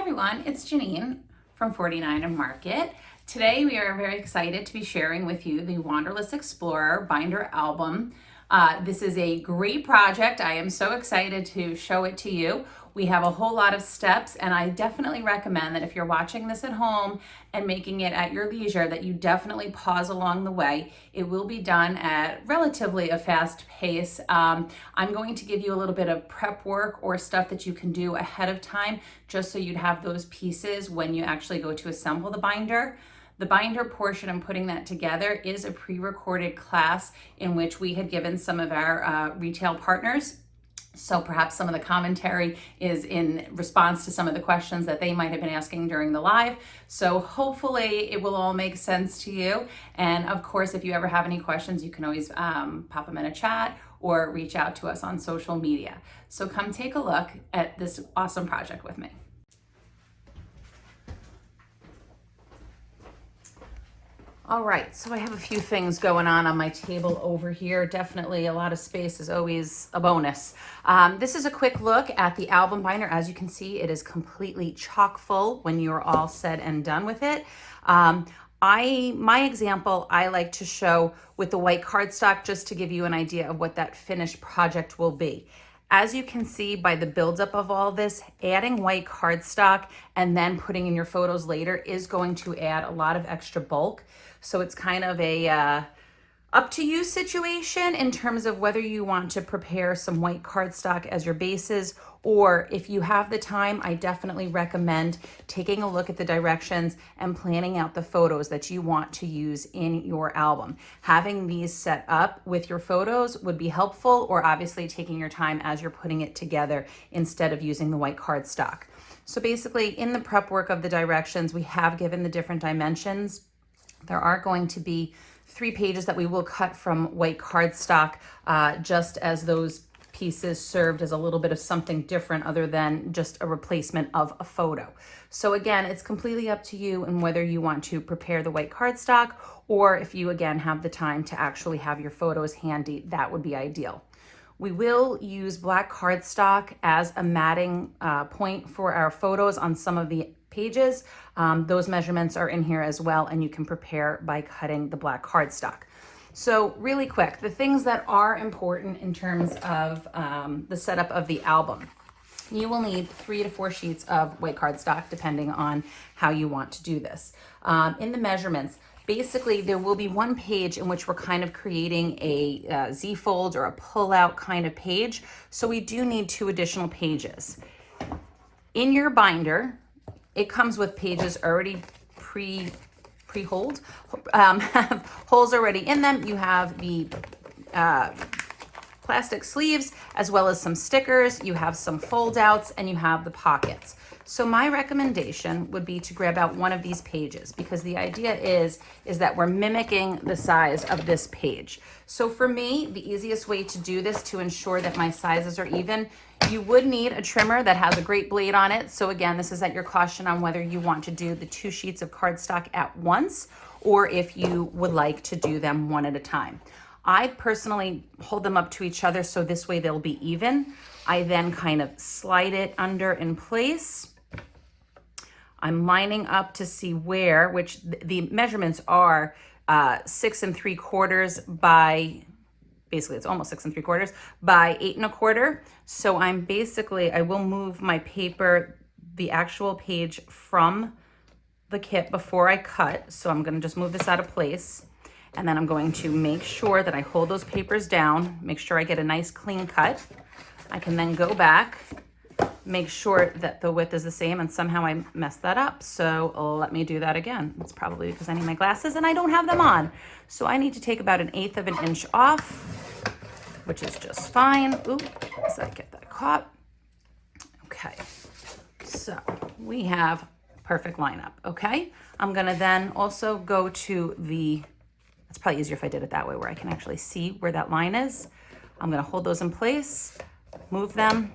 everyone, it's Janene from 49 and Market. Today we are very excited to be sharing with you the Wanderlust Exlporer binder album. This is a great project. I am so excited to show it to you. We have a whole lot of steps, and I definitely recommend that if you're watching this at home and making it at your leisure, that you definitely pause along the way. It will be done at relatively a fast pace. I'm going to give you a little bit of prep work or stuff that you can do ahead of time, just so you'd have those pieces when you actually go to assemble the binder. The binder portion and putting that together is a pre-recorded class in which we had given some of our retail partners. So perhaps some of the commentary is in response to some of the questions that they might have been asking during the live. So hopefully it will all make sense to you. And of course, if you ever have any questions, you can always pop them in a chat or reach out to us on social media. So come take a look at this awesome project with me. All right, so I have a few things going on my table over here. Definitely a lot of space is always a bonus. This is a quick look at the album binder. As you can see, it is completely chock full when you're all said and done with it. My example, I like to show with the white cardstock just to give you an idea of what that finished project will be. As you can see by the buildup of all this, adding white cardstock and then putting in your photos later is going to add a lot of extra bulk. So it's kind of a up to you situation in terms of whether you want to prepare some white cardstock as your bases, or if you have the time, I definitely recommend taking a look at the directions and planning out the photos that you want to use in your album. Having these set up with your photos would be helpful, or obviously taking your time as you're putting it together instead of using the white cardstock. So basically in the prep work of the directions, we have given the different dimensions. There are going to be 3 pages that we will cut from white cardstock, just as those pieces served as a little bit of something different other than just a replacement of a photo. So again, it's completely up to you and whether you want to prepare the white cardstock, or if you again have the time to actually have your photos handy, that would be ideal. We will use black cardstock as a matting point for our photos on some of the pages. Those measurements are in here as well, and you can prepare by cutting the black cardstock. So really quick, the things that are important in terms of the setup of the album. You will need 3 to 4 sheets of white cardstock, depending on how you want to do this. In the measurements, basically there will be one page in which we're kind of creating a Z-fold or a pull-out kind of page. So we do need 2 additional pages. In your binder, it comes with pages already pre-holed, have holes already in them. You have the plastic sleeves, as well as some stickers. You have some fold outs, and you have the pockets. So my recommendation would be to grab out one of these pages, because the idea is that we're mimicking the size of this page. So for me, the easiest way to do this to ensure that my sizes are even, you would need a trimmer that has a great blade on it. So again, this is at your caution on whether you want to do the 2 sheets of cardstock at once, or if you would like to do them one at a time. I personally hold them up to each other so this way they'll be even. I then kind of slide it under in place. I'm lining up to see where, which the measurements are 6 3/4 by, basically it's almost 6 3/4 by 8 1/4. So I'm basically, I will move my paper, the actual page from the kit before I cut. So I'm gonna just move this out of place. And then I'm going to make sure that I hold those papers down, make sure I get a nice clean cut. I can then go back, make sure that the width is the same, and somehow I messed that up. So let me do that again. It's probably because I need my glasses and I don't have them on. So I need to take about 1/8 of an inch off, which is just fine. Ooh, so I get that caught. Okay, so we have perfect lineup, okay? I'm gonna then also go to the, it's probably easier if I did it that way where I can actually see where that line is. I'm gonna hold those in place, move them,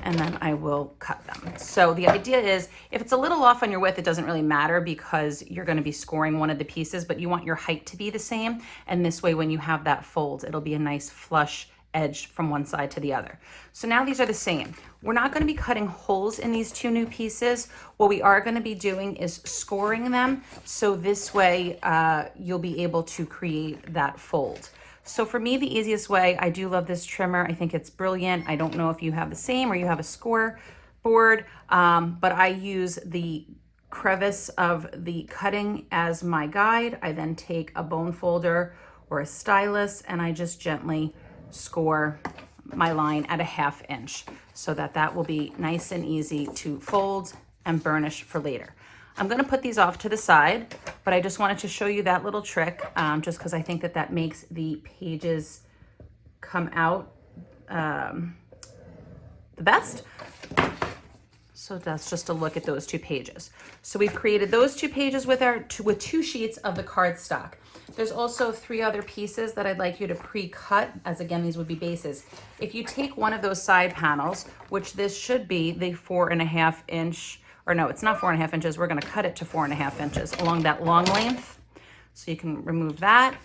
and then I will cut them. So the idea is, if it's a little off on your width, it doesn't really matter because you're gonna be scoring one of the pieces, but you want your height to be the same. And this way, when you have that fold, it'll be a nice flush edge from one side to the other. So now these are the same. We're not going to be cutting holes in these two new pieces. What we are going to be doing is scoring them, so this way you'll be able to create that fold. So for me, the easiest way, I do love this trimmer. I think it's brilliant. I don't know if you have the same or you have a score board, but I use the crevice of the cutting as my guide. I then take a bone folder or a stylus and I just gently score my line at a 1/2 inch so that that will be nice and easy to fold and burnish for later. I'm going to put these off to the side, but I just wanted to show you that little trick just because I think that that makes the pages come out the best. So that's just a look at those two pages. So we've created those two pages with two sheets of the cardstock. There's also 3 other pieces that I'd like you to pre-cut, as again, these would be bases. If you take one of those side panels, which this should be the 4.5 inch, or no, it's not 4.5 inches. We're going to cut it to 4.5 inches along that long length. So you can remove that.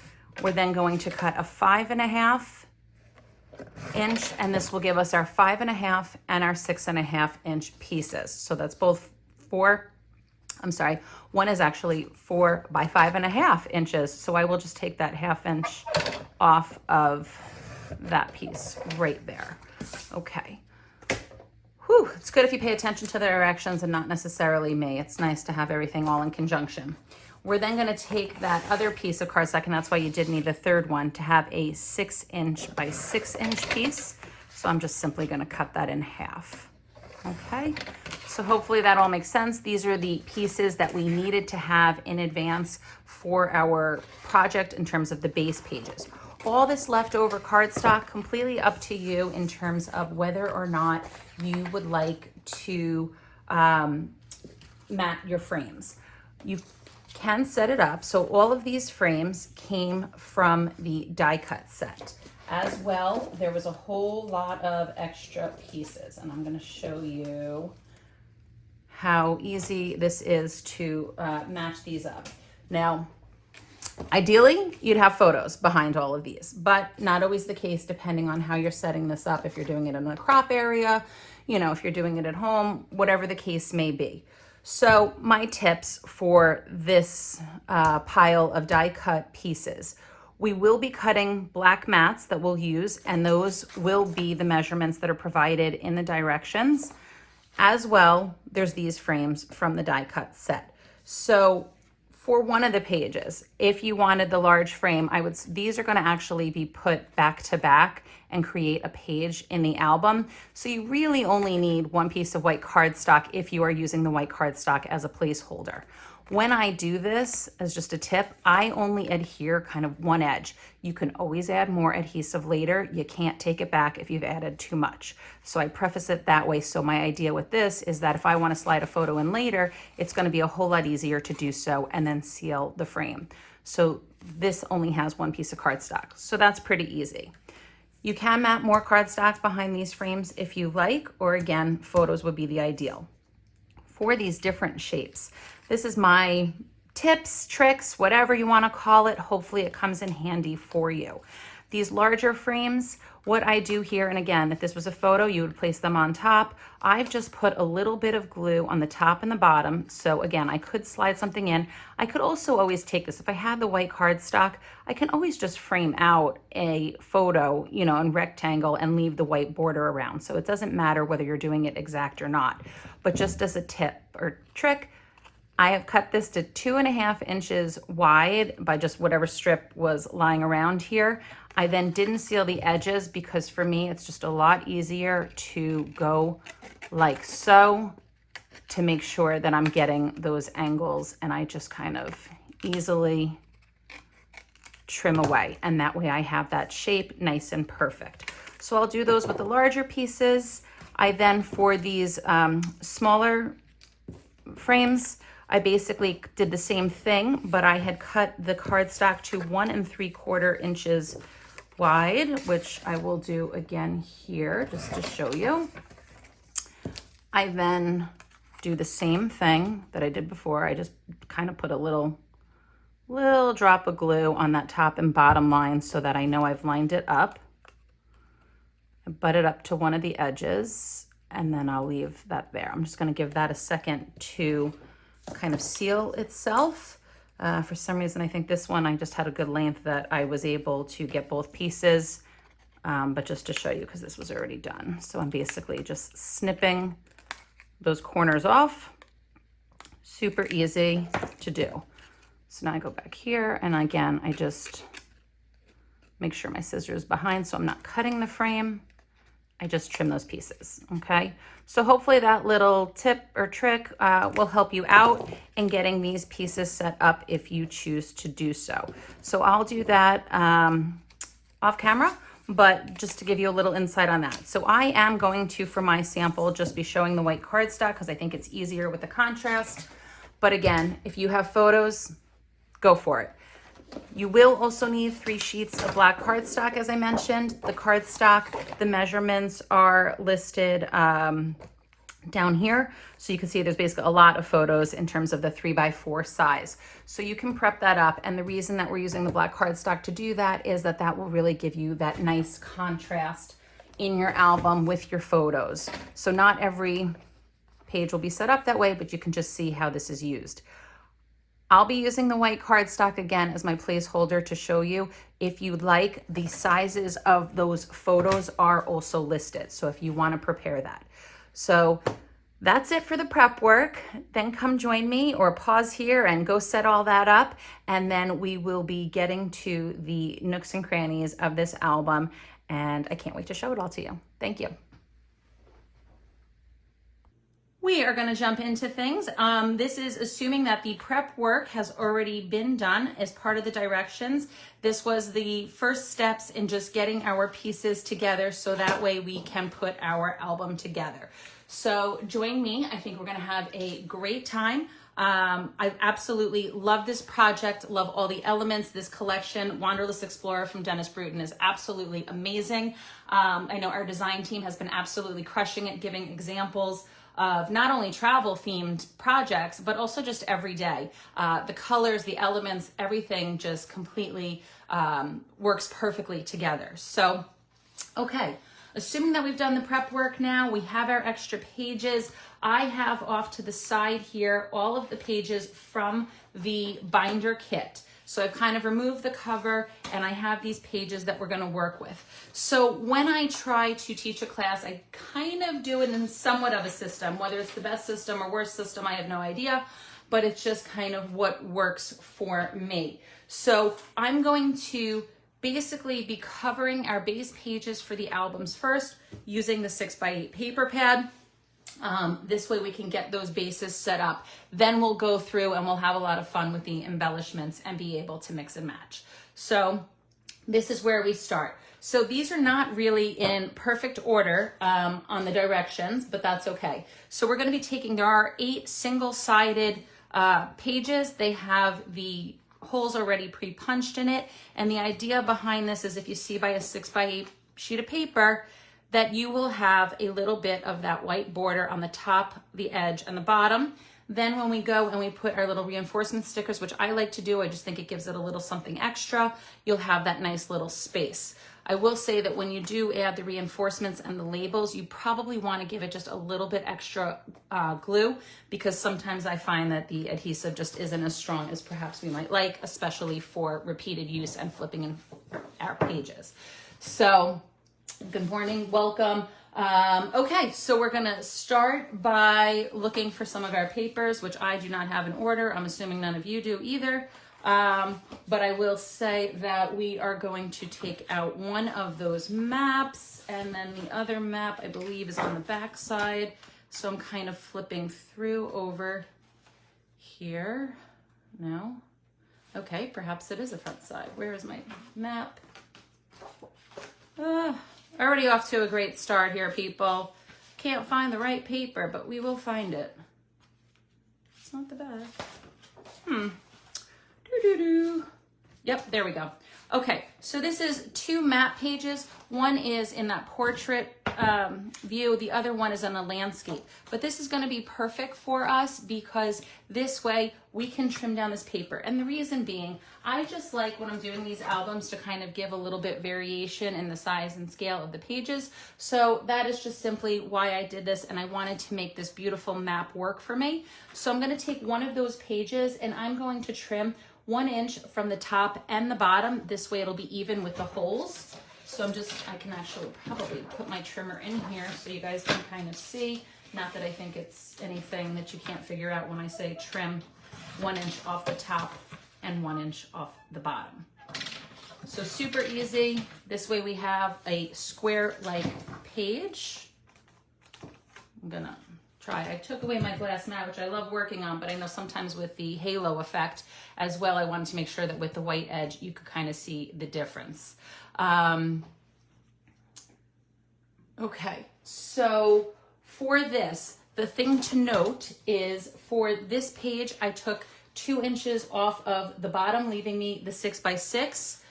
We're then going to cut a 5.5 inch, and this will give us our 5.5 and our 6.5 inch pieces. So that's both one is actually 4 by 5.5 inches. So I will just take that 1/2 inch off of that piece right there. Okay. Whew, it's good if you pay attention to the directions and not necessarily me. It's nice to have everything all in conjunction. We're then going to take that other piece of cardstock, and that's why you did need the third one, to have a 6 inch by 6 inch piece. So I'm just simply going to cut that in half. Okay, so hopefully that all makes sense. These are the pieces that we needed to have in advance for our project in terms of the base pages. All this leftover cardstock, completely up to you in terms of whether or not you would like to mat your frames. You can set it up. So all of these frames came from the die cut set. As well, there was a whole lot of extra pieces, and I'm going to show you how easy this is to match these up. Now, ideally, you'd have photos behind all of these, but not always the case depending on how you're setting this up. If you're doing it in a crop area, you know, if you're doing it at home, whatever the case may be. So my tips for this pile of die cut pieces: we will be cutting black mats that we'll use, and those will be the measurements that are provided in the directions. As well, there's these frames from the die cut set. So for one of the pages, if you wanted the large frame, these are going to actually be put back to back and create a page in the album. So you really only need one piece of white cardstock if you are using the white cardstock as a placeholder. When I do this, as just a tip, I only adhere kind of one edge. You can always add more adhesive later. You can't take it back if you've added too much. So I preface it that way. So my idea with this is that if I want to slide a photo in later, it's going to be a whole lot easier to do so and then seal the frame. So this only has one piece of cardstock. So that's pretty easy. You can mat more cardstock behind these frames if you like, or again, photos would be the ideal. For these different shapes, this is my tips, tricks, whatever you want to call it. Hopefully it comes in handy for you. These larger frames, what I do here, and again, if this was a photo, you would place them on top. I've just put a little bit of glue on the top and the bottom. So again, I could slide something in. I could also always take this. If I had the white cardstock, I can always just frame out a photo, you know, in rectangle and leave the white border around. So it doesn't matter whether you're doing it exact or not. But just as a tip or trick, I have cut this to 2.5 inches wide by just whatever strip was lying around here. I then didn't seal the edges because for me, it's just a lot easier to go like so to make sure that I'm getting those angles, and I just kind of easily trim away. And that way I have that shape nice and perfect. So I'll do those with the larger pieces. I then, for these smaller frames, I basically did the same thing, but I had cut the cardstock to 1 3/4 inches wide, which I will do again here just to show you. I then do the same thing that I did before. I just kind of put a little drop of glue on that top and bottom line so that I know I've lined it up. butt it up to one of the edges, and then I'll leave that there. I'm just going to give that a second to kind of seal itself. For some reason, I think this one, I just had a good length that I was able to get both pieces, but just to show you, because this was already done. So I'm basically just snipping those corners off. Super easy to do. So now I go back here, and again, I just make sure my scissors is behind so I'm not cutting the frame. I just trim those pieces, okay? So hopefully that little tip or trick will help you out in getting these pieces set up if you choose to do so. So I'll do that off camera, but just to give you a little insight on that. So I am going to, for my sample, just be showing the white cardstock because I think it's easier with the contrast. But again, if you have photos, go for it. You will also need 3 sheets of black cardstock, as I mentioned. The cardstock, the measurements are listed down here. So you can see there's basically a lot of photos in terms of the 3x4 size. So you can prep that up. And the reason that we're using the black cardstock to do that is that that will really give you that nice contrast in your album with your photos. So not every page will be set up that way, but you can just see how this is used. I'll be using the white cardstock again as my placeholder to show you. If you'd like, the sizes of those photos are also listed. So if you want to prepare that. So that's it for the prep work. Then come join me or pause here and go set all that up. And then we will be getting to the nooks and crannies of this album. And I can't wait to show it all to you. Thank you. We are going to jump into things. This is assuming that the prep work has already been done as part of the directions. This was the first steps in just getting our pieces together so that way we can put our album together. So join me. I think we're going to have a great time. I absolutely love this project, love all the elements. This collection, Wanderlust Exlporer from Dennis Bruton, is absolutely amazing. I know our design team has been absolutely crushing it, giving examples of not only travel themed projects, but also just every day. The colors, the elements, everything just completely works perfectly together. So, okay, assuming that we've done the prep work now, we have our extra pages. I have off to the side here all of the pages from the binder kit. So I've kind of removed the cover and I have these pages that we're going to work with. So when I try to teach a class, I kind of do it in somewhat of a system. Whether it's the best system or worst system, I have no idea, but it's just kind of what works for me. So I'm going to basically be covering our base pages for the albums first using the 6x8 paper pad. This way we can get those bases set up. Then we'll go through and we'll have a lot of fun with the embellishments and be able to mix and match. So this is where we start. So these are not really in perfect order on the directions, but that's okay. So we're going to be taking, there are 8 single-sided pages. They have the holes already pre-punched in it. And the idea behind this is if you see by a 6x8 sheet of paper, that you will have a little bit of that white border on the top, the edge, and the bottom. Then when we go and we put our little reinforcement stickers, which I like to do, I just think it gives it a little something extra, you'll have that nice little space. I will say that when you do add the reinforcements and the labels, you probably want to give it just a little bit extra glue, because sometimes I find that the adhesive just isn't as strong as perhaps we might like, especially for repeated use and flipping in our pages. So, good morning, welcome. Okay, so we're gonna start by looking for some of our papers, which I do not have in order. I'm assuming none of you do either. But I will say that we are going to take out one of those maps, and then the other map I believe is on the back side. So I'm kind of flipping through over here. No? Okay, perhaps it is the front side. Where is my map? Already off to a great start here, people. Can't find the right paper, but we will find it. It's not the best. Yep, there we go. Okay, so this is 2 map pages. One is in that portrait view, the other one is in a landscape. But this is going to be perfect for us because this way we can trim down this paper. And the reason being, I just like when I'm doing these albums to kind of give a little bit variation in the size and scale of the pages. So that is just simply why I did this, and I wanted to make this beautiful map work for me. So I'm going to take one of those pages and I'm going to trim 1 inch from the top and the bottom. This way it'll be even with the holes. So I can actually probably put my trimmer in here so you guys can kind of see. Not that I think it's anything that you can't figure out when I say trim 1 inch off the top and 1 inch off the bottom. So super easy. This way we have a square-like page. I'm gonna try. I took away my glass mat, which I love working on, but I know sometimes with the halo effect as well, I wanted to make sure that with the white edge, you could kind of see the difference. Okay, so for this, the thing to note is for this page, I took 2 inches off of the bottom, leaving me the 6 by 6.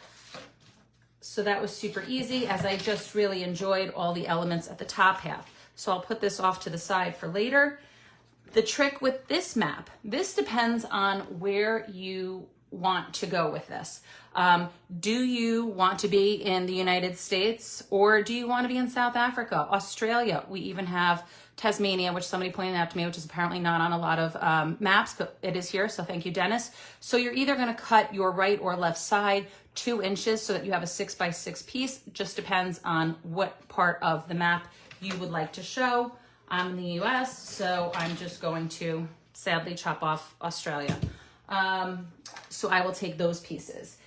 So that was super easy, as I just really enjoyed all the elements at the top half. So I'll put this off to the side for later. The trick with this map, this depends on where you want to go with this. Do you want to be in the United States, or do you want to be in South Africa, Australia? We even have Tasmania, which somebody pointed out to me, which is apparently not on a lot of maps, but it is here. So thank you, Dennis. So you're either going to cut your right or left side 2 inches so that you have a 6 by 6 piece. Just depends on what part of the map you would like to show. I'm in the US, so I'm just going to sadly chop off Australia. So I will take those pieces.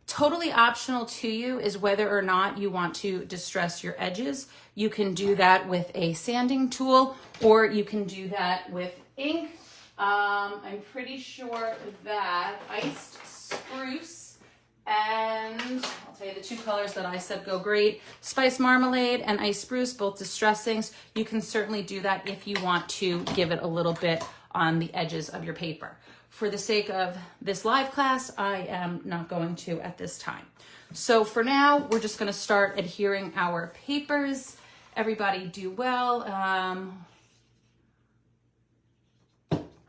Totally optional to you is whether or not you want to distress your edges. You can do that with a sanding tool, or you can do that with ink. I'm pretty sure that iced spruce, and I'll tell you the 2 colors that I said go great, Spice Marmalade and Iced Spruce, both distressings. You can certainly do that if you want to give it a little bit on the edges of your paper. For the sake of this live class, I am not going to at this time. So for now, we're just going to start adhering our papers. Everybody do well.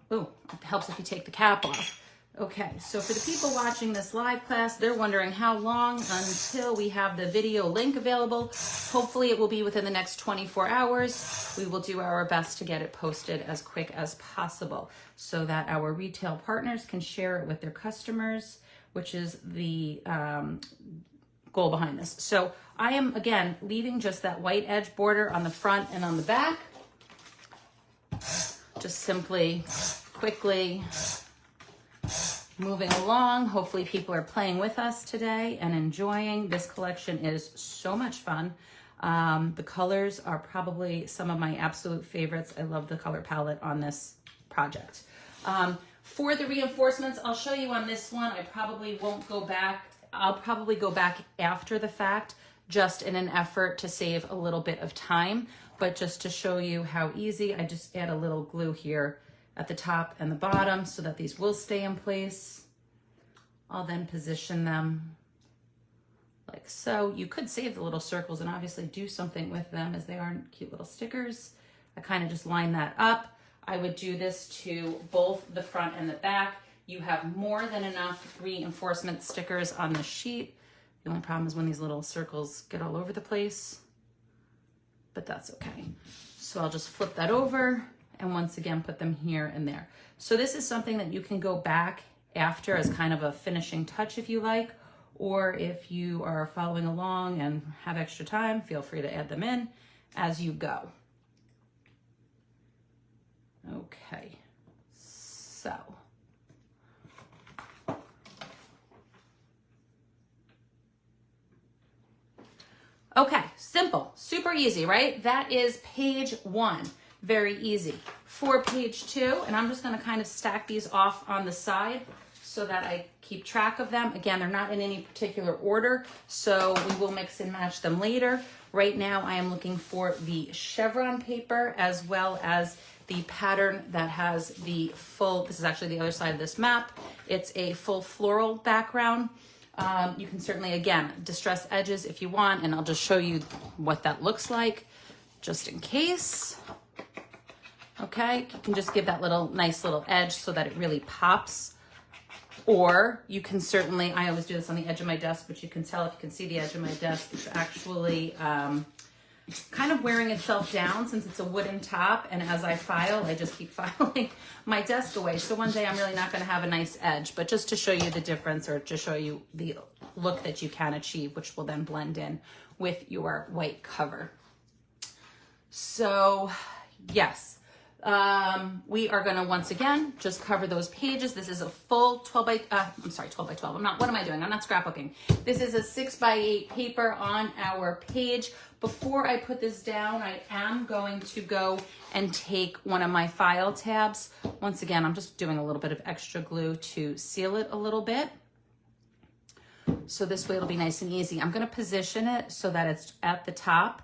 Oh, it helps if you take the cap off. Okay, so for the people watching this live class, they're wondering how long until we have the video link available. Hopefully it will be within the next 24 hours. We will do our best to get it posted as quick as possible so that our retail partners can share it with their customers, which is the goal behind this. So I am, again, leaving just that white edge border on the front and on the back. Just simply, quickly moving along. Hopefully people are playing with us today and enjoying. This collection is so much fun. The colors are probably some of my absolute favorites. I love the color palette on this project. For the reinforcements, I'll show you on this one. I probably won't go back. I'll probably go back after the fact, just in an effort to save a little bit of time. But just to show you how easy, I just add a little glue here at the top and the bottom so that these will stay in place. I'll then position them like so. You could save the little circles and obviously do something with them, as they are cute little stickers. I kind of just line that up. I would do this to both the front and the back. You have more than enough reinforcement stickers on the sheet. The only problem is when these little circles get all over the place, but that's okay. So I'll just flip that over and once again put them here and there. So this is something that you can go back after as kind of a finishing touch if you like, or if you are following along and have extra time, feel free to add them in as you go. Okay, so. Okay, simple, super easy, right? That is page 1. Very easy. For page 2, and I'm just going to kind of stack these off on the side so that I keep track of them. Again, they're not in any particular order, so we will mix and match them later. Right now, I am looking for the chevron paper as well as the pattern that has the full, this is actually the other side of this map. It's a full floral background. You can certainly, again, distress edges if you want, and I'll just show you what that looks like just in case. Okay, you can just give that nice little edge so that it really pops. Or you can certainly, I always do this on the edge of my desk, but you can tell if you can see the edge of my desk, it's actually kind of wearing itself down since it's a wooden top. And as I file, I just keep filing my desk away. So one day I'm really not going to have a nice edge, but just to show you the difference or to show you the look that you can achieve, which will then blend in with your white cover. So yes. We are going to once again just cover those pages. This is a full 12 by 12. What am I doing? I'm not scrapbooking. This is a 6x8 paper on our page. Before I put this down, I am going to go and take one of my file tabs. Once again, I'm just doing a little bit of extra glue to seal it a little bit. So this way it'll be nice and easy. I'm going to position it so that it's at the top.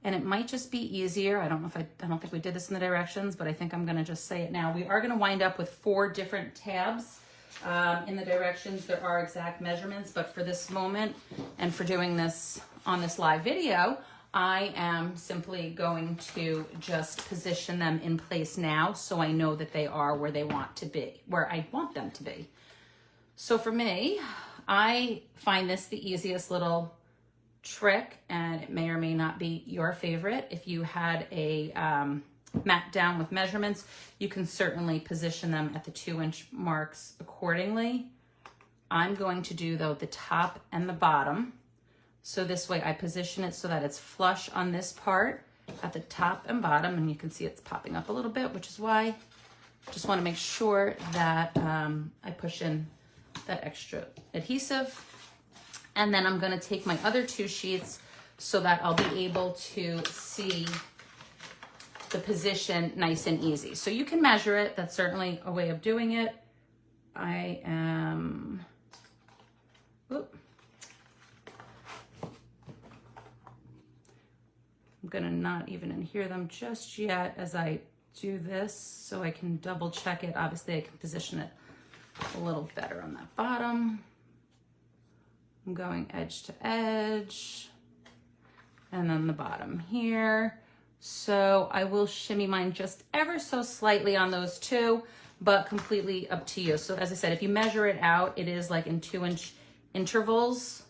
And it might just be easier. I don't think we did this in the directions, but I think I'm gonna just say it now. We are gonna wind up with 4 different tabs. In the directions, there are exact measurements, but for this moment and for doing this on this live video, I am simply going to just position them in place now so I know that they are where they want to be, where I want them to be. So for me, I find this the easiest little trick, and it may or may not be your favorite. If you had a mat down with measurements, you can certainly position them at the 2-inch marks accordingly. I'm going to do though the top and the bottom. So this way I position it so that it's flush on this part at the top and bottom, and you can see it's popping up a little bit, which is why I just want to make sure that I push in that extra adhesive. And then I'm going to take my other 2 sheets so that I'll be able to see the position nice and easy. So you can measure it. That's certainly a way of doing it. I'm going to not even adhere them just yet as I do this so I can double check it. Obviously, I can position it a little better on that bottom. I'm going edge to edge, and then the bottom here. So I will shimmy mine just ever so slightly on those 2, but completely up to you. So as I said, if you measure it out, it is like in 2-inch intervals.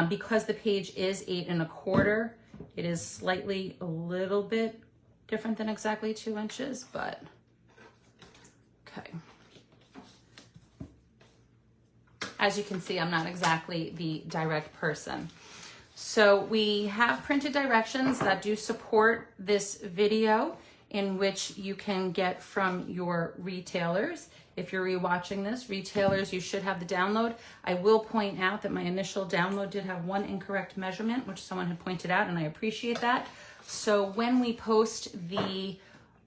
Because the page is 8 1/4, it is slightly a little bit different than exactly 2 inches, but okay. As you can see, I'm not exactly the direct person. So we have printed directions that do support this video, in which you can get from your retailers. If you're rewatching this, retailers, you should have the download. I will point out that my initial download did have 1 incorrect measurement, which someone had pointed out, and I appreciate that. So when we post the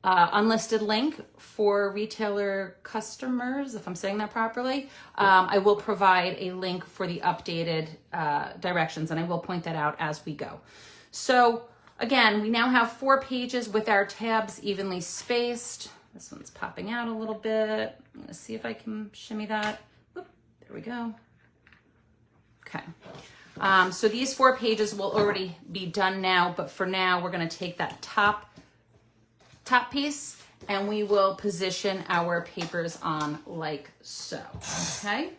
unlisted link for retailer customers, if I'm saying that properly, I will provide a link for the updated directions, and I will point that out as we go. So again, we now have 4 pages with our tabs evenly spaced. This one's popping out a little bit. I'm gonna see if I can shimmy that. Oop, there we go. Okay. So these 4 pages will already be done now, but for now, we're gonna take that top piece and we will position our papers on like so, okay?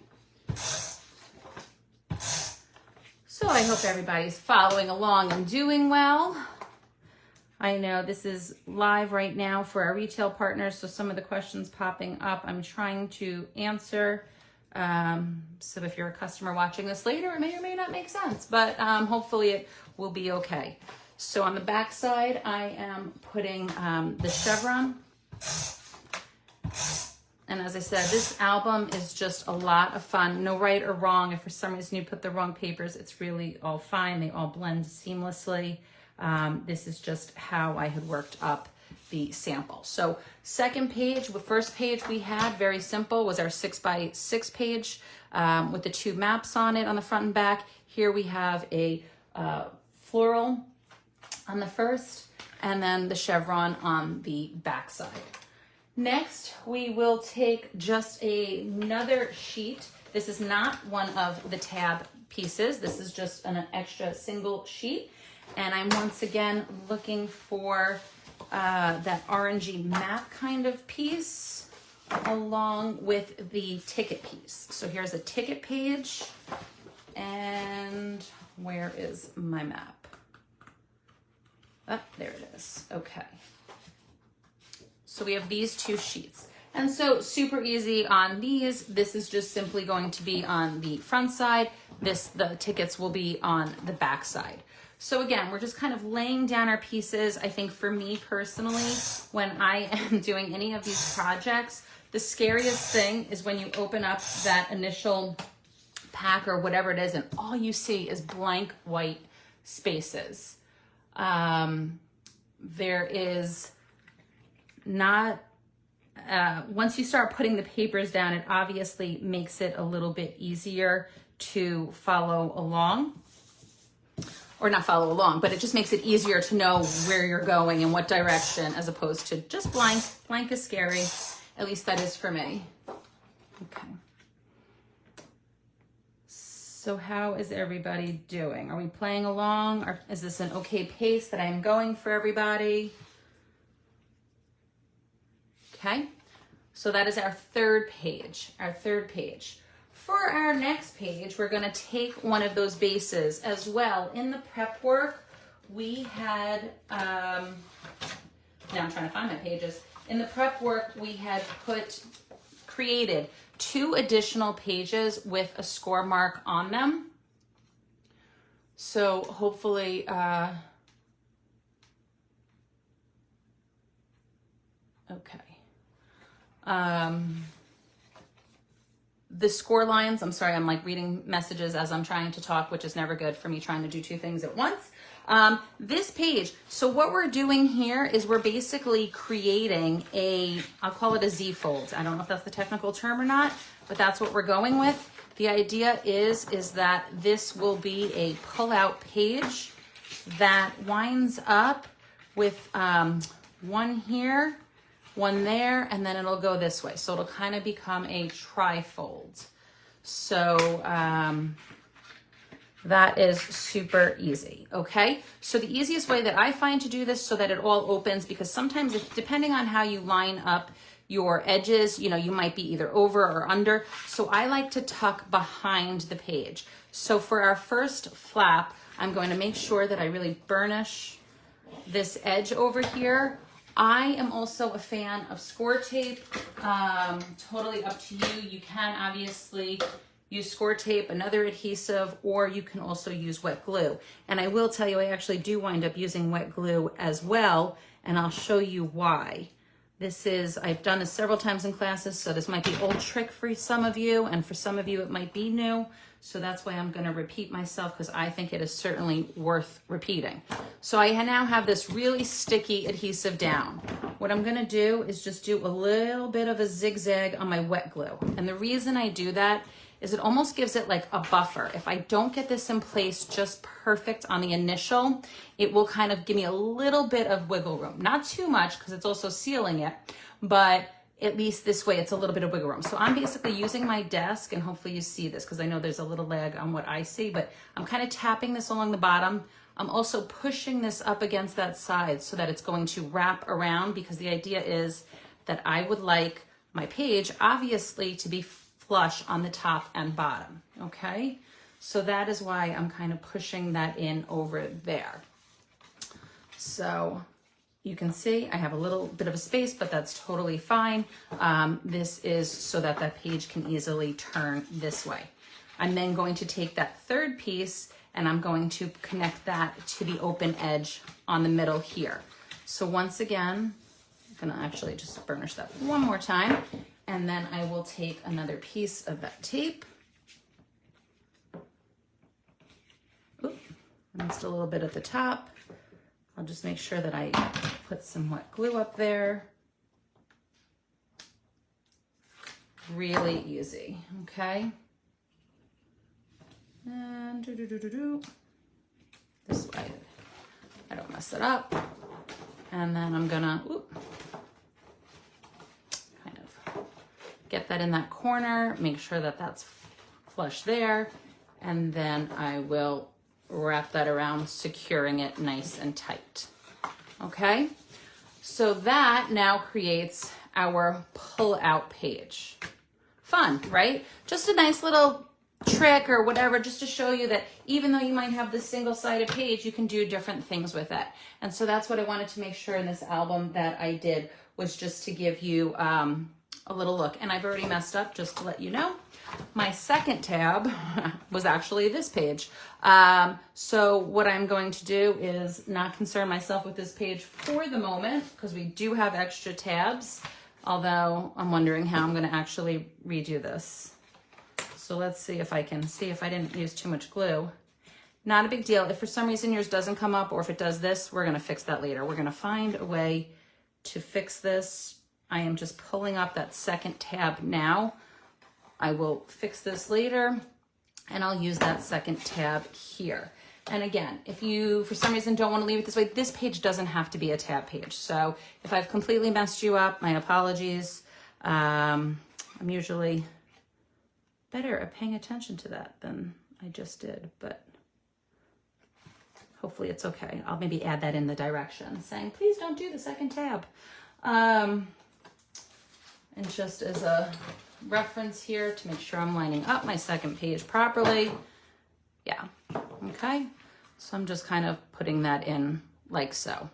So I hope everybody's following along and doing well. I know this is live right now for our retail partners, so some of the questions popping up, I'm trying to answer. So if you're a customer watching this later, it may or may not make sense, but hopefully it will be okay. So on the back side, I am putting the chevron. And as I said, this album is just a lot of fun. No right or wrong. If for some reason you put the wrong papers, it's really all fine. They all blend seamlessly. This is just how I had worked up the sample. So second page, the first page we had, very simple, was our 6x6 page with the 2 maps on it on the front and back. Here we have a floral on the first, and then the chevron on the back side. Next, we will take just another sheet This is not one of the tab pieces. This is just an extra single sheet. And I'm once again looking for that orangey map kind of piece along with the ticket piece. So here's a ticket page, and where is my map? Oh, there it is. Okay. So we have these two sheets. And so super easy on these. This is just simply going to be on the front side. The tickets will be on the back side. So again, we're just kind of laying down our pieces. I think for me personally, when I am doing any of these projects, the scariest thing is when you open up that initial pack or whatever it is, and all you see is blank white spaces. There is not, once you start putting the papers down, it obviously makes it a little bit easier to follow along. Or not follow along, but it just makes it easier to know where you're going and what direction, as opposed to just blank. Blank is scary. At least that is for me. Okay. So how is everybody doing? Are we playing along? Or is this an okay pace that I'm going for everybody? Okay. So that is our third page. For our next page, we're going to take one of those bases as well. In the prep work, we had, now I'm trying to find my pages. In the prep work, we had created 2 additional pages with a score mark on them. So hopefully, okay. The score lines, I'm sorry, I'm like reading messages as I'm trying to talk, which is never good for me trying to do 2 things at once. This page, so what we're doing here is we're basically creating I'll call it a Z-fold. I don't know if that's the technical term or not, but that's what we're going with. The idea is that this will be a pull-out page that winds up with one here, one there, and then it'll go this way. So it'll kind of become a trifold. So that is super easy, okay? So the easiest way that I find to do this so that it all opens, because sometimes depending on how you line up your edges, you know, you might be either over or under. So I like to tuck behind the page. So for our first flap, I'm going to make sure that I really burnish this edge over here. I am also a fan of score tape. Totally up to you. You can obviously use score tape, another adhesive, or you can also use wet glue. And I will tell you, I actually do wind up using wet glue as well, and I'll show you why. I've done this several times in classes, so this might be old trick for some of you, and for some of you it might be new. So that's why I'm gonna repeat myself, because I think it is certainly worth repeating. So I now have this really sticky adhesive down. What I'm gonna do is just do a little bit of a zigzag on my wet glue. And the reason I do that is it almost gives it like a buffer. If I don't get this in place just perfect on the initial, it will kind of give me a little bit of wiggle room. Not too much, because it's also sealing it, but at least this way it's a little bit of wiggle room. So I'm basically using my desk, and hopefully you see this because I know there's a little lag on what I see, but I'm kind of tapping this along the bottom. I'm also pushing this up against that side so that it's going to wrap around, because the idea is that I would like my page obviously to be flush on the top and bottom, okay? So that is why I'm kind of pushing that in over there. So you can see I have a little bit of a space, but that's totally fine. This is so that that page can easily turn this way. I'm then going to take that third piece and I'm going to connect that to the open edge on the middle here. So once again, I'm gonna actually just burnish that one more time, and then I will take another piece of that tape. Oop, I missed a little bit at the top. I'll just make sure that I put some wet glue up there. Really easy, okay? And this way, I don't mess it up. And then I'm gonna kind of get that in that corner, make sure that that's flush there, and then I will wrap that around, securing it nice and tight. Okay, so that now creates our pull-out page. Fun, right? Just a nice little trick or whatever, just to show you that even though you might have this single-sided page, you can do different things with it. And so that's what I wanted to make sure in this album that I did, was just to give you a little look. And I've already messed up, just to let you know. My second tab was actually this page. So what I'm going to do is not concern myself with this page for the moment, because we do have extra tabs, although I'm wondering how I'm going to actually redo this. So let's see if I can see if I didn't use too much glue. Not a big deal. If for some reason yours doesn't come up, or if it does this, we're going to fix that later. We're going to find a way to fix this. I am just pulling up that second tab now. I will fix this later, and I'll use that second tab here. And again, if you for some reason don't want to leave it this way, this page doesn't have to be a tab page. So if I've completely messed you up, my apologies. I'm usually better at paying attention to that than I just did, but hopefully it's okay. I'll maybe add that in the direction saying, please don't do the second tab. And just as a reference here to make sure I'm lining up my second page properly. Yeah, okay. So I'm just kind of putting that in like so.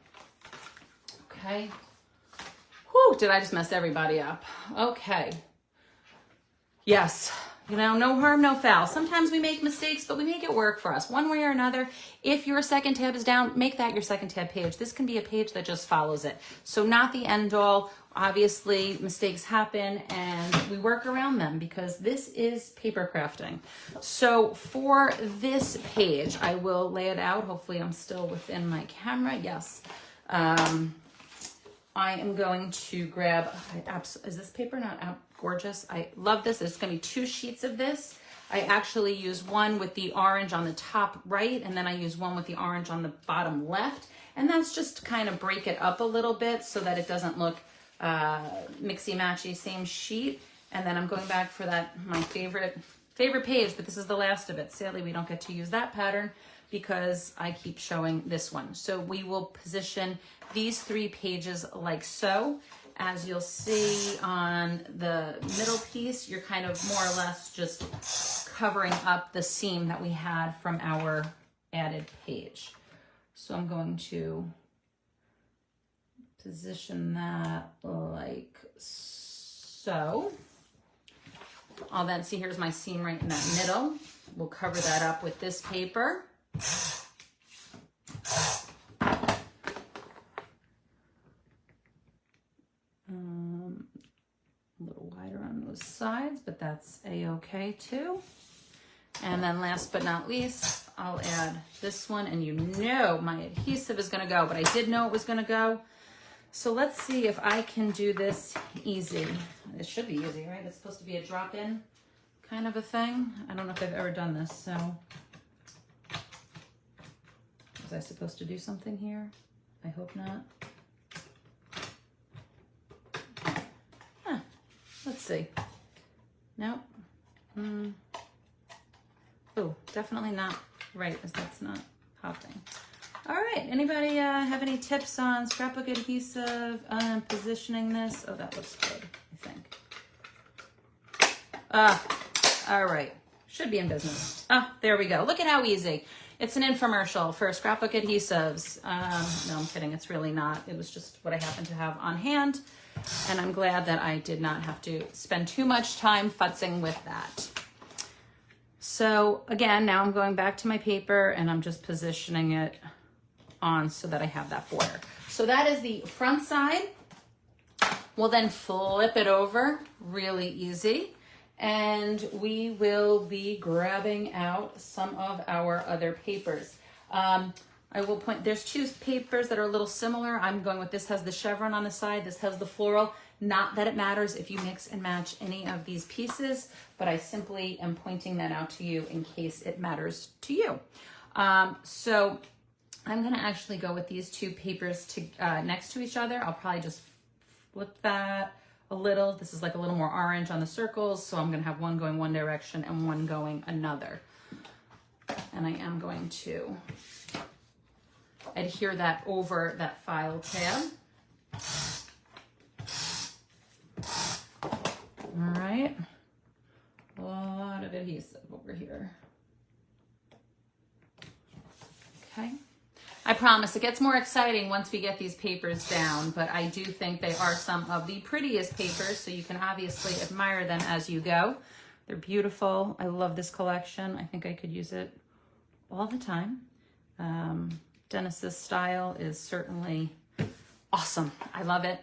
Okay. Whew, did I just mess everybody up? Okay. Yes. You know, no harm, no foul. Sometimes we make mistakes, but we make it work for us one way or another. If your second tab is down, make that your second tab page. This can be a page that just follows it. So not the end all. Obviously, mistakes happen and we work around them because this is paper crafting. So for this page, I will lay it out. Hopefully I'm still within my camera. Yes. I am going to grab, is this paper not gorgeous? I love this. There's going to be 2 sheets of this. I actually use one with the orange on the top right, and then I use one with the orange on the bottom left. And that's just to kind of break it up a little bit so that it doesn't look mixy-matchy, same sheet. And then I'm going back for that, my favorite page, but this is the last of it. Sadly, we don't get to use that pattern because I keep showing this one. So we will position these 3 pages like so. As you'll see on the middle piece, you're kind of more or less just covering up the seam that we had from our added page. So I'm going to position that like so. I'll then see, here's my seam right in that middle. We'll cover that up with this paper. A little wider on those sides, but that's a-okay too. And then last but not least, I'll add this one, and you know my adhesive is gonna go, but I did know it was gonna go. So let's see if I can do this easy. It should be easy, right? It's supposed to be a drop-in kind of a thing. I don't know if I've ever done this, so. Was I supposed to do something here? I hope not. Let's see. Nope. Oh, definitely not right, as that's not popping. All right, anybody have any tips on scrapbook adhesive, positioning this? Oh, that looks good, I think. All right, should be in business. There we go. Look at how easy. It's an infomercial for scrapbook adhesives. No, I'm kidding, it's really not. It was just what I happened to have on hand. And I'm glad that I did not have to spend too much time futzing with that. So again, now I'm going back to my paper and I'm just positioning it on so that I have that border. So that is the front side. We'll then flip it over, really easy. And we will be grabbing out some of our other papers. I will point, there's 2 papers that are a little similar. I'm going with, this has the chevron on the side, this has the floral. Not that it matters if you mix and match any of these pieces, but I simply am pointing that out to you in case it matters to you. So I'm gonna actually go with these 2 papers to, next to each other. I'll probably just flip that a little. This is like a little more orange on the circles, so I'm gonna have one going one direction and one going another. And I am going to adhere that over that file tab. All right, a lot of adhesive over here. Okay, I promise it gets more exciting once we get these papers down, but I do think they are some of the prettiest papers, so you can obviously admire them as you go. They're beautiful. I love this collection. I think I could use it all the time. Dennis's style is certainly awesome. I love it.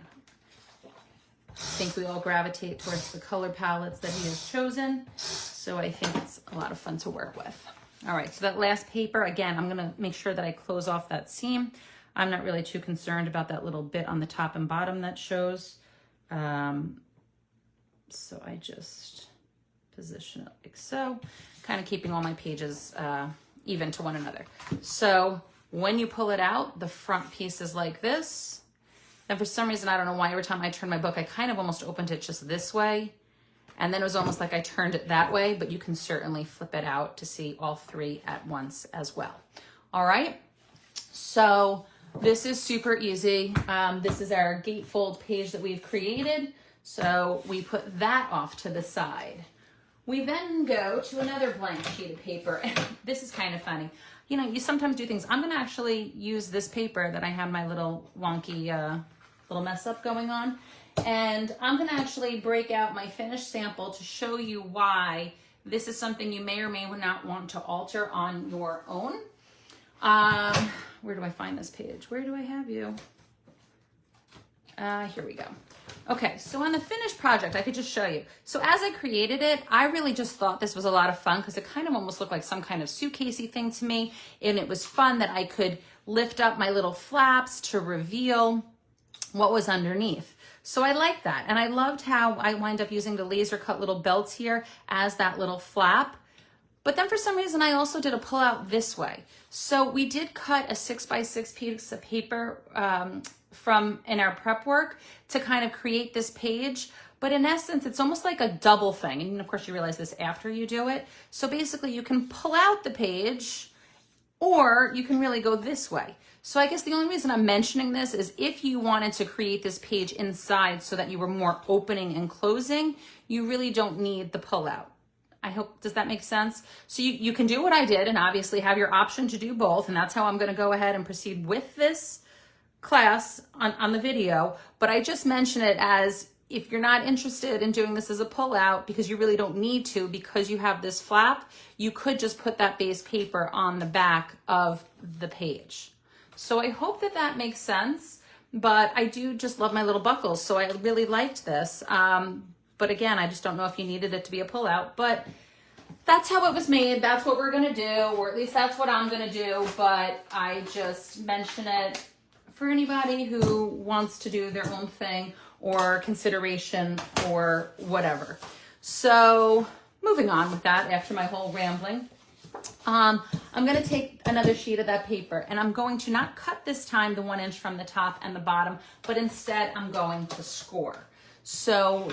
I think we all gravitate towards the color palettes that he has chosen, so I think it's a lot of fun to work with. All right, so that last paper, again, I'm gonna make sure that I close off that seam. I'm not really too concerned about that little bit on the top and bottom that shows. So I just position it like so, kind of keeping all my pages even to one another. So when you pull it out, the front piece is like this. And for some reason, I don't know why, every time I turn my book, I kind of almost opened it just this way. And then it was almost like I turned it that way, but you can certainly flip it out to see all three at once as well. All right, so this is super easy. This is our gatefold page that we've created. So we put that off to the side. We then go to another blank sheet of paper. This is kind of funny. You know, you sometimes do things. I'm gonna actually use this paper that I have my little wonky little mess up going on. And I'm gonna actually break out my finished sample to show you why this is something you may or may not want to alter on your own. Where do I find this page? Where do I have you? Here we go. Okay, so on the finished project, I could just show you. So as I created it, I really just thought this was a lot of fun because it kind of almost looked like some kind of suitcasey thing to me. And it was fun that I could lift up my little flaps to reveal what was underneath. So I liked that. And I loved how I wind up using the laser cut little belts here as that little flap. But then for some reason, I also did a pull out this way. So we did cut a 6x6 piece of paper from in our prep work to kind of create this page. But in essence, it's almost like a double thing. And of course you realize this after you do it. So basically you can pull out the page or you can really go this way. So I guess the only reason I'm mentioning this is if you wanted to create this page inside so that you were more opening and closing, you really don't need the pull out. I hope, does that make sense? So you can do what I did and obviously have your option to do both. And that's how I'm gonna go ahead and proceed with this class on the video. But I just mention it as if you're not interested in doing this as a pull out because you really don't need to because you have this flap, you could just put that base paper on the back of the page. So I hope that that makes sense, but I do just love my little buckles. So I really liked this. But again, I just don't know if you needed it to be a pull out, but that's how it was made. That's what we're gonna do, or at least that's what I'm gonna do. But I just mention it for anybody who wants to do their own thing or consideration or whatever. So moving on with that after my whole rambling. I'm going to take another sheet of that paper and I'm going to not cut this time the 1 inch from the top and the bottom, but instead I'm going to score. So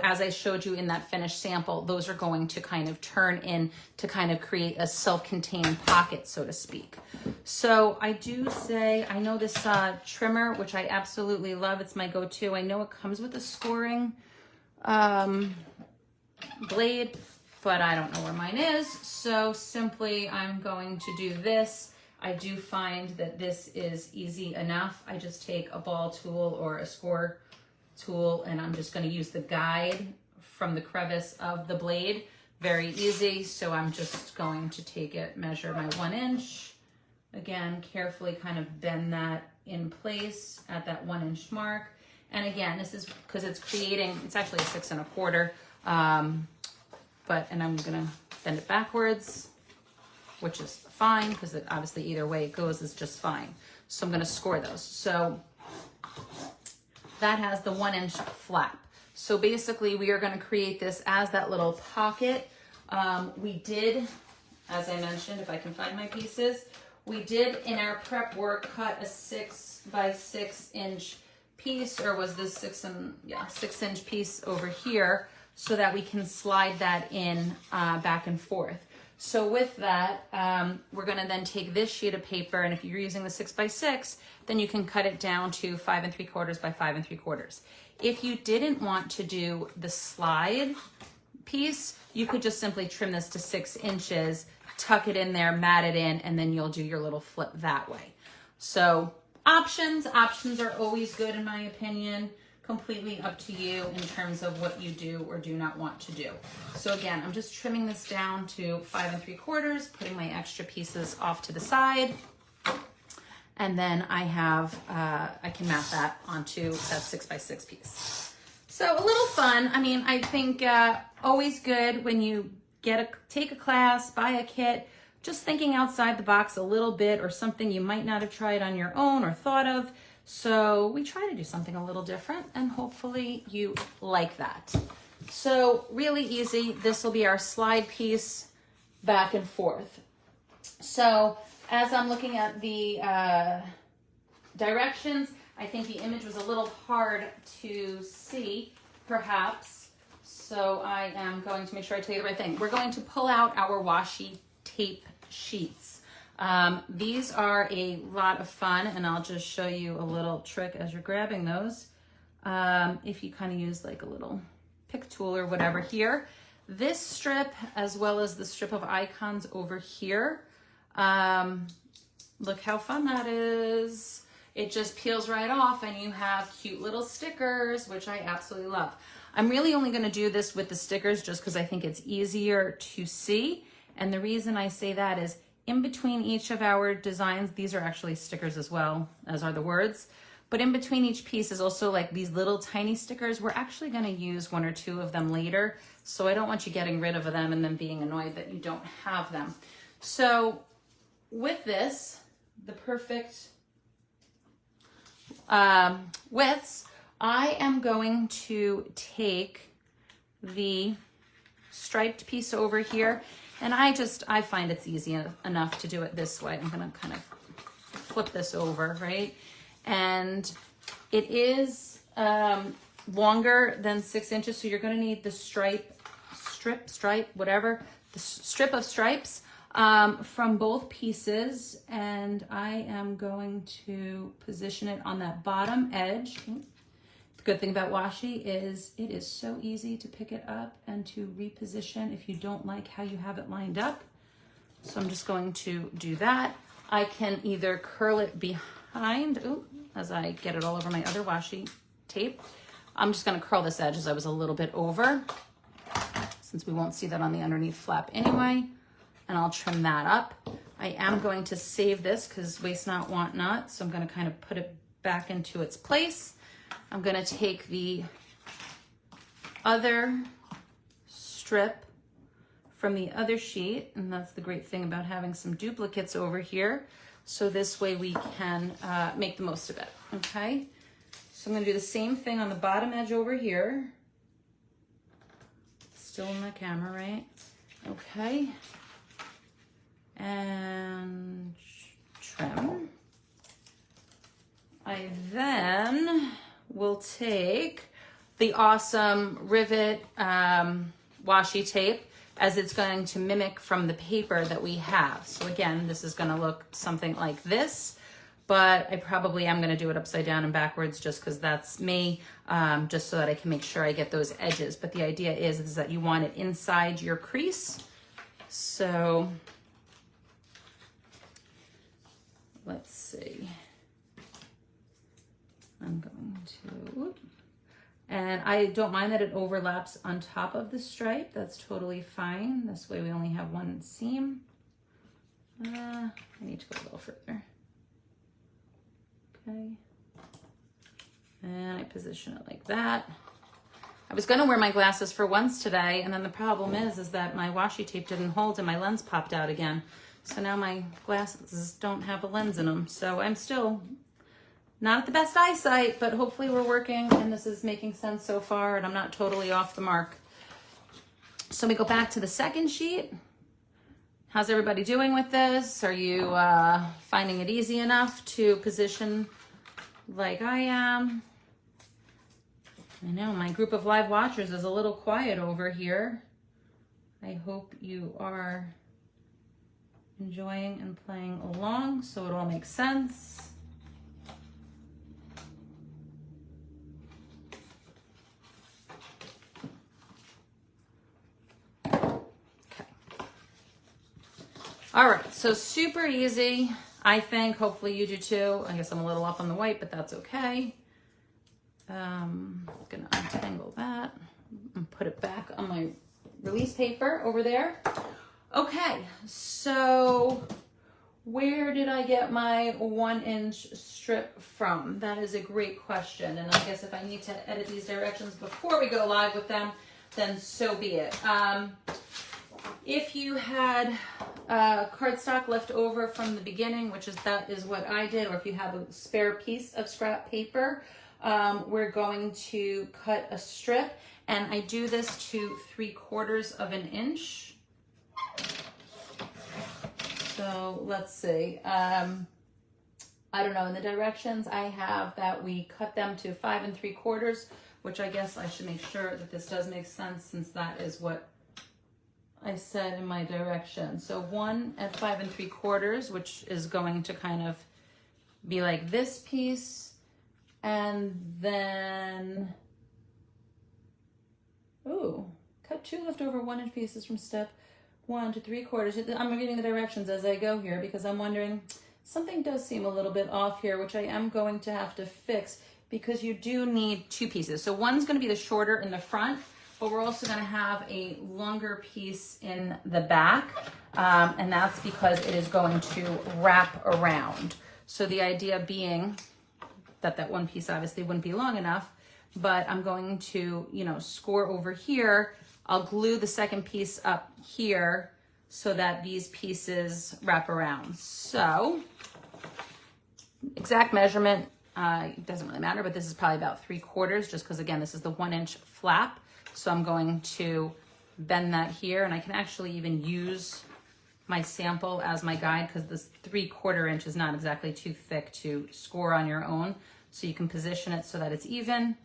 as I showed you in that finished sample, those are going to kind of turn in to kind of create a self-contained pocket, so to speak. So I do say, I know this trimmer, which I absolutely love. It's my go-to. I know it comes with a scoring blade, but I don't know where mine is. So simply I'm going to do this. I do find that this is easy enough. I just take a ball tool or a score tool and I'm just going to use the guide from the crevice of the blade. Very easy. So I'm just going to take it, measure my 1 inch. Again, carefully kind of bend that in place at that 1 inch mark. And again, this is because it's creating, it's actually a 6 1/4. And I'm gonna bend it backwards, which is fine because it obviously either way it goes is just fine. So I'm gonna score those. So that has the 1 inch flap. So basically we are gonna create this as that little pocket. We did, as I mentioned, if I can find my pieces, we did in our prep work cut a 6 by 6 inch piece, or was this 6-inch piece over here, so that we can slide that in back and forth. So with that, we're gonna then take this sheet of paper, and if you're using the 6x6, then you can cut it down to 5 3/4 by 5 3/4. If you didn't want to do the slide piece, you could just simply trim this to 6 inches, tuck it in there, mat it in, and then you'll do your little flip that way. So options are always good in my opinion. Completely up to you in terms of what you do or do not want to do. So again, I'm just trimming this down to 5 3/4, putting my extra pieces off to the side. And then I have, I can mat that onto that 6x6 piece. So a little fun. I mean, I think always good when you take a class, buy a kit, just thinking outside the box a little bit, or something you might not have tried on your own or thought of. So we try to do something a little different, and hopefully you like that. So really easy. This will be our slide piece back and forth. So as I'm looking at the directions, I think the image was a little hard to see, perhaps. So I am going to make sure I tell you the right thing. We're going to pull out our washi tape sheets. These are a lot of fun, and I'll just show you a little trick as you're grabbing those. If you kind of use like a little pick tool or whatever here. This strip, as well as the strip of icons over here, look how fun that is. It just peels right off, and you have cute little stickers, which I absolutely love. I'm really only going to do this with the stickers just because I think it's easier to see. And the reason I say that is in between each of our designs, these are actually stickers as well, as are the words. But in between each piece is also like these little tiny stickers. We're actually going to use 1 or 2 of them later. So I don't want you getting rid of them and then being annoyed that you don't have them. So with this, the perfect widths, I am going to take the striped piece over here, and I find it's easy enough to do it this way. I'm gonna kind of flip this over, right? And it is longer than 6 inches, so you're gonna need the strip of stripes from both pieces, and I am going to position it on that bottom edge. The good thing about washi is it is so easy to pick it up and to reposition if you don't like how you have it lined up. So I'm just going to do that. I can either curl it behind, as I get it all over my other washi tape. I'm just gonna curl this edge as I was a little bit over, since we won't see that on the underneath flap anyway. And I'll trim that up. I am going to save this because waste not, want not. So I'm going to kind of put it back into its place. I'm going to take the other strip from the other sheet, and that's the great thing about having some duplicates over here. So this way we can make the most of it, okay? So I'm going to do the same thing on the bottom edge over here. Still in the camera, right? Okay. And trim. I then will take the awesome rivet washi tape, as it's going to mimic from the paper that we have. So again, this is going to look something like this, but I probably am going to do it upside down and backwards just because that's me, just so that I can make sure I get those edges. But the idea is that you want it inside your crease. So let's see. I'm going to, and I don't mind that it overlaps on top of the stripe. That's totally fine. This way we only have one seam. I need to go a little further. Okay. And I position it like that. I was gonna wear my glasses for once today, and then the problem is that my washi tape didn't hold and my lens popped out again. So now my glasses don't have a lens in them. So I'm still not at the best eyesight, but hopefully we're working and this is making sense so far and I'm not totally off the mark. So we go back to the second sheet. How's everybody doing with this? Are you finding it easy enough to position like I am? I know my group of live watchers is a little quiet over here. I hope you are enjoying and playing along so it all makes sense. Okay. All right, so super easy, I think. Hopefully you do too. I guess I'm a little off on the white, but that's okay. Gonna untangle that and put it back on my release paper over there. Okay, so where did I get my 1-inch strip from? That is a great question. And I guess if I need to edit these directions before we go live with them, then so be it. If you had cardstock left over from the beginning, that is what I did, or if you have a spare piece of scrap paper, we're going to cut a strip, and I do this to 3/4 of an inch. So let's see. I don't know, in the directions I have that we cut them to 5 3/4, which I guess I should make sure that this does make sense since that is what I said in my direction. So 1 at 5 3/4, which is going to kind of be like this piece. And then, cut 2 leftover 1-inch pieces from step 1 to 3/4. I'm reading the directions as I go here because I'm wondering, something does seem a little bit off here, which I am going to have to fix because you do need 2 pieces. So one's going to be the shorter in the front, but we're also going to have a longer piece in the back. And that's because it is going to wrap around. So the idea being that one piece obviously wouldn't be long enough, but I'm going to, score over here. I'll glue the second piece up here so that these pieces wrap around. So exact measurement, it doesn't really matter, but this is probably about 3/4, just because again, this is the 1-inch flap. So I'm going to bend that here, and I can actually even use my sample as my guide because this 3/4 inch is not exactly too thick to score on your own. So you can position it so that it's even,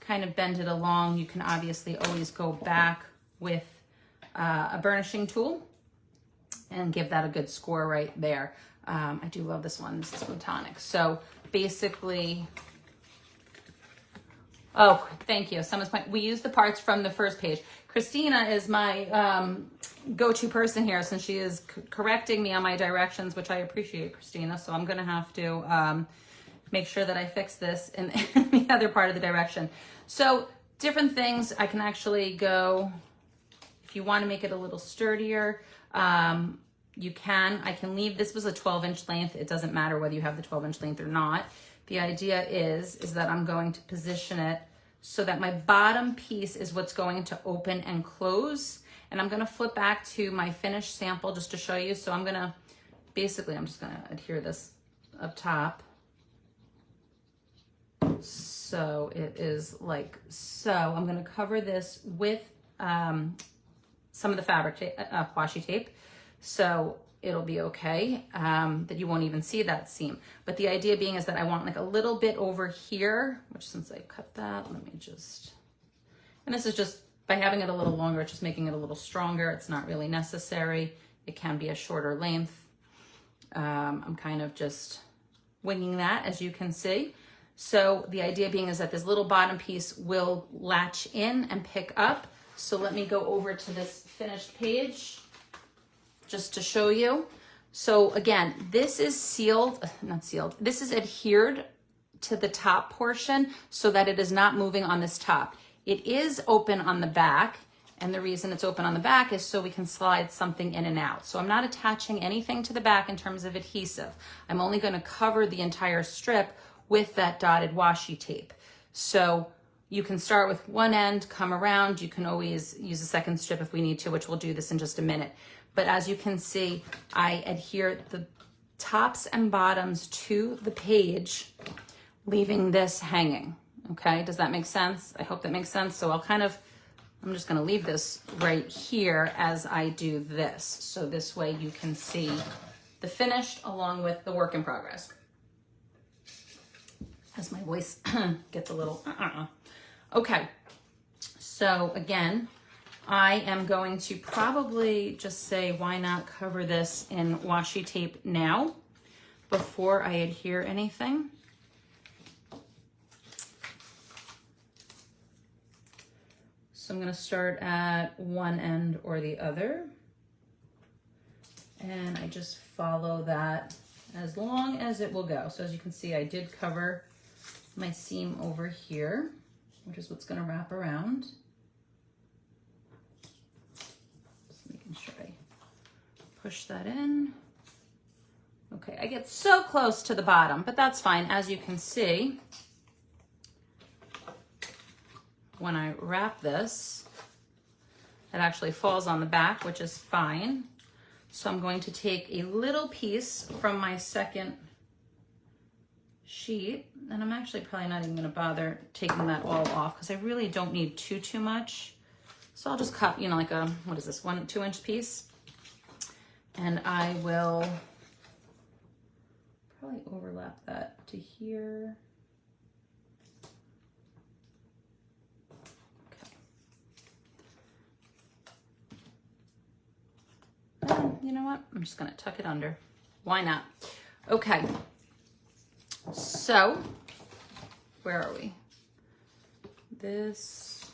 kind of bend it along. You can obviously always go back with a burnishing tool and give that a good score right there. I do love this one. This is Photonic. So basically, oh, thank you. Someone's point. We use the parts from the first page. Christina is my go-to person here since she is correcting me on my directions, which I appreciate, Christina. So I'm going to have to make sure that I fix this in the other part of the direction. So different things I can actually go, if you want to make it a little sturdier, you can. I can leave, this was a 12-inch length. It doesn't matter whether you have the 12-inch length or not. The idea is that I'm going to position it so that my bottom piece is what's going to open and close. And I'm going to flip back to my finished sample just to show you. So I'm going to, basically, I'm just going to adhere this up top. So it is like so. I'm going to cover this with some of the fabric washi tape, so it'll be okay, that you won't even see that seam. But the idea being is that I want like a little bit over here, which since I cut that, let me just, and this is just by having it a little longer, it's just making it a little stronger. It's not really necessary. It can be a shorter length. I'm kind of just winging that, as you can see. So the idea being is that this little bottom piece will latch in and pick up. So let me go over to this finished page just to show you. So again, this is sealed, not sealed, this is adhered to the top portion so that it is not moving on this top. It is open on the back, and the reason it's open on the back is so we can slide something in and out. So I'm not attaching anything to the back in terms of adhesive. I'm only going to cover the entire strip with that dotted washi tape. So you can start with one end, come around. You can always use a second strip if we need to, which we'll do this in just a minute. But as you can see, I adhere the tops and bottoms to the page, leaving this hanging. Okay, does that make sense? I hope that makes sense. So I'm just gonna leave this right here as I do this. So this way you can see the finished along with the work in progress. As my voice gets a little, Okay, so again, I am going to probably just say, why not cover this in washi tape now before I adhere anything. So I'm going to start at one end or the other. And I just follow that as long as it will go. So as you can see, I did cover my seam over here, which is what's going to wrap around. Just making sure I push that in. Okay, I get so close to the bottom, but that's fine. As you can see, when I wrap this, it actually falls on the back, which is fine. So I'm going to take a little piece from my second sheet, and I'm actually probably not even going to bother taking that all off because I really don't need too much. So I'll just cut, you know, like a, what is this, 1-2 inch piece, and I will probably overlap that to here. You know what? I'm just going to tuck it under. Why not? Okay. So, where are we? This.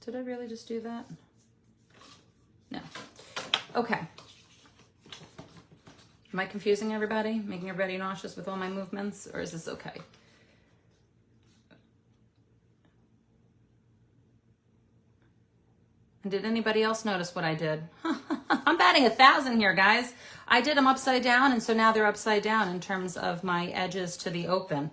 Did I really just do that? No. Okay. Am I confusing everybody? Making everybody nauseous with all my movements? Or is this okay? And did anybody else notice what I did? I'm batting 1,000 here, guys. I did them upside down, and so now they're upside down in terms of my edges to the open.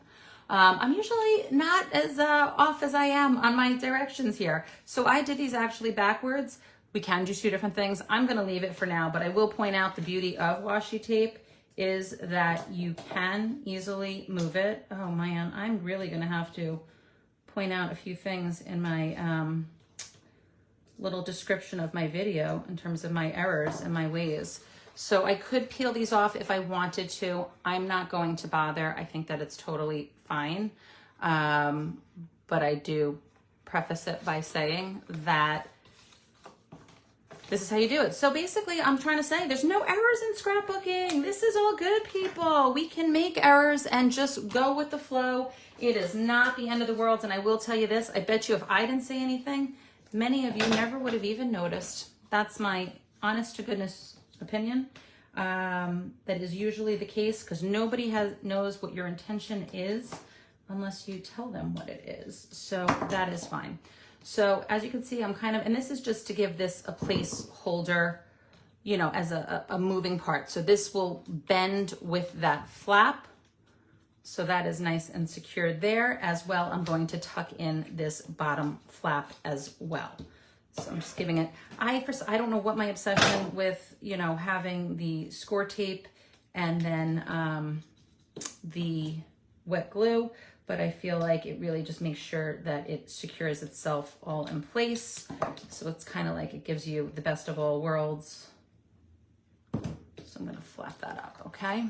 I'm usually not as off as I am on my directions here. So I did these actually backwards. We can do 2 different things. I'm gonna leave it for now, but I will point out the beauty of washi tape is that you can easily move it. Oh man, I'm really gonna have to point out a few things in my little description of my video in terms of my errors and my ways. So I could peel these off if I wanted to. I'm not going to bother. I think that it's totally fine. But I do preface it by saying that this is how you do it. So basically I'm trying to say there's no errors in scrapbooking. This is all good, people. We can make errors and just go with the flow. It is not the end of the world. And I will tell you this, I bet you if I didn't say anything, many of you never would have even noticed. That's my honest to goodness opinion. That is usually the case because nobody knows what your intention is unless you tell them what it is. So that is fine. So as you can see, I'm kind of, and this is just to give this a placeholder, you know, as a moving part. So this will bend with that flap. So that is nice and secure there as well. I'm going to tuck in this bottom flap as well. So I'm just giving it, I don't know what my obsession with, you know, having the score tape and then the wet glue, but I feel like it really just makes sure that it secures itself all in place. So it's kind of like it gives you the best of all worlds. So I'm going to flap that up, okay?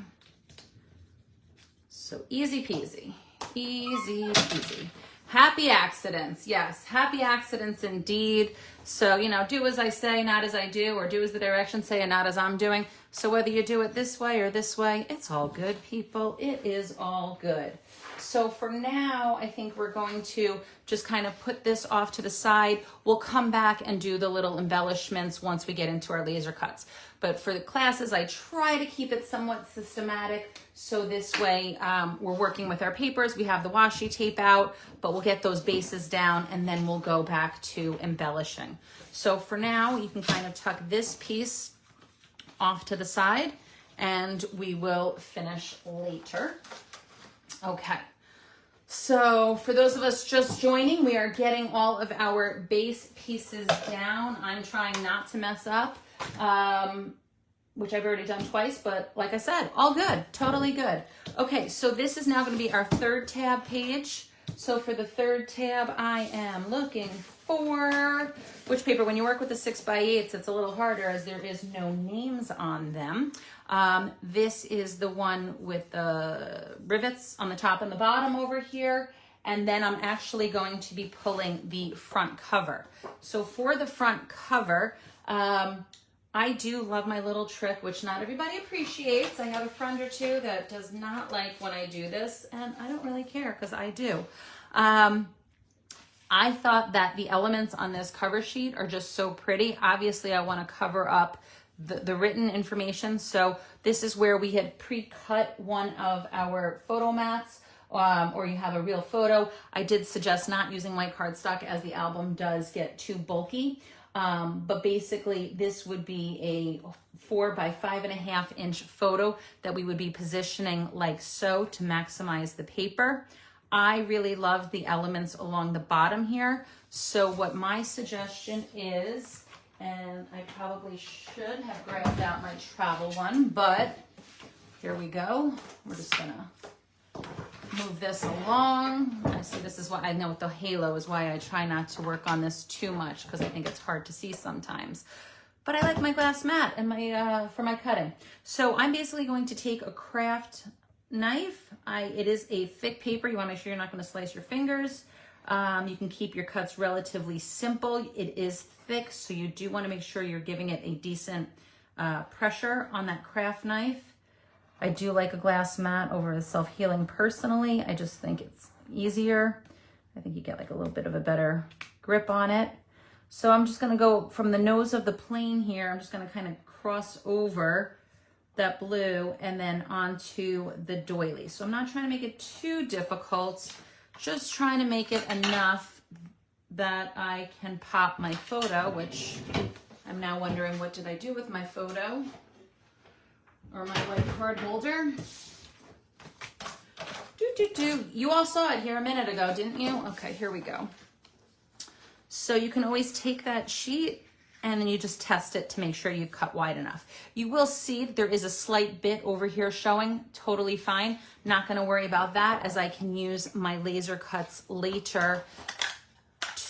So easy peasy, easy peasy. Happy accidents, yes, happy accidents indeed. So, you know, do as I say, not as I do, or do as the directions say and not as I'm doing. So whether you do it this way or this way, it's all good, people. It is all good. So for now, I think we're going to just kind of put this off to the side. We'll come back and do the little embellishments once we get into our laser cuts. But for the classes, I try to keep it somewhat systematic. So this way we're working with our papers. We have the washi tape out, but we'll get those bases down and then we'll go back to embellishing. So for now, you can kind of tuck this piece off to the side and we will finish later. Okay. So for those of us just joining, we are getting all of our base pieces down. I'm trying not to mess up, which I've already done twice, but like I said, all good, totally good. Okay, so this is now going to be our third tab page. So for the third tab, I am looking for, which paper? When you work with the 6x8s, it's a little harder as there is no names on them. This is the one with the rivets on the top and the bottom over here. And then I'm actually going to be pulling the front cover. So for the front cover, I do love my little trick, which not everybody appreciates. I have a friend or two that does not like when I do this, and I don't really care because I do. I thought that the elements on this cover sheet are just so pretty. Obviously, I want to cover up the written information. So this is where we had pre-cut one of our photo mats, or you have a real photo. I did suggest not using white cardstock as the album does get too bulky. But basically this would be a 4 by 5.5 inch photo that we would be positioning like so to maximize the paper. I really love the elements along the bottom here. So what my suggestion is, and I probably should have grabbed out my travel one, but here we go. We're just gonna move this along. I see this is why I know with the halo is why I try not to work on this too much because I think it's hard to see sometimes. But I like my glass mat and my for my cutting. So I'm basically going to take a craft knife. It is a thick paper. You want to make sure you're not going to slice your fingers. You can keep your cuts relatively simple. It is thick, so you do want to make sure you're giving it a decent pressure on that craft knife. I do like a glass mat over a self-healing personally. I just think it's easier. I think you get like a little bit of a better grip on it. So I'm just gonna go from the nose of the plane here. I'm just gonna kind of cross over that blue and then onto the doily. So I'm not trying to make it too difficult, just trying to make it enough that I can pop my photo, which I'm now wondering what did I do with my photo? Or my white card holder. You all saw it here a minute ago, didn't you? Okay, here we go. So you can always take that sheet and then you just test it to make sure you cut wide enough. You will see there is a slight bit over here showing, totally fine. Not gonna worry about that as I can use my laser cuts later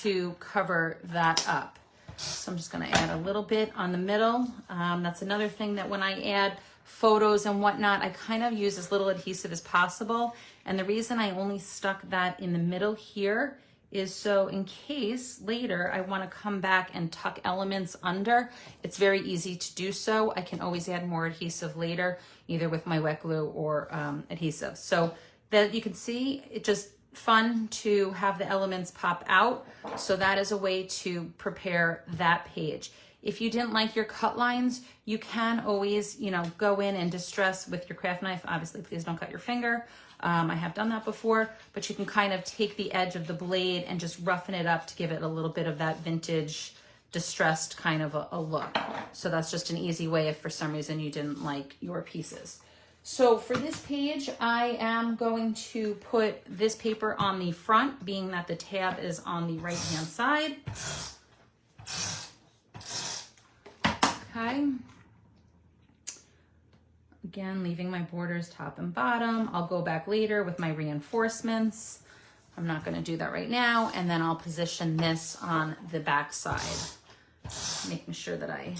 to cover that up. So I'm just gonna add a little bit on the middle. That's another thing that when I add photos and whatnot, I kind of use as little adhesive as possible. And the reason I only stuck that in the middle here is so in case later I want to come back and tuck elements under, it's very easy to do so. I can always add more adhesive later, either with my wet glue or adhesive. So that you can see, it just fun to have the elements pop out. So that is a way to prepare that page. If you didn't like your cut lines, you can always, go in and distress with your craft knife. Obviously, please don't cut your finger. I have done that before, but you can kind of take the edge of the blade and just roughen it up to give it a little bit of that vintage distressed kind of a look. So that's just an easy way if for some reason you didn't like your pieces. So for this page, I am going to put this paper on the front, being that the tab is on the right-hand side. Okay. Again, leaving my borders top and bottom. I'll go back later with my reinforcements. I'm not going to do that right now. And then I'll position this on the back side, making sure that I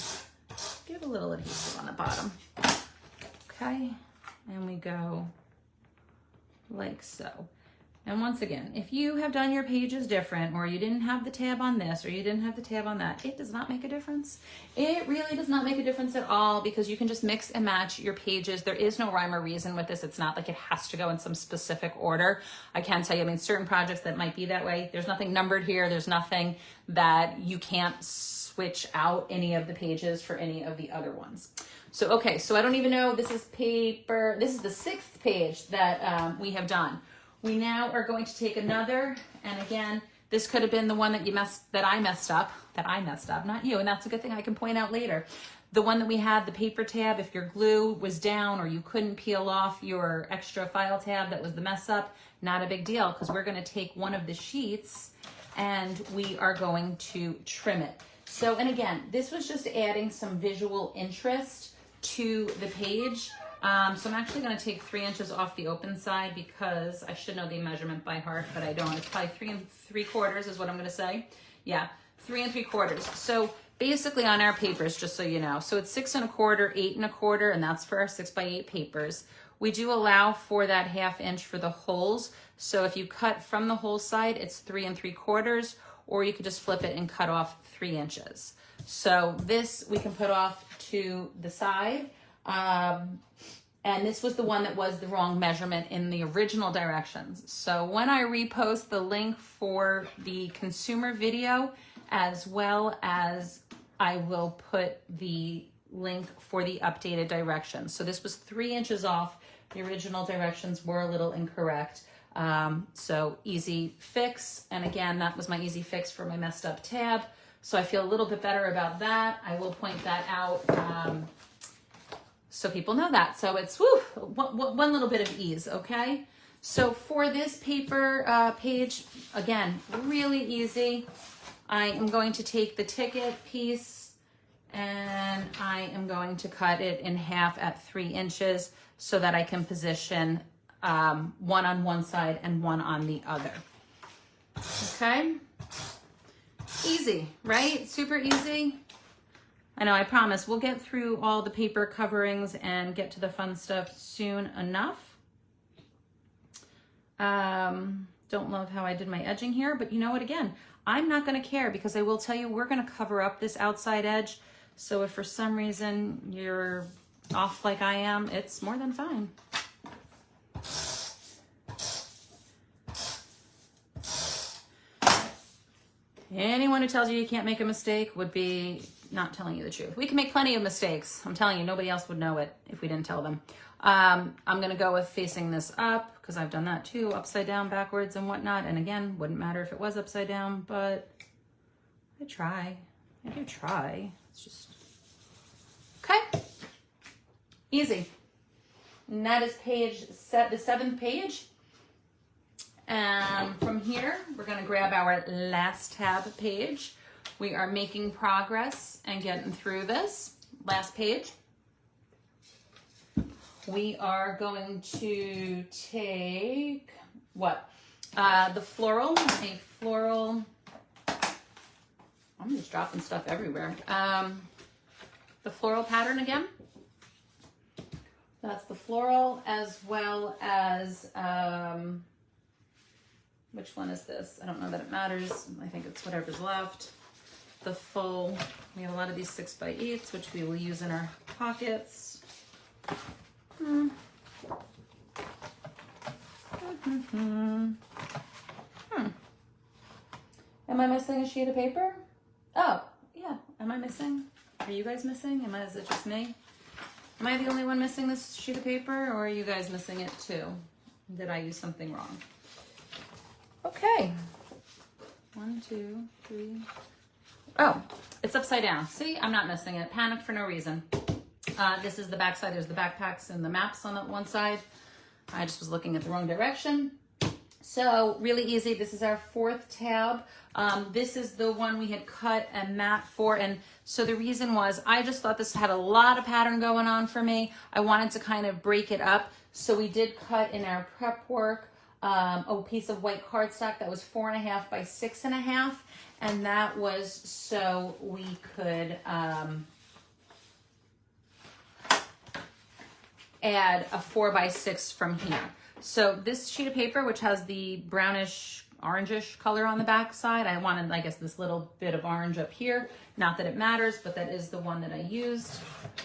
give a little adhesive on the bottom. Okay. And we go like so. And once again, if you have done your pages different, or you didn't have the tab on this, or you didn't have the tab on that, it does not make a difference. It really does not make a difference at all, because you can just mix and match your pages. There is no rhyme or reason with this. It's not like it has to go in some specific order. I can tell you, certain projects that might be that way. There's nothing numbered here. There's nothing that you can't switch out any of the pages for any of the other ones. So, okay, so I don't even know, this is paper, this is the 6th page that we have done. We now are going to take another, and again, this could have been the one that I messed up, not you, and that's a good thing I can point out later. The one that we had, the paper tab, if your glue was down or you couldn't peel off your extra file tab, that was the mess up, not a big deal, because we're gonna take one of the sheets and we are going to trim it. So, and again, this was just adding some visual interest to the page. So I'm actually going to take 3 inches off the open side because I should know the measurement by heart, but I don't. It's probably 3 3/4 is what I'm going to say. Yeah, 3 3/4. So basically on our papers, just so you know, so it's 6 1/4, 8 1/4, and that's for our 6 by 8 papers. We do allow for that 1/2 inch for the holes. So if you cut from the hole side, it's 3 3/4, or you could just flip it and cut off 3 inches. So this we can put off to the side. And this was the one that was the wrong measurement in the original directions. So when I repost the link for the consumer video, as well as I will put the link for the updated directions. So this was 3 inches off. The original directions were a little incorrect. So easy fix. And again, that was my easy fix for my messed up tab. So I feel a little bit better about that. I will point that out. So people know that. So it's one little bit of ease, okay? So for this paper page, again, really easy. I am going to take the ticket piece and I am going to cut it in half at 3 inches so that I can position one on one side and one on the other. Okay? Easy, right? Super easy. I know, I promise we'll get through all the paper coverings and get to the fun stuff soon enough. Don't love how I did my edging here, but you know what, again, I'm not gonna care because I will tell you we're gonna cover up this outside edge. So if for some reason you're off like I am, it's more than fine. Anyone who tells you you can't make a mistake would be not telling you the truth. We can make plenty of mistakes. I'm telling you, nobody else would know it if we didn't tell them. I'm going to go with facing this up because I've done that too, upside down, backwards, and whatnot. And again, wouldn't matter if it was upside down, but I try. I do try. It's just, okay. Easy. And that is the 7th page. And from here, we're going to grab our last tab page. We are making progress and getting through this. Last page. We are going to take what? The floral, a floral. I'm just dropping stuff everywhere. The floral pattern again. That's the floral, as well as, which one is this? I don't know that it matters. I think it's whatever's left. The full, we have a lot of these 6 by 8s, which we will use in our pockets. Am I missing a sheet of paper? Oh, yeah. Am I missing? Are you guys missing? Is it just me? Am I the only one missing this sheet of paper, or are you guys missing it too? Did I use something wrong? Okay. 1, 2, 3. Oh, it's upside down. See, I'm not missing it. Panicked for no reason. This is the back side. There's the backpacks and the maps on the one side. I just was looking at the wrong direction. So really easy. This is our 4th tab. This is the one we had cut a mat for. And so the reason was I just thought this had a lot of pattern going on for me. I wanted to kind of break it up. So we did cut in our prep work a piece of white cardstock that was 4 1/2 by 6 1/2. And that was so we could add a 4 by 6 from here. So this sheet of paper, which has the brownish, orangish color on the back side, I wanted, I guess, this little bit of orange up here. Not that it matters, but that is the one that I used.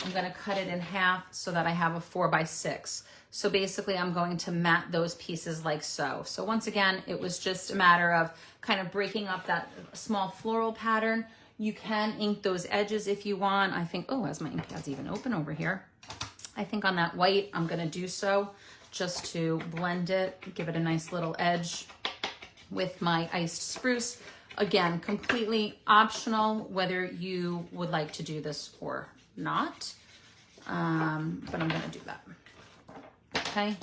I'm going to cut it in half so that I have a 4 by 6. So basically I'm going to mat those pieces like so. So once again, it was just a matter of kind of breaking up that small floral pattern. You can ink those edges if you want. I think, oh, as my ink pad's even open over here. I think on that white, I'm going to do so just to blend it, give it a nice little edge with my iced spruce. Again, completely optional whether you would like to do this or not, but I'm going to do that. Okay,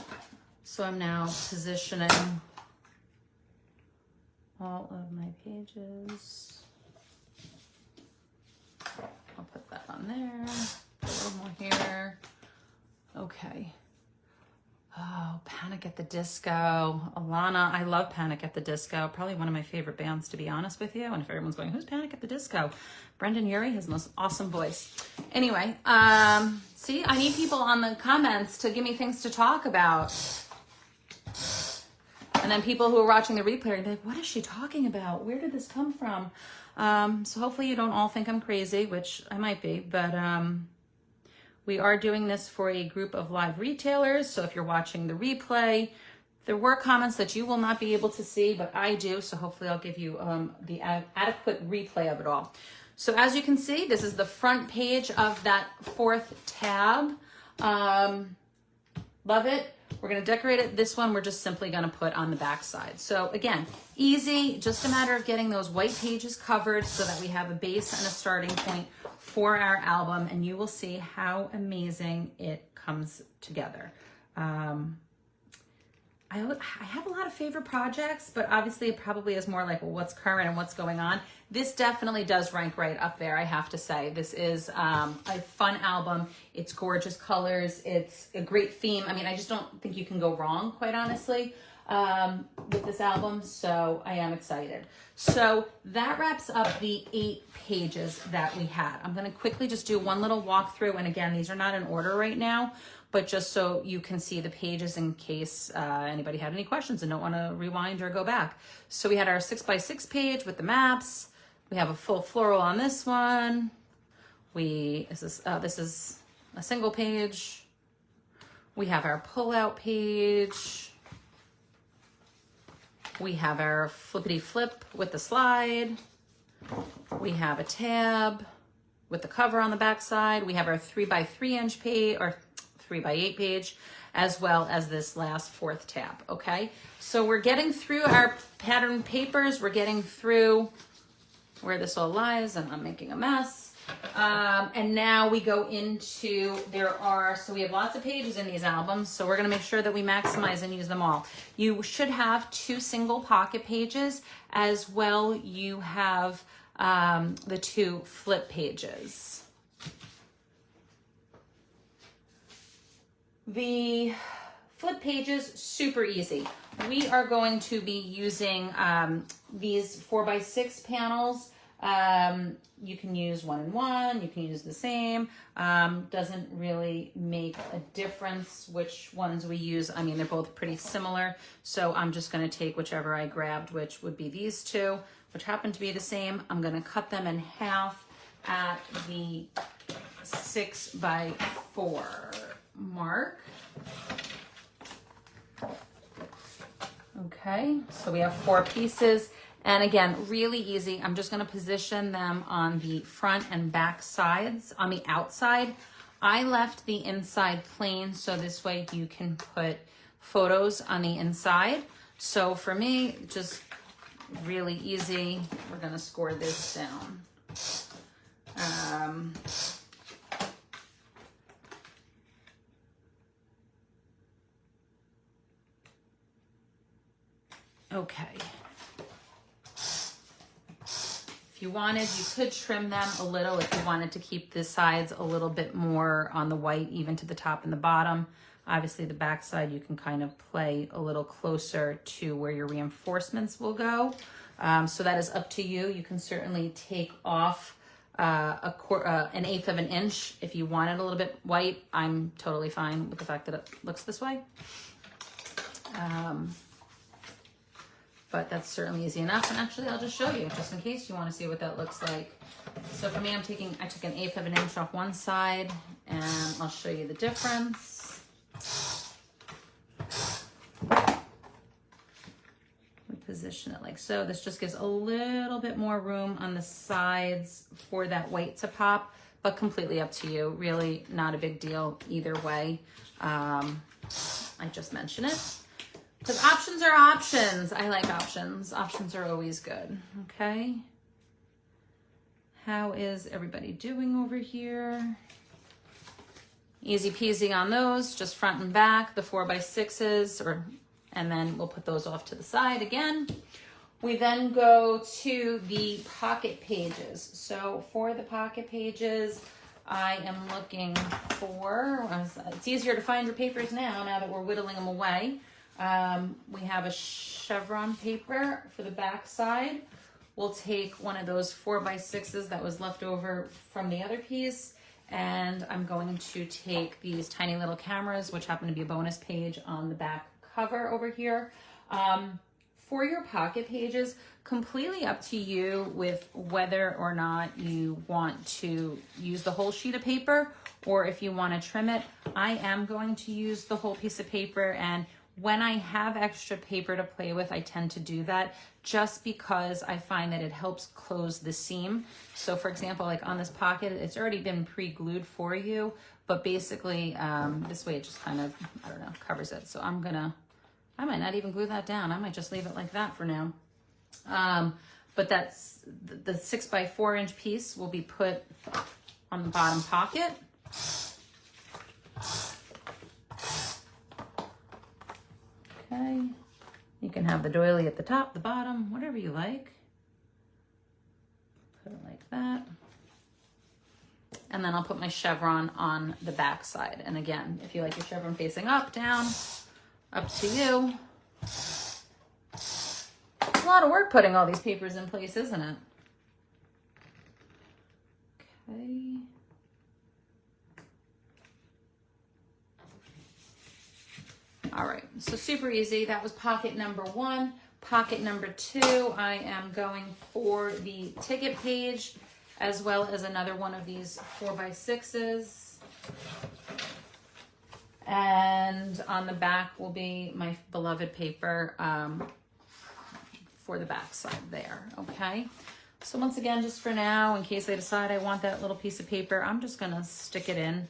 so I'm now positioning all of my pages. I'll put that on there, put a little more here. Okay. Okay. Oh, Panic at the Disco. Alana, I love Panic at the Disco. Probably one of my favorite bands, to be honest with you. And if everyone's going, who's Panic at the Disco? Brendan Urie, his most awesome voice. Anyway, see, I need people on the comments to give me things to talk about. And then people who are watching the replay are like, what is she talking about? Where did this come from? So hopefully you don't all think I'm crazy, which I might be, but we are doing this for a group of live retailers. So if you're watching the replay, there were comments that you will not be able to see, but I do. So hopefully I'll give you the adequate replay of it all. So as you can see, this is the front page of that 4th tab. Love it. We're going to decorate it. This one we're just simply going to put on the back side. So again, easy, just a matter of getting those white pages covered so that we have a base and a starting point for our album, and you will see how amazing it comes together. I have a lot of favorite projects, but obviously it probably is more like, well, what's current and what's going on. This definitely does rank right up there, I have to say. This is a fun album. It's gorgeous colors. It's a great theme. I mean, I just don't think you can go wrong, quite honestly, with this album. So I am excited. So that wraps up the 8 pages that we had. I'm going to quickly just do one little walkthrough. And again, these are not in order right now, but just so you can see the pages in case anybody had any questions and don't want to rewind or go back. So we had our 6x6 page with the maps. We have a full floral on this one. This is a single page. We have our pull-out page. We have our flippity flip with the slide. We have a tab with the cover on the back side. We have our 3x3 inch page, or 3x8 page, as well as this last 4th tab. Okay, so we're getting through our pattern papers. We're getting through where this all lies, and I'm making a mess. And now we go into, so we have lots of pages in these albums, so we're gonna make sure that we maximize and use them all. You should have 2 single pocket pages, as well you have the 2 flip pages. The flip pages, super easy. We are going to be using these 4x6 panels. You can use 1 and 1, you can use the same. Doesn't really make a difference which ones we use. I mean, they're both pretty similar. So I'm just gonna take whichever I grabbed, which would be these 2, which happen to be the same. I'm gonna cut them in half at the 6x4 mark. Okay, so we have 4 pieces. And again, really easy. I'm just gonna position them on the front and back sides. On the outside, I left the inside plain, so this way you can put photos on the inside. So for me, just really easy. We're gonna score this down. Okay. If you wanted, you could trim them a little if you wanted to keep the sides a little bit more on the white, even to the top and the bottom. Obviously the back side, you can kind of play a little closer to where your reinforcements will go. So that is up to you. You can certainly take off an 1/8 of an inch if you want it a little bit white. I'm totally fine with the fact that it looks this way. But that's certainly easy enough. And actually, I'll just show you, just in case you want to see what that looks like. So for me, I took an 1/8 of an inch off one side, and I'll show you the difference. We position it like so. This just gives a little bit more room on the sides for that white to pop, but completely up to you. Really not a big deal either way. I just mention it. Because options are options. I like options. Options are always good. Okay. How is everybody doing over here? Easy peasy on those, just front and back, the 4x6s, and then we'll put those off to the side again. We then go to the pocket pages. So for the pocket pages, I am looking for, it's easier to find your papers now that we're whittling them away. We have a chevron paper for the back side. We'll take one of those 4x6s that was left over from the other piece, and I'm going to take these tiny little cameras, which happen to be a bonus page on the back cover over here. For your pocket pages, completely up to you with whether or not you want to use the whole sheet of paper or if you want to trim it. I am going to use the whole piece of paper, and when I have extra paper to play with, I tend to do that just because I find that it helps close the seam. So for example, like on this pocket, it's already been pre-glued for you, but basically this way it just kind of, I don't know, covers it. So I might not even glue that down. I might just leave it like that for now. But that's the 6x4 inch piece will be put on the bottom pocket. Okay, you can have the doily at the top, the bottom, whatever you like. Put it like that. And then I'll put my chevron on the back side. And again, if you like your chevron facing up, down, up to you. It's a lot of work putting all these papers in place, isn't it? Okay. All right, so super easy. That was pocket number 1. Pocket number 2, I am going for the ticket page as well as another one of these 4x6s. And on the back will be my beloved paper for the back side there, okay? So once again, just for now, in case I decide I want that little piece of paper, I'm just gonna stick it in.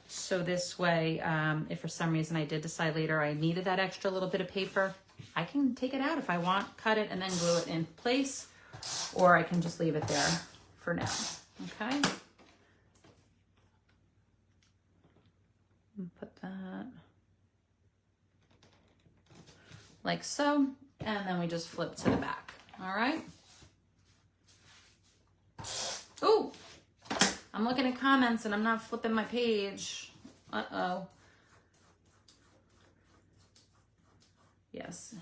So this way, if for some reason I did decide later I needed that extra little bit of paper, I can take it out if I want, cut it, and then glue it in place, or I can just leave it there for now, okay? And put that like so, and then we just flip to the back, all right? Ooh! I'm looking at comments and I'm not flipping my page. Uh-oh. Yes.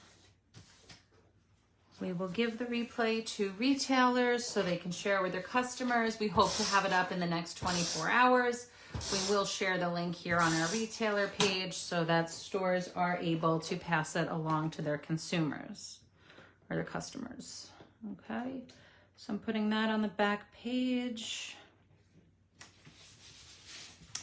We will give the replay to retailers so they can share with their customers. We hope to have it up in the next 24 hours. We will share the link here on our retailer page so that stores are able to pass it along to their consumers or their customers. Okay, so I'm putting that on the back page.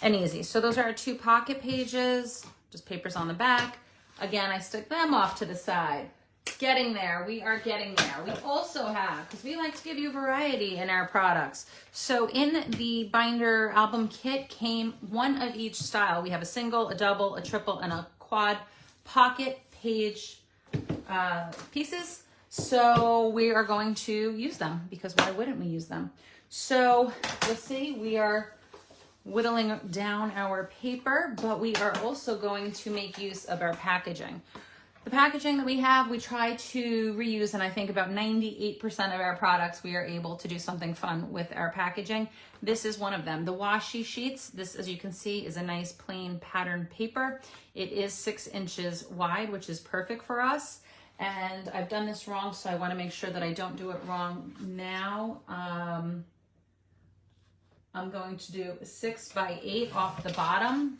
And easy. So those are our 2 pocket pages, just papers on the back. Again, I stick them off to the side. Getting there, we are getting there. We also have, because we like to give you variety in our products. So in the binder album kit came one of each style. We have a single, a double, a triple, and a quad pocket page pieces. So we are going to use them because why wouldn't we use them? So you'll see we are whittling down our paper, but we are also going to make use of our packaging. The packaging that we have, we try to reuse, and I think about 98% of our products, we are able to do something fun with our packaging. This is one of them. The washi sheets, this, as you can see, is a nice plain pattern paper. It is 6 inches wide, which is perfect for us. And I've done this wrong, so I want to make sure that I don't do it wrong now. I'm going to do 6x8 off the bottom,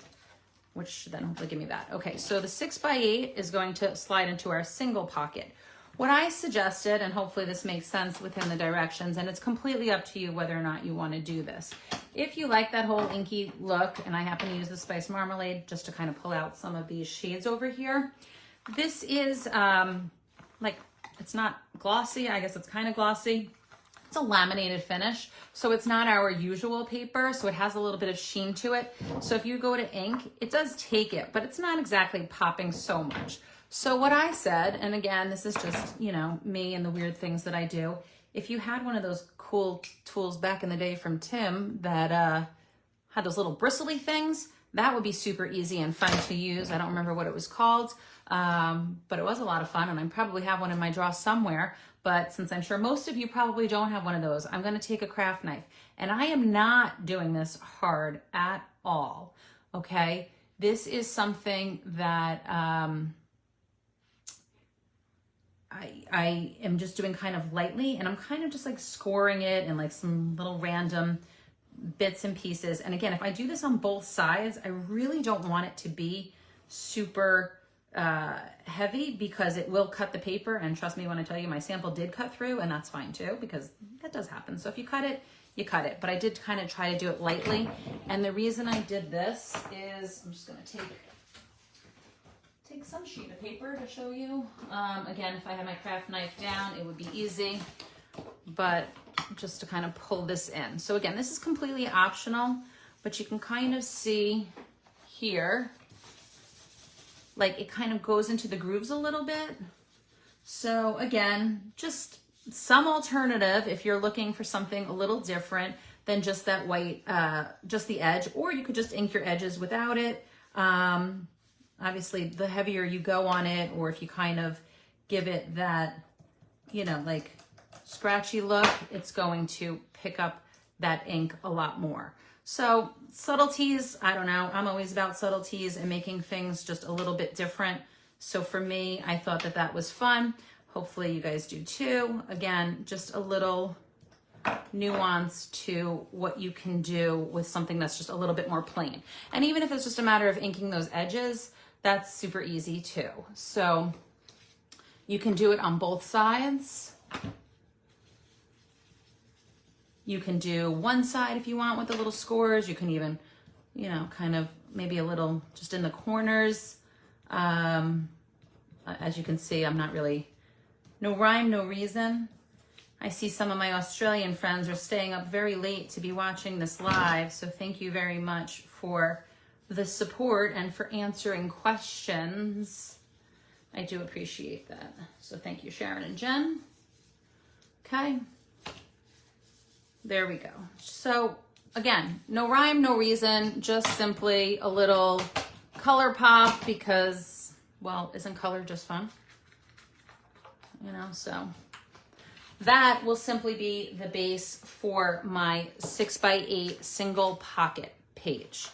which should then hopefully give me that. Okay, so the 6x8 is going to slide into our single pocket. What I suggested, and hopefully this makes sense within the directions, and it's completely up to you whether or not you want to do this. If you like that whole inky look, and I happen to use the Spice Marmalade just to kind of pull out some of these shades over here, this is like, it's not glossy, I guess it's kind of glossy. It's a laminated finish, so it's not our usual paper, so it has a little bit of sheen to it. So if you go to ink, it does take it, but it's not exactly popping so much. So what I said, and again, this is just, you know, me and the weird things that I do. If you had one of those cool tools back in the day from Tim that had those little bristly things, that would be super easy and fun to use. I don't remember what it was called, but it was a lot of fun, and I probably have one in my drawer somewhere. But since I'm sure most of you probably don't have one of those, I'm going to take a craft knife, and I am not doing this hard at all. Okay. This is something that, I am just doing kind of lightly, and I'm kind of just like scoring it and like some little random bits and pieces. And again, if I do this on both sides, I really don't want it to be super heavy, because it will cut the paper. And trust me when I tell you, my sample did cut through, and that's fine too, because that does happen. So if you cut it, you cut it. But I did kind of try to do it lightly. And the reason I did this is, I'm just going to take some sheet of paper to show you. Again, if I had my craft knife down, it would be easy, but just to kind of pull this in. So again, this is completely optional, but you can kind of see here, like it kind of goes into the grooves a little bit. So again, just some alternative if you're looking for something a little different than just that white, just the edge, or you could just ink your edges without it. Obviously, the heavier you go on it, or if you kind of give it that, you know, like scratchy look, it's going to pick up that ink a lot more. So subtleties, I don't know. I'm always about subtleties and making things just a little bit different. So for me, I thought that that was fun. Hopefully you guys do too. Again, just a little nuance to what you can do with something that's just a little bit more plain. And even if it's just a matter of inking those edges, that's super easy too. So you can do it on both sides. You can do one side if you want with the little scores. You can even, you know, kind of maybe a little just in the corners. As you can see, I'm not really, no rhyme, no reason. I see some of my Australian friends are staying up very late to be watching this live. So thank you very much for the support and for answering questions. I do appreciate that. So thank you, Sharon and Jen. Okay. There we go. So again, no rhyme, no reason, just simply a little color pop because, well, isn't color just fun? You know, so that will simply be the base for my 6x8 single pocket page.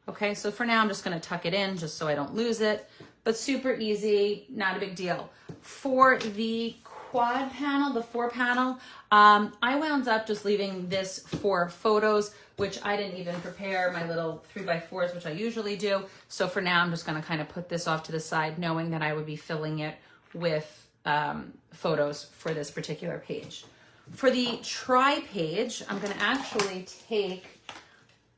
Okay, so for now I'm just going to tuck it in just so I don't lose it, but super easy, not a big deal. For the quad panel, the 4 panel, I wound up just leaving this for photos, which I didn't even prepare my little 3x4s, which I usually do. So for now, I'm just going to kind of put this off to the side, knowing that I would be filling it with photos for this particular page. For the try page, I'm going to actually take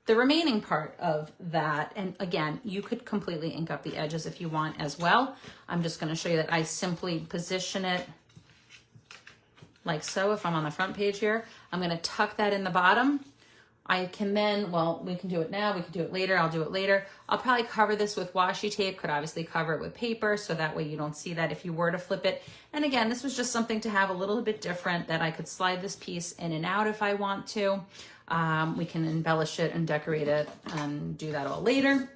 the remaining part of that. And again, you could completely ink up the edges if you want as well. I'm just going to show you that I simply position it like so. If I'm on the front page here, I'm going to tuck that in the bottom. I can then, well, we can do it now, we can do it later, I'll do it later. I'll probably cover this with washi tape, could obviously cover it with paper, so that way you don't see that if you were to flip it. And again, this was just something to have a little bit different, that I could slide this piece in and out if I want to. We can embellish it and decorate it and do that all later.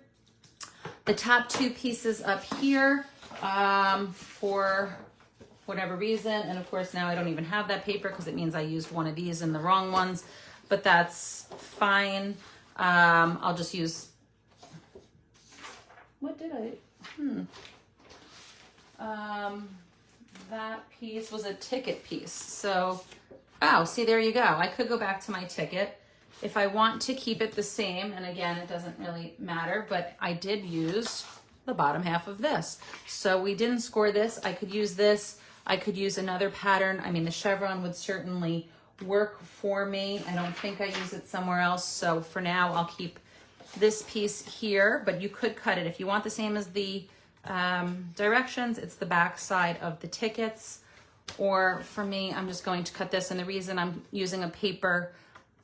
The top 2 pieces up here, for whatever reason, and of course now I don't even have that paper because it means I used one of these in the wrong ones, but that's fine. I'll just use, what did I, that piece was a ticket piece. So, oh, see, there you go. I could go back to my ticket if I want to keep it the same. And again, it doesn't really matter, but I did use the bottom half of this. So we didn't score this. I could use this. I could use another pattern. I mean, the chevron would certainly work for me. I don't think I use it somewhere else. So for now, I'll keep this piece here, but you could cut it if you want the same as the directions. It's the back side of the tickets. Or for me, I'm just going to cut this. And the reason I'm using a paper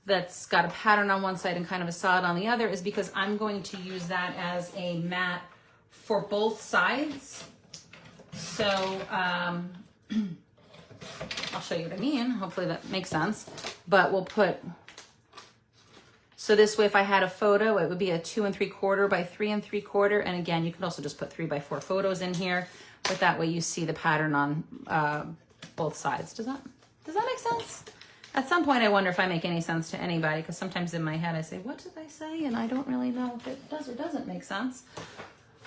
that's got a pattern on one side and kind of a solid on the other is because I'm going to use that as a mat for both sides. So I'll show you what I mean. Hopefully that makes sense. But we'll put, so this way if I had a photo, it would be a 2 3/4 by 3 3/4. And again, you can also just put 3x4 photos in here, but that way you see the pattern on both sides. Does that make sense? At some point, I wonder if I make any sense to anybody, because sometimes in my head I say, what did I say? And I don't really know if it does or doesn't make sense.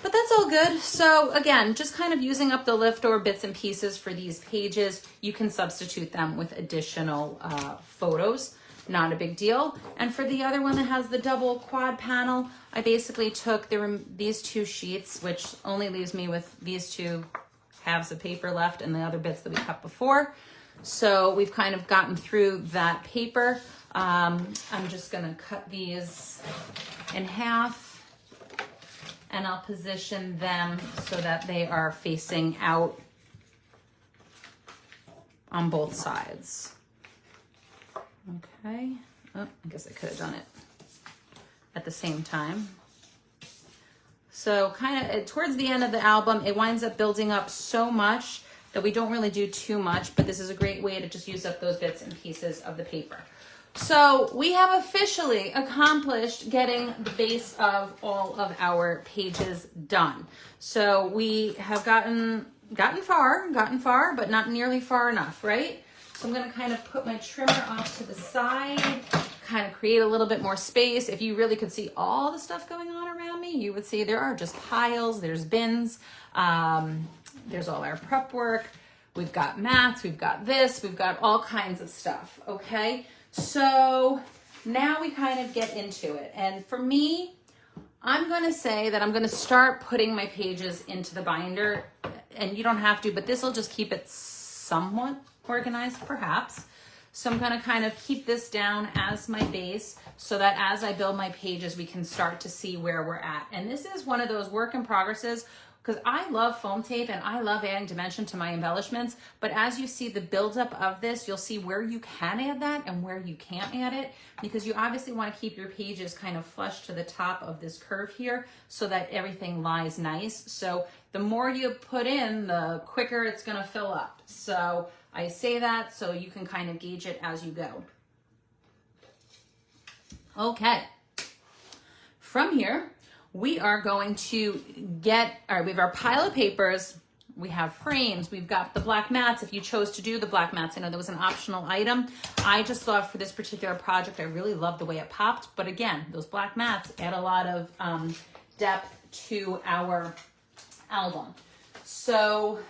But that's all good. So again, just kind of using up the leftover bits and pieces for these pages. You can substitute them with additional photos. Not a big deal. And for the other one that has the double quad panel, I basically took these two sheets, which only leaves me with these two halves of paper left and the other bits that we cut before. So we've kind of gotten through that paper. I'm just gonna cut these in half, and I'll position them so that they are facing out on both sides. Okay. Oh, I guess I could have done it at the same time. So kind of towards the end of the album, it winds up building up so much that we don't really do too much, but this is a great way to just use up those bits and pieces of the paper. So we have officially accomplished getting the base of all of our pages done. So we have gotten far, but not nearly far enough, right? So I'm gonna kind of put my trimmer off to the side, kind of create a little bit more space. If you really could see all the stuff going on around me, you would see there are just piles, there's bins, there's all our prep work. We've got mats, we've got this, we've got all kinds of stuff, okay? So now we kind of get into it. And for me, I'm gonna say that I'm gonna start putting my pages into the binder, and you don't have to, but this will just keep it somewhat organized perhaps. So I'm gonna kind of keep this down as my base so that as I build my pages, we can start to see where we're at. And this is one of those work in progresses, because I love foam tape and I love adding dimension to my embellishments. But as you see the buildup of this, you'll see where you can add that and where you can't add it, because you obviously want to keep your pages kind of flush to the top of this curve here so that everything lies nice. So the more you put in, the quicker it's going to fill up. So I say that so you can kind of gauge it as you go. Okay. From here, we are going to we have our pile of papers, we have frames, we've got the black mats. If you chose to do the black mats, I know that was an optional item. I just thought for this particular project, I really loved the way it popped. But again, those black mats add a lot of depth to our album. So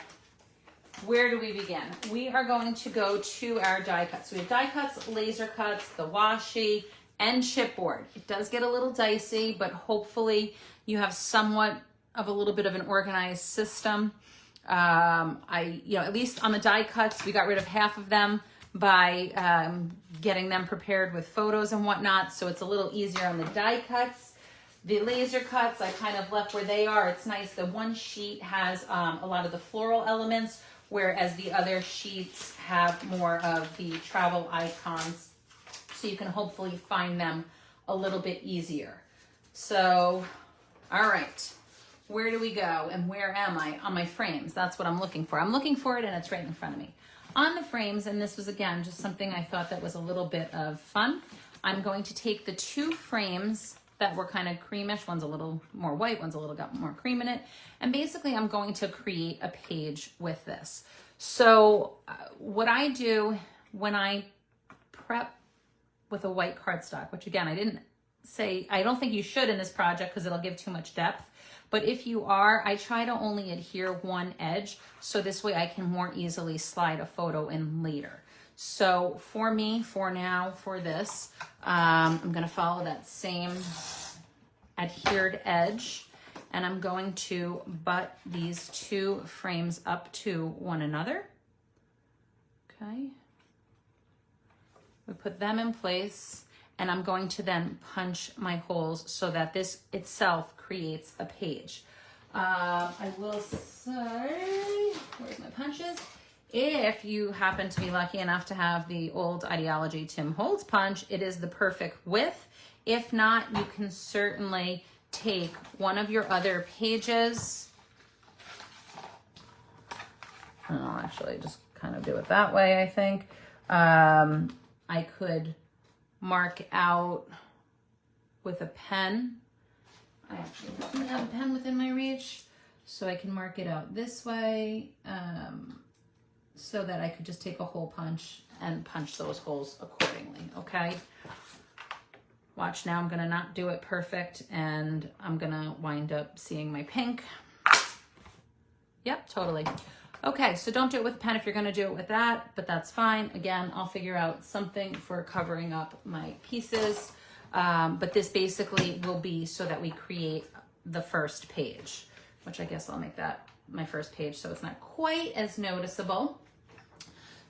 where do we begin? We are going to go to our die cuts. So we have die cuts, laser cuts, the washi, and chipboard. It does get a little dicey, but hopefully you have somewhat of a little bit of an organized system. At least on the die cuts, we got rid of half of them by getting them prepared with photos and whatnot. So it's a little easier on the die cuts. The laser cuts, I kind of left where they are. It's nice. The one sheet has a lot of the floral elements, whereas the other sheets have more of the travel icons. So you can hopefully find them a little bit easier. So, all right, where do we go and where am I? On my frames, that's what I'm looking for. I'm looking for it and it's right in front of me. On the frames, and this was again, just something I thought that was a little bit of fun. I'm going to take the two frames that were kind of creamish. One's a little more white, one's a little got more cream in it. And basically I'm going to create a page with this. So what I do when I prep with a white cardstock, which again, I don't think you should in this project because it'll give too much depth. But if you are, I try to only adhere one edge. So this way I can more easily slide a photo in later. So for me, for now, for this, I'm going to follow that same adhered edge. And I'm going to butt these two frames up to one another. Okay. We put them in place, and I'm going to then punch my holes so that this itself creates a page. I will say, where's my punches? If you happen to be lucky enough to have the old Ideology Tim Holtz punch, it is the perfect width. If not, you can certainly take one of your other pages. I'll actually just kind of do it that way, I think. I could mark out with a pen. I actually don't have a pen within my reach, so I can mark it out this way. so that I could just take a hole punch and punch those holes accordingly, okay? Watch now, I'm gonna not do it perfect and I'm gonna wind up seeing my pink. Yep, totally. Okay, so don't do it with a pen if you're gonna do it with that, but that's fine. Again, I'll figure out something for covering up my pieces. But this basically will be so that we create the first page, which I guess I'll make that my first page so it's not quite as noticeable.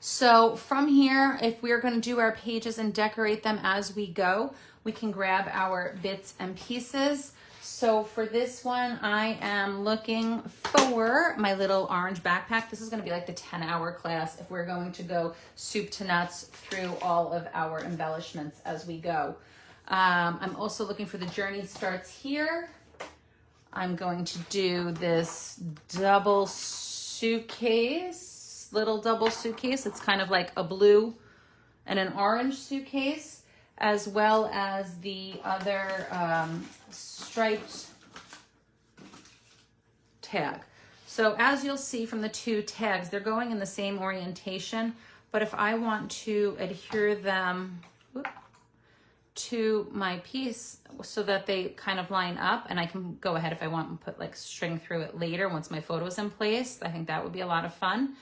So from here, if we're going to do our pages and decorate them as we go, we can grab our bits and pieces. So for this one, I am looking for my little orange backpack. This is going to be like the 10-hour class if we're going to go soup to nuts through all of our embellishments as we go. I'm also looking for the journey starts here. I'm going to do this double suitcase, little double suitcase. It's kind of like a blue and an orange suitcase, as well as the other striped tag. So as you'll see from the two tags, they're going in the same orientation, but if I want to adhere them to my piece so that they kind of line up, and I can go ahead if I want and put like string through it later once my photo is in place. I think that would be a lot of fun.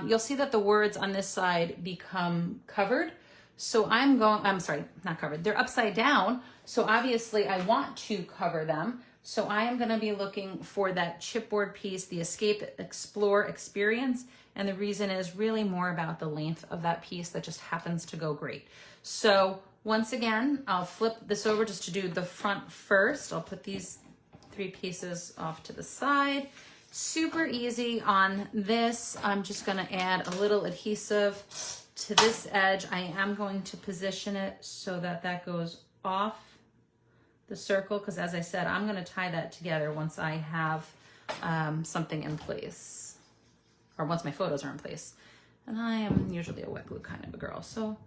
You'll see that the words on this side become covered. So I'm sorry, not covered. They're upside down. So obviously I want to cover them. So I am going to be looking for that chipboard piece, the Escape, Explore, Experience. And the reason is really more about the length of that piece that just happens to go great. So once again, I'll flip this over just to do the front first. I'll put these three pieces off to the side. Super easy on this. I'm just going to add a little adhesive to this edge. I am going to position it so that that goes off the circle, because as I said, I'm going to tie that together once I have something in place, or once my photos are in place. And I am usually a wet glue kind of a girl, so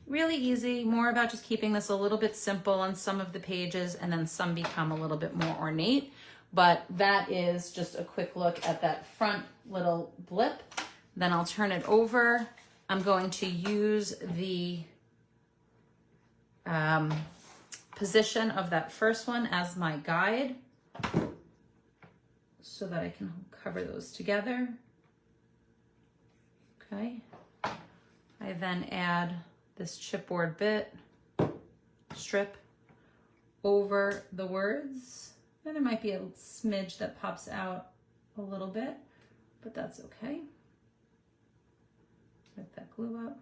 really easy, more about just keeping this a little bit simple on some of the pages, and then some become a little bit more ornate. But that is just a quick look at that front little blip. Then I'll turn it over. I'm going to use the position of that first one as my guide so that I can cover those together. Okay. I then add this chipboard bit, strip over the words. And there might be a smidge that pops out a little bit, but that's okay. Wipe that glue up.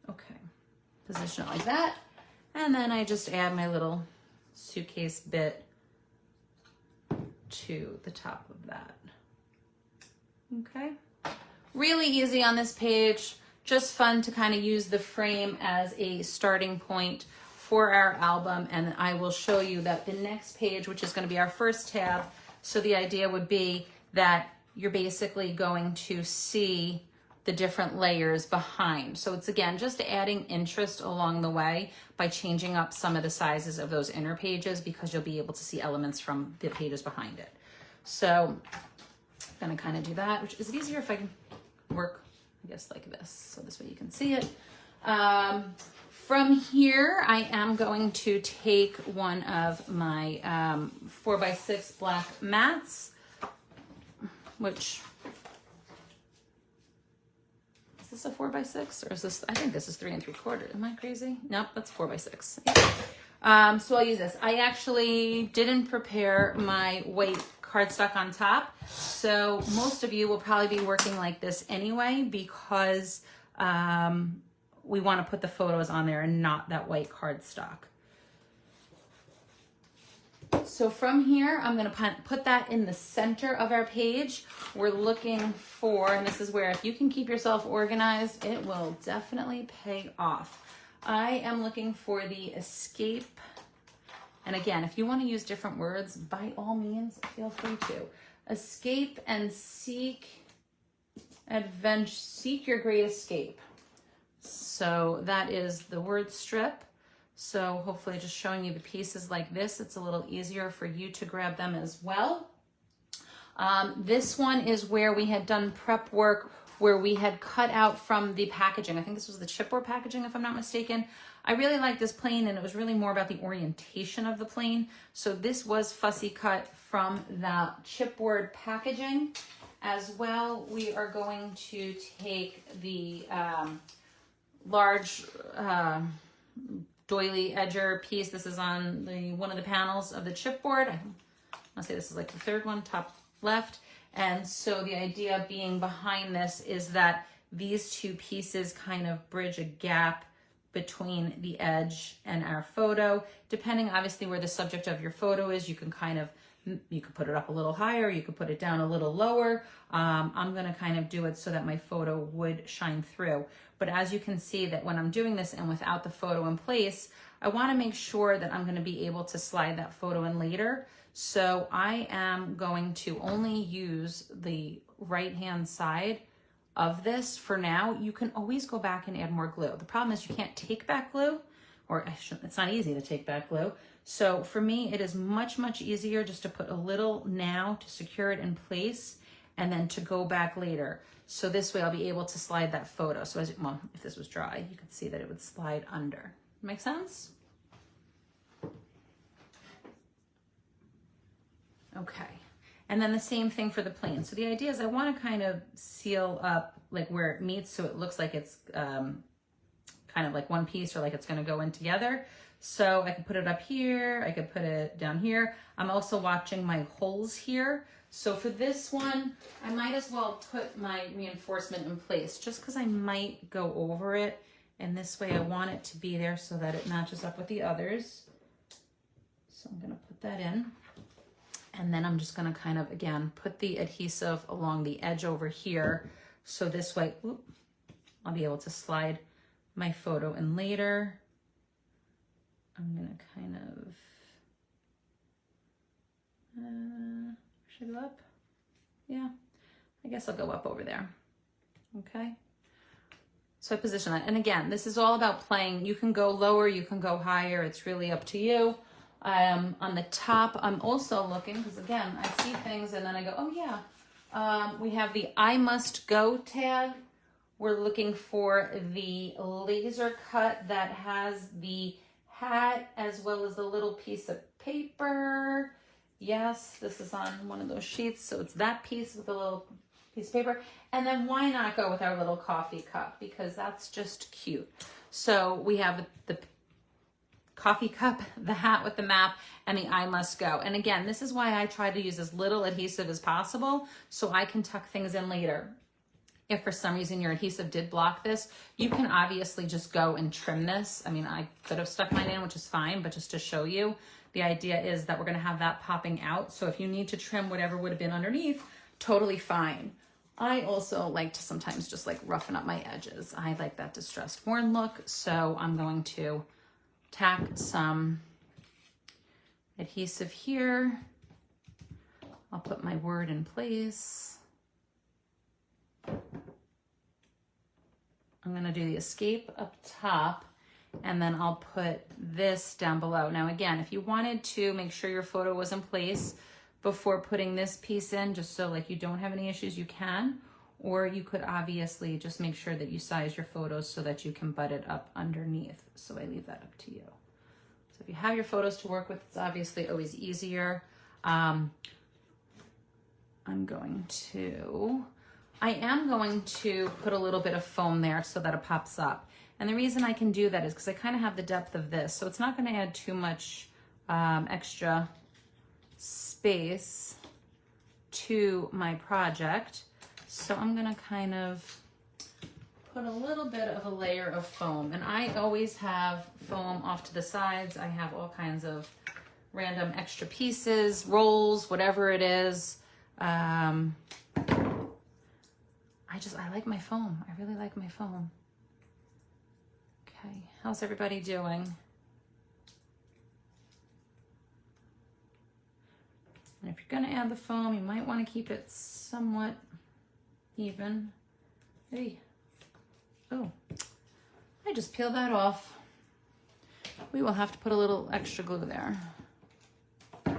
Okay, position it like that. And then I just add my little suitcase bit to the top of that. Okay, really easy on this page. Just fun to kind of use the frame as a starting point for our album. And I will show you that the next page, which is going to be our first tab. So the idea would be that you're basically going to see the different layers behind. So it's again, just adding interest along the way by changing up some of the sizes of those inner pages, because you'll be able to see elements from the pages behind it. So I'm going to kind of do that, which is it easier if I can work, I guess, like this, so this way you can see it. From here, I am going to take one of my 4x6 black mats, which, is this a 4x6 or is this, I think this is 3 3/4. Am I crazy? Nope, that's 4x6. Yeah. So I'll use this. I actually didn't prepare my white cardstock on top. So most of you will probably be working like this anyway, because we want to put the photos on there and not that white cardstock. So from here, I'm going to put that in the center of our page. We're looking for, and this is where if you can keep yourself organized, it will definitely pay off. I am looking for the Escape. And again, if you want to use different words, by all means, feel free to. Escape and seek adventure, seek your great escape. So that is the word strip. So hopefully just showing you the pieces like this, it's a little easier for you to grab them as well. This one is where we had done prep work, where we had cut out from the packaging. I think this was the chipboard packaging, if I'm not mistaken. I really like this plane, and it was really more about the orientation of the plane. So this was fussy cut from the chipboard packaging. As well, we are going to take the large doily edger piece. This is on one of the panels of the chipboard. I'll say this is like the third one, top left. And so the idea being behind this is that these two pieces kind of bridge a gap between the edge and our photo. Depending obviously where the subject of your photo is, you can put it up a little higher, you could put it down a little lower. I'm gonna kind of do it so that my photo would shine through. But as you can see that when I'm doing this and without the photo in place, I wanna make sure that I'm gonna be able to slide that photo in later. So I am going to only use the right-hand side of this for now. You can always go back and add more glue. The problem is you can't take back glue, or it's not easy to take back glue. So for me, it is much, much easier just to put a little now to secure it in place and then to go back later. So this way I'll be able to slide that photo. So well, if this was dry, you could see that it would slide under. Make sense? Okay. And then the same thing for the plane. So the idea is I want to kind of seal up like where it meets so it looks like it's kind of like one piece or like it's going to go in together. So I could put it up here, I could put it down here. I'm also watching my holes here. So for this one, I might as well put my reinforcement in place just because I might go over it. And this way I want it to be there so that it matches up with the others. So I'm going to put that in. And then I'm just going to kind of, again, put the adhesive along the edge over here. So this way, I'll be able to slide my photo in later. I'm going to kind of, should I go up? Yeah, I guess I'll go up over there. Okay. So I position that. And again, this is all about playing. You can go lower, you can go higher. It's really up to you. On the top, I'm also looking, because again, I see things and then I go, oh yeah. We have the I must go tag. We're looking for the laser cut that has the hat as well as the little piece of paper. Yes, this is on one of those sheets. So it's that piece with the little piece of paper. And then why not go with our little coffee cup? Because that's just cute. So we have the coffee cup, the hat with the map, and the I must go. And again, this is why I try to use as little adhesive as possible so I can tuck things in later. If for some reason your adhesive did block this, you can obviously just go and trim this. I mean, I could have stuck mine in, which is fine, but just to show you, the idea is that we're gonna have that popping out. So if you need to trim whatever would have been underneath, totally fine. I also like to sometimes just like roughen up my edges. I like that distressed worn look. So I'm going to tack some adhesive here. I'll put my word in place. I'm gonna do the escape up top and then I'll put this down below. Now again, if you wanted to make sure your photo was in place before putting this piece in, just so like you don't have any issues, you can, or you could obviously just make sure that you size your photos so that you can butt it up underneath. So I leave that up to you. So if you have your photos to work with, it's obviously always easier. I am going to put a little bit of foam there so that it pops up. And the reason I can do that is because I kind of have the depth of this. So it's not going to add too much extra space to my project. So I'm going to kind of put a little bit of a layer of foam. And I always have foam off to the sides. I have all kinds of random extra pieces, rolls, whatever it is. I like my foam. I really like my foam. Okay, how's everybody doing? And if you're gonna add the foam, you might want to keep it somewhat even. Hey, oh, I just peeled that off. We will have to put a little extra glue there. Okay.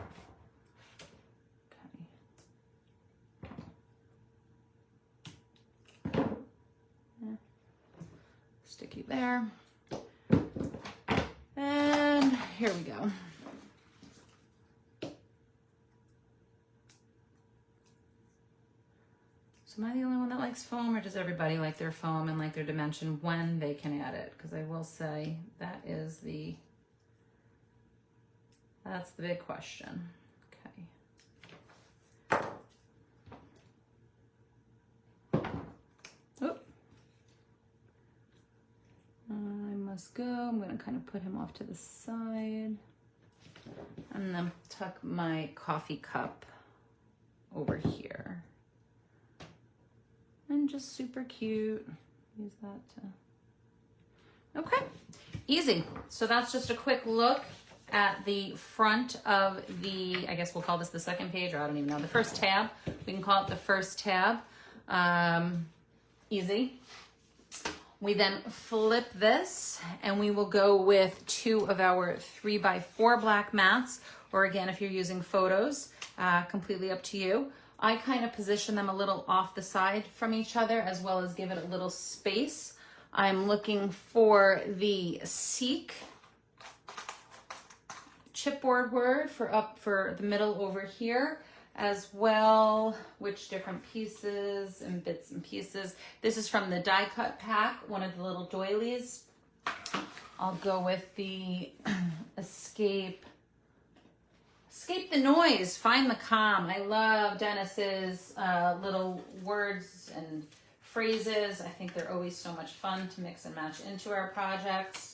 there. And here we go. So am I the only one that likes foam, or does everybody like their foam and like their dimension when they can add it? Because I will say that's the big question. Okay. Oh. I must go. I'm going to kind of put him off to the side. And then tuck my coffee cup over here. And just super cute. Use that to... Okay, easy. So that's just a quick look at the front of the, I guess we'll call this the second page, or I don't even know, the first tab. We can call it the first tab. Easy. We then flip this and we will go with 2 of our 3x4 black mats, or again, if you're using photos, completely up to you. I kind of position them a little off the side from each other, as well as give it a little space. I'm looking for the Seek chipboard word for the middle over here, as well, which different pieces and bits and pieces. This is from the die cut pack, one of the little doilies. I'll go with the Escape the noise, find the calm. I love Dennis's little words and phrases. I think they're always so much fun to mix and match into our projects.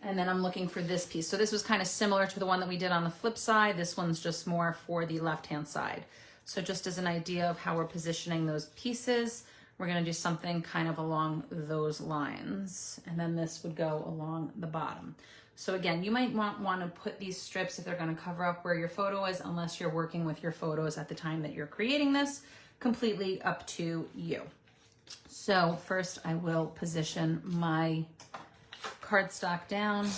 And then I'm looking for this piece. So this was kind of similar to the one that we did on the flip side. This one's just more for the left-hand side. So just as an idea of how we're positioning those pieces, we're gonna do something kind of along those lines. And then this would go along the bottom. So again, you might want to put these strips if they're going to cover up where your photo is, unless you're working with your photos at the time that you're creating this. Completely up to you. So first I will position my cardstock down.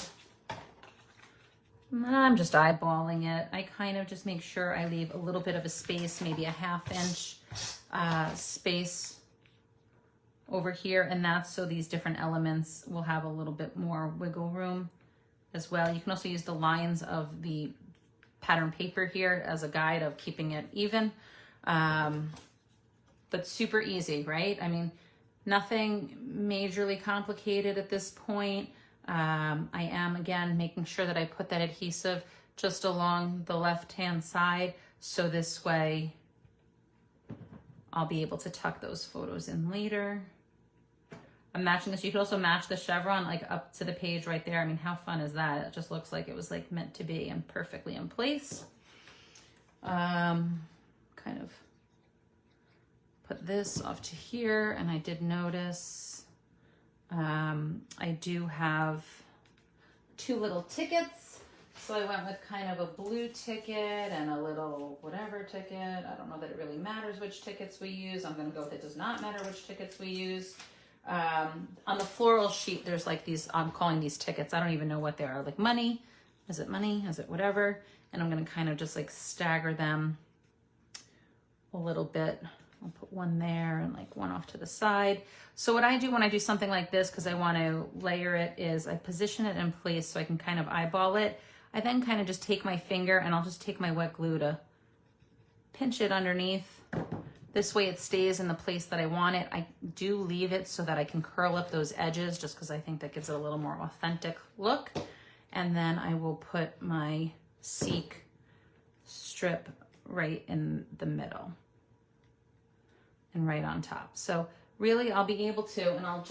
I'm just eyeballing it. I kind of just make sure I leave a little bit of a space, maybe a 1/2 inch space over here, and that's so these different elements will have a little bit more wiggle room as well. You can also use the lines of the pattern paper here as a guide of keeping it even. But super easy, right? I mean, nothing majorly complicated at this point. I am, again, making sure that I put that adhesive just along the left-hand side, so this way I'll be able to tuck those photos in later. I'm matching this. You could also match the chevron like up to the page right there. I mean, how fun is that? It just looks like it was like meant to be and perfectly in place. Kind of put this off to here, and I did notice I do have 2 little tickets. So I went with kind of a blue ticket and a little whatever ticket. I don't know that it really matters which tickets we use. I'm going to go with it does not matter which tickets we use. On the floral sheet, there's like these, I'm calling these tickets. I don't even know what they are. Like money. Is it money? Is it whatever? And I'm going to kind of just like stagger them a little bit. I'll put one there and like one off to the side. So what I do when I do something like this, because I want to layer it, is I position it in place so I can kind of eyeball it. I then kind of just take my finger and I'll just take my wet glue to pinch it underneath. This way it stays in the place that I want it. I do leave it so that I can curl up those edges, just because I think that gives it a little more authentic look. And then I will put my Seek strip right in the middle and right on top. So really I'll be able to, and I'll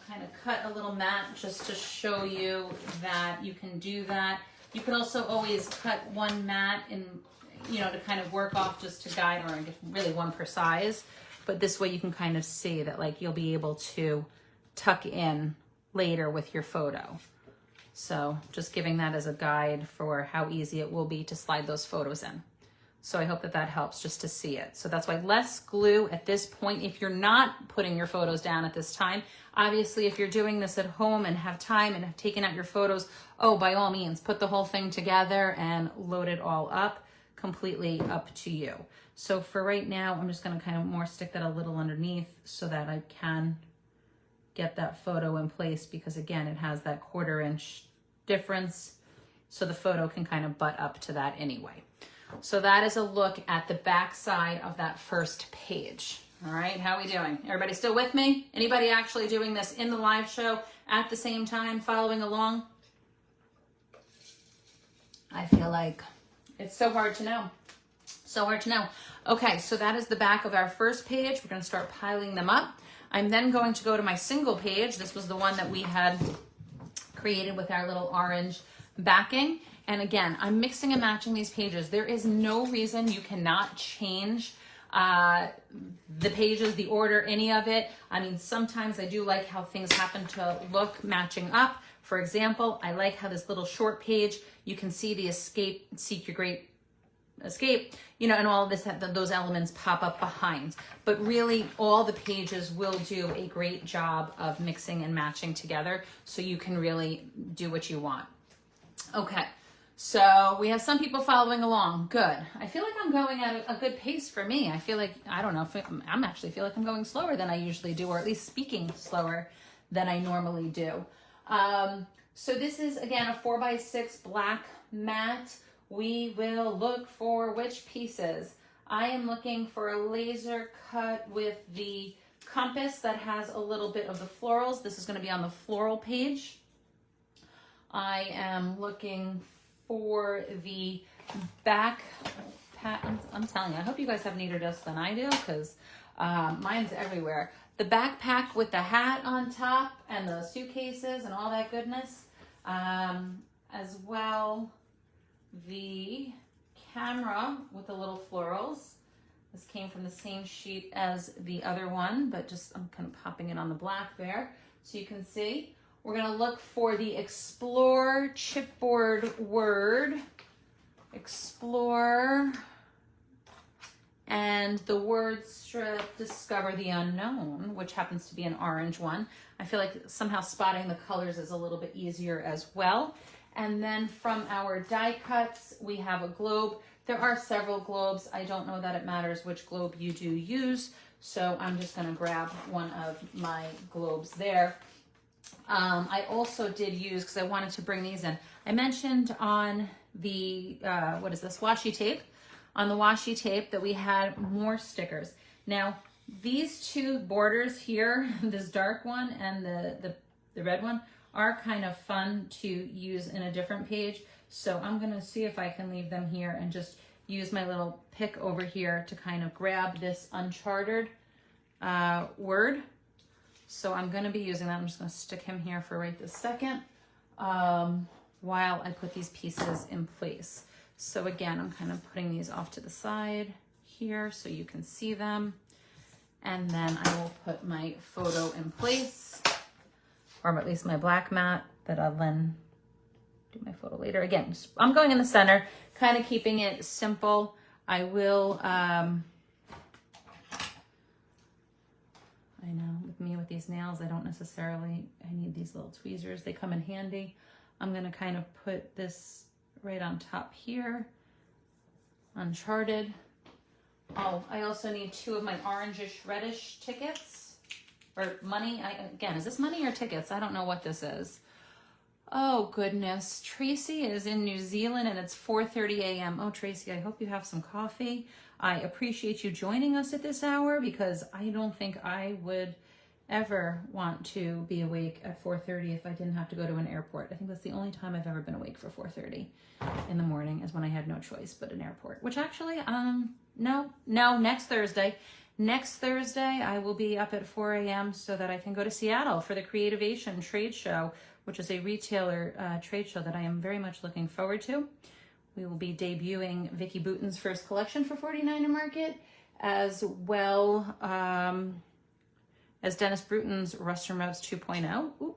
kind of cut a little mat just to show you that you can do that. You could also always cut one mat in, you know, to kind of work off just to guide, or really one per size. But this way you can kind of see that like you'll be able to tuck in later with your photo. So just giving that as a guide for how easy it will be to slide those photos in. So I hope that that helps just to see it. So that's why less glue at this point if you're not putting your photos down at this time. Obviously, if you're doing this at home and have time and have taken out your photos, oh, by all means, put the whole thing together and load it all up. Completely up to you. So for right now, I'm just gonna kind of more stick that a little underneath so that I can get that photo in place, because again, it has that 1/4 inch difference. So the photo can kind of butt up to that anyway. So that is a look at the back side of that first page. All right, how are we doing? Everybody still with me? Anybody actually doing this in the live show at the same time, following along? I feel like it's so hard to know. So hard to know. Okay, so that is the back of our first page. We're gonna start piling them up. I'm then going to go to my single page. This was the one that we had created with our little orange backing. And again, I'm mixing and matching these pages. There is no reason you cannot change the pages, the order, any of it. I mean, sometimes I do like how things happen to look matching up. For example, I like how this little short page, you can see the escape, seek your great escape, you know, and all of this, those elements pop up behind. But really, all the pages will do a great job of mixing and matching together, so you can really do what you want. Okay, so we have some people following along. Good. I feel like I'm going at a good pace for me. I feel like, I don't know, if I'm actually feel like I'm going slower than I usually do, or at least speaking slower than I normally do. So this is, again, a 4x6 black mat. We will look for which pieces. I am looking for a laser cut with the compass that has a little bit of the florals. This is going to be on the floral page. I am looking for the back pattern. I'm telling you, I hope you guys have neater desks than I do, because mine's everywhere. The backpack with the hat on top and the suitcases and all that goodness. As well, the camera with the little florals. This came from the same sheet as the other one, but just I'm kind of popping it on the black there so you can see. We're gonna look for the Explore chipboard word, Explore, and the word strip, Discover the Unknown, which happens to be an orange one. I feel like somehow spotting the colors is a little bit easier as well. And then from our die cuts, we have a globe. There are several globes. I don't know that it matters which globe you do use, so I'm just gonna grab one of my globes there. I also did use, because I wanted to bring these in, I mentioned on the, what is this, washi tape, on the washi tape that we had more stickers. Now, these two borders here, this dark one and the red one, are kind of fun to use in a different page. So I'm gonna see if I can leave them here and just use my little pick over here to kind of grab this uncharted word. So I'm gonna be using that. I'm just gonna stick him here for right this second while I put these pieces in place. So again, I'm kind of putting these off to the side here so you can see them. And then I will put my photo in place, or at least my black mat that I'll then do my photo later. Again, I'm going in the center, kind of keeping it simple. I will, I know with me with these nails, I don't necessarily, I need these little tweezers. They come in handy. I'm gonna kind of put this right on top here, Uncharted. Oh, I also need 2 of my orangish reddish tickets, or money. Again, is this money or tickets? I don't know what this is. Oh goodness, Tracy is in New Zealand and it's 4:30 a.m. Oh Tracy, I hope you have some coffee. I appreciate you joining us at this hour, because I don't think I would ever want to be awake at 4:30 if I didn't have to go to an airport. I think that's the only time I've ever been awake for 4:30 in the morning, is when I had no choice but an airport, which actually, no, next Thursday. Next Thursday, I will be up at 4 a.m. so that I can go to Seattle for the Creativation Trade Show, which is a retailer trade show that I am very much looking forward to. We will be debuting Vicky Bouton's first collection for 49er Market, as well as Dennis Bruton's Rust and Revs 2.0. Ooh.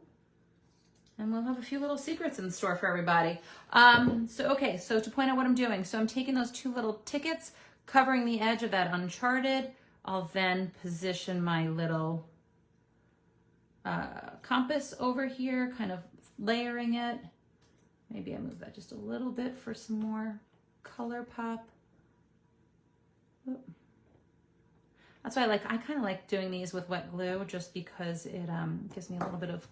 And we'll have a few little secrets in store for everybody. So to point out what I'm doing, so I'm taking those 2 little tickets, covering the edge of that Uncharted. I'll then position my little compass over here, kind of layering it. Maybe I move that just a little bit for some more color pop. That's why I kind of like doing these with wet glue just because it gives me a little bit of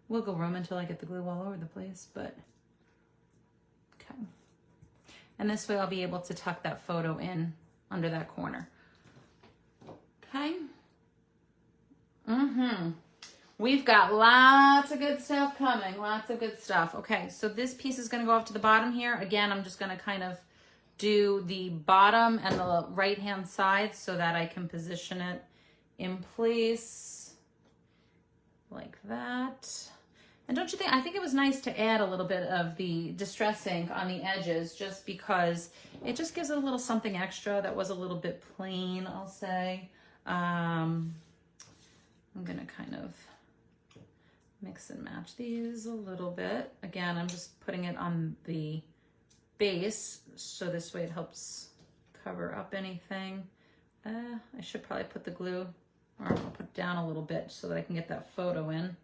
wiggle room until I get the glue all over the place, but okay. And this way I'll be able to tuck that photo in under that corner. Okay. We've got lots of good stuff coming, lots of good stuff. Okay, so this piece is gonna go off to the bottom here. Again, I'm just gonna kind of do the bottom and the right-hand side so that I can position it in place like that. And don't you think, I think it was nice to add a little bit of the Distress ink on the edges just because it just gives it a little something extra that was a little bit plain, I'll say. I'm gonna kind of mix and match these a little bit. Again, I'm just putting it on the base so this way it helps cover up anything. I should probably put the glue, or I'll put it down a little bit so that I can get that photo in.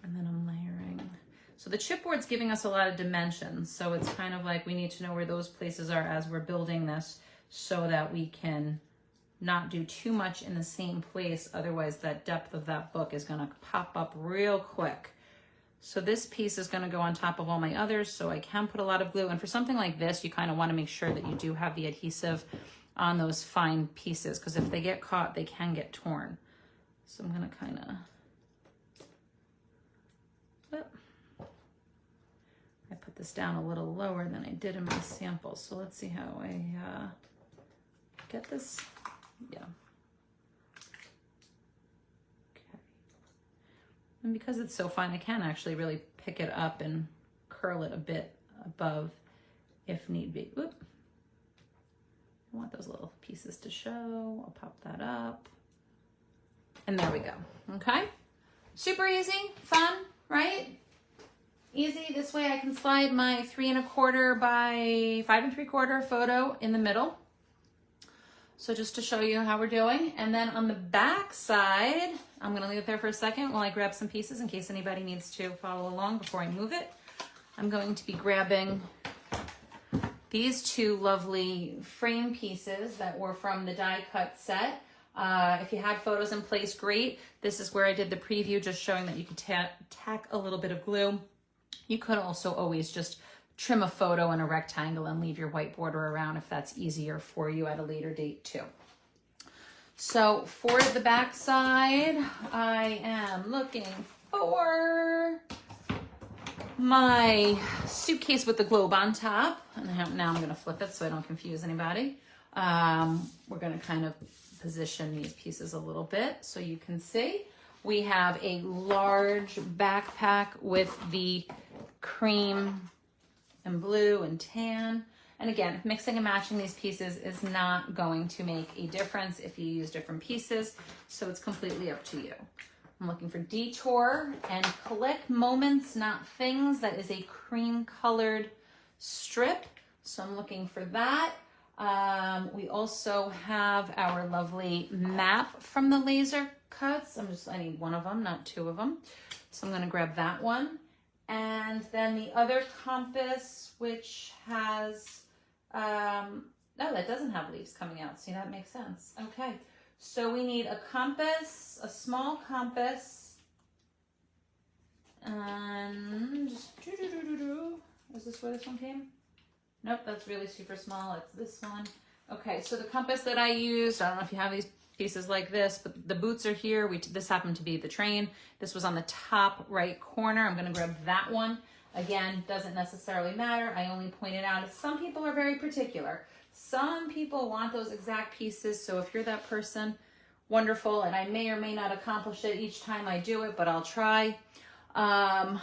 And then I'm layering. So the chipboard's giving us a lot of dimensions, so it's kind of like we need to know where those places are as we're building this so that we can not do too much in the same place, otherwise that depth of that book is gonna pop up real quick. So this piece is gonna go on top of all my others, so I can put a lot of glue. And for something like this, you kind of wanna make sure that you do have the adhesive on those fine pieces, because if they get caught, they can get torn. So I'm gonna kind of, I put this down a little lower than I did in my sample. So let's see how I get this. Yeah. Okay. And because it's so fine, I can actually really pick it up and curl it a bit above if need be. Oop. I want those little pieces to show. I'll pop that up. And there we go. Okay. Super easy, fun, right? Easy. This way I can slide my 3 1/4 by 5 3/4 photo in the middle. So just to show you how we're doing. And then on the back side, I'm going to leave it there for a second while I grab some pieces in case anybody needs to follow along before I move it. I'm going to be grabbing these two lovely frame pieces that were from the die cut set. If you had photos in place, great. This is where I did the preview, just showing that you could tack a little bit of glue. You could also always just trim a photo in a rectangle and leave your white border around if that's easier for you at a later date too. So for the back side, I am looking for my suitcase with the globe on top. And now I'm gonna flip it so I don't confuse anybody. We're gonna kind of position these pieces a little bit so you can see. We have a large backpack with the cream and blue and tan. And again, mixing and matching these pieces is not going to make a difference if you use different pieces, so it's completely up to you. I'm looking for Detour and Collect Moments, Not Things. That is a cream colored strip, so I'm looking for that. We also have our lovely map from the laser cuts. I need one of them, not two of them. So I'm gonna grab that one. And then the other compass, which has, no, that doesn't have leaves coming out. See, that makes sense. Okay, so we need a compass, a small compass, and is this where this one came? Nope, that's really super small. It's this one. Okay, so the compass that I used, I don't know if you have these pieces like this, but the boots are here. This happened to be the train. This was on the top right corner. I'm gonna grab that one. Again, doesn't necessarily matter. I only pointed out, some people are very particular. Some people want those exact pieces. So if you're that person, wonderful. And I may or may not accomplish it each time I do it, but I'll try. On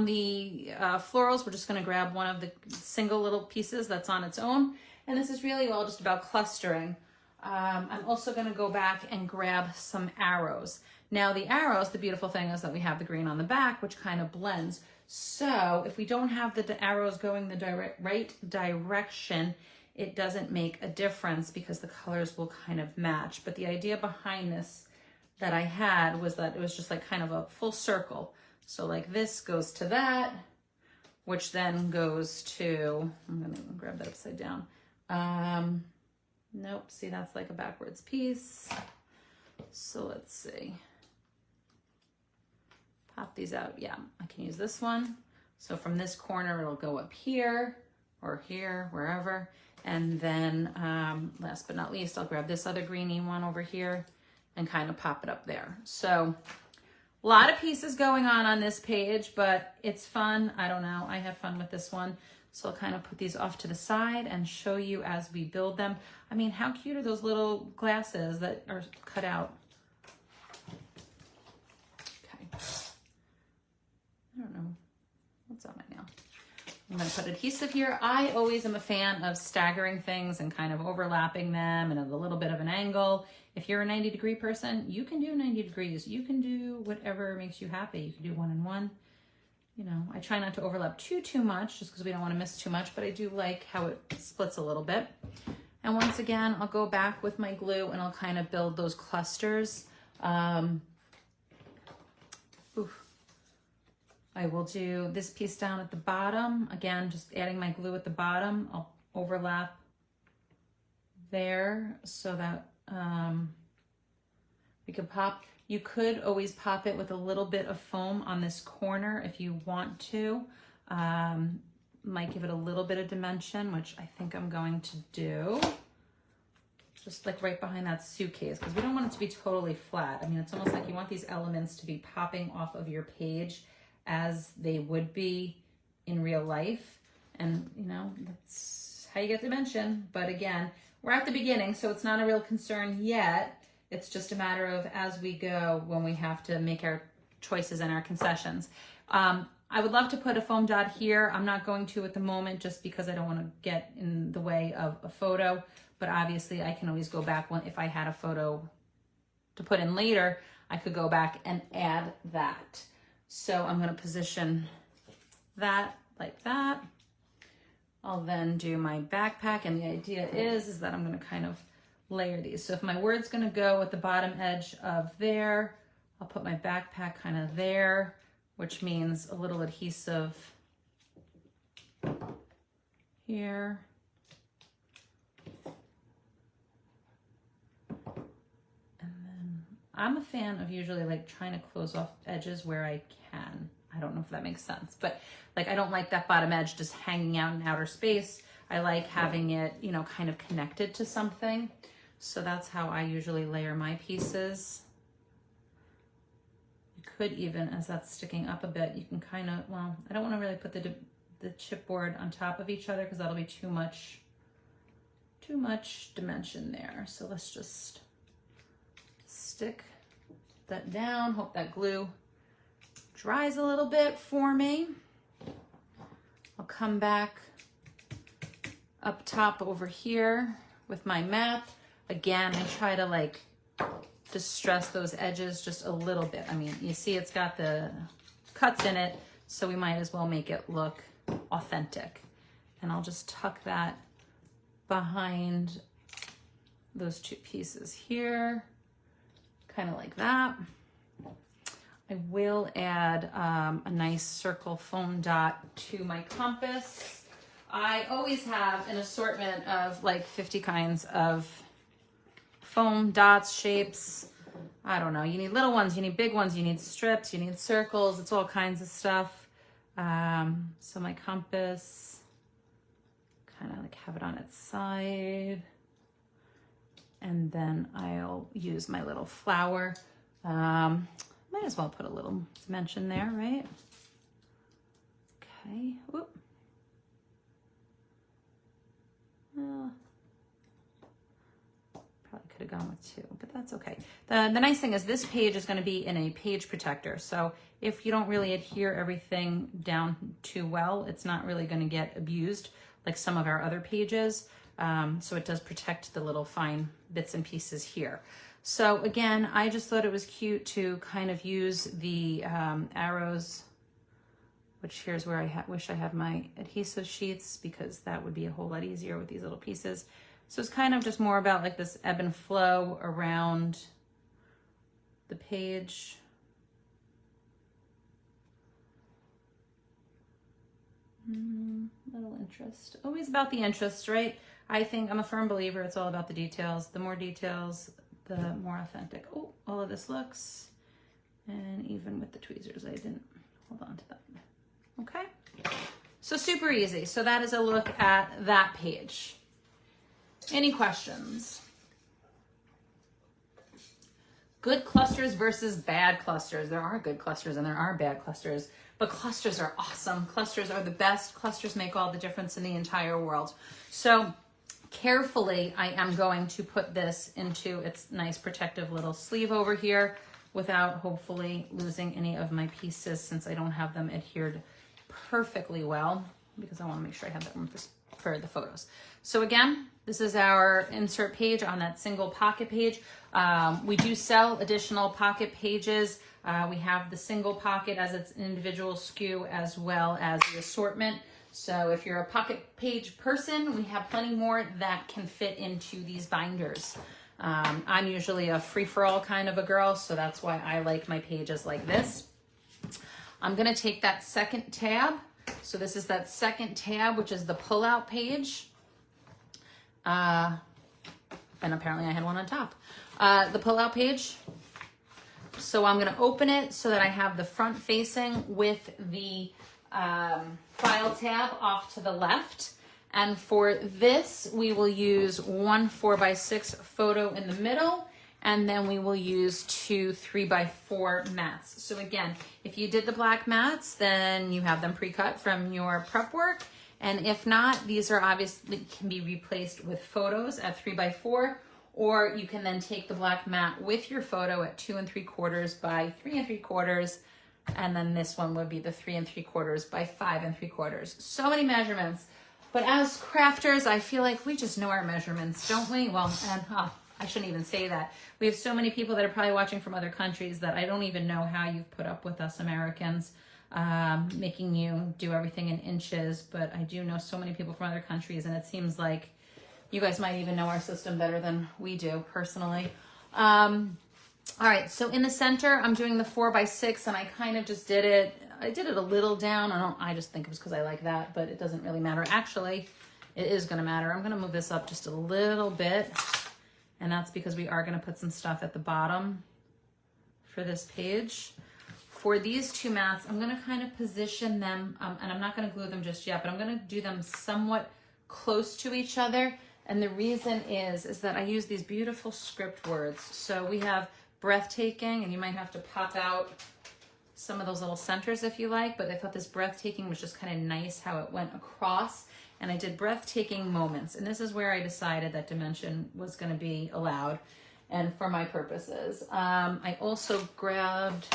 the florals, we're just gonna grab one of the single little pieces that's on its own. And this is really all just about clustering. I'm also going to go back and grab some arrows. Now the arrows, the beautiful thing is that we have the green on the back, which kind of blends. So if we don't have the arrows going the right direction, it doesn't make a difference because the colors will kind of match. But the idea behind this that I had was that it was just like kind of a full circle. So like this goes to that, which then goes to, I'm gonna grab that upside down. Nope, see, that's like a backwards piece. So let's see. Pop these out. Yeah, I can use this one. So from this corner, it'll go up here or here, wherever. And then last but not least, I'll grab this other greeny one over here and kind of pop it up there. So a lot of pieces going on this page, but it's fun. I don't know. I had fun with this one. So I'll kind of put these off to the side and show you as we build them. I mean, how cute are those little glasses that are cut out? Okay. I don't know. What's on my nail? I'm going to put adhesive here. I always am a fan of staggering things and kind of overlapping them and at a little bit of an angle. If you're a 90-degree person, you can do 90 degrees. You can do whatever makes you happy. You can do 1 and 1. You know, I try not to overlap too much just because we don't want to miss too much, but I do like how it splits a little bit. And once again, I'll go back with my glue and I'll kind of build those clusters. I will do this piece down at the bottom. Again, just adding my glue at the bottom. I'll overlap there so that we could pop. You could always pop it with a little bit of foam on this corner if you want to. Might give it a little bit of dimension, which I think I'm going to do. Just like right behind that suitcase, because we don't want it to be totally flat. I mean, it's almost like you want these elements to be popping off of your page as they would be in real life. And you know, that's how you get dimension. But again, we're at the beginning, so it's not a real concern yet. It's just a matter of as we go when we have to make our choices and our concessions. I would love to put a foam dot here. I'm not going to at the moment just because I don't want to get in the way of a photo, but obviously I can always go back if I had a photo to put in later, I could go back and add that. So I'm going to position that like that. I'll then do my backpack, and the idea is that I'm going to kind of layer these. So if my word's going to go at the bottom edge of there, I'll put my backpack kind of there, which means a little adhesive here. And then I'm a fan of usually like trying to close off edges where I can. I don't know if that makes sense, but like I don't like that bottom edge just hanging out in outer space. I like having it, you know, kind of connected to something. So that's how I usually layer my pieces. You could even, as that's sticking up a bit, you can kind of, well, I don't want to really put the chipboard on top of each other because that'll be too much dimension there. So let's just stick that down. Hope that glue dries a little bit for me. I'll come back up top over here with my map. Again, I try to like distress those edges just a little bit. I mean, you see it's got the cuts in it, so we might as well make it look authentic. And I'll just tuck that behind those two pieces here, kind of like that. I will add a nice circle foam dot to my compass. I always have an assortment of like 50 kinds of foam dots, shapes. I don't know. You need little ones, you need big ones, you need strips, you need circles. It's all kinds of stuff. So my compass, kind of like have it on its side. And then I'll use my little flower. Might as well put a little dimension there, right? Okay. Whoop. Probably could have gone with 2, but that's okay. The nice thing is this page is going to be in a page protector. So if you don't really adhere everything down too well, it's not really going to get abused like some of our other pages. So it does protect the little fine bits and pieces here. So again, I just thought it was cute to kind of use the arrows, which here's where I wish I had my adhesive sheets because that would be a whole lot easier with these little pieces. So it's kind of just more about like this ebb and flow around the page. Little interest. Always about the interest, right? I think I'm a firm believer it's all about the details. The more details, the more authentic. Oh, all of this looks, and even with the tweezers, I didn't hold on to that. Okay, so super easy. So that is a look at that page. Any questions? Good clusters versus bad clusters. There are good clusters and there are bad clusters, but clusters are awesome. Clusters are the best. Clusters make all the difference in the entire world. So carefully, I am going to put this into its nice protective little sleeve over here without hopefully losing any of my pieces, since I don't have them adhered perfectly well, because I want to make sure I have that room for the photos. So again, this is our insert page on that single pocket page. We do sell additional pocket pages. We have the single pocket as its individual SKU, as well as the assortment. So if you're a pocket page person, we have plenty more that can fit into these binders. I'm usually a free-for-all kind of a girl, so that's why I like my pages like this. I'm gonna take that second tab. So this is that second tab, which is the pull-out page. And apparently I had one on top. The pull-out page. So I'm gonna open it so that I have the front facing with the file tab off to the left. And for this, we will use one 4x6 photo in the middle, and then we will use two 3x4 mats. So again, if you did the black mats, then you have them pre-cut from your prep work. And if not, these are obviously can be replaced with photos at 3x4, or you can then take the black mat with your photo at 2 3/4 by 3 3/4. And then this one would be the 3 3/4 by 5 3/4. So many measurements. But as crafters, I feel like we just know our measurements, don't we? Well, and I shouldn't even say that. We have so many people that are probably watching from other countries that I don't even know how you've put up with us Americans, making you do everything in inches. But I do know so many people from other countries, and it seems like you guys might even know our system better than we do personally. All right, so in the center, I'm doing the 4x6, and I kind of just did it. I did it a little down. I just think it was because I like that, but it doesn't really matter. Actually, it is going to matter. I'm going to move this up just a little bit, and that's because we are going to put some stuff at the bottom for this page. For these two mats, I'm going to kind of position them, and I'm not going to glue them just yet, but I'm going to do them somewhat close to each other. And the reason is that I use these beautiful script words. So we have breathtaking, and you might have to pop out some of those little centers if you like, but I thought this breathtaking was just kind of nice how it went across. And I did breathtaking moments, and this is where I decided that dimension was going to be allowed and for my purposes. I also grabbed,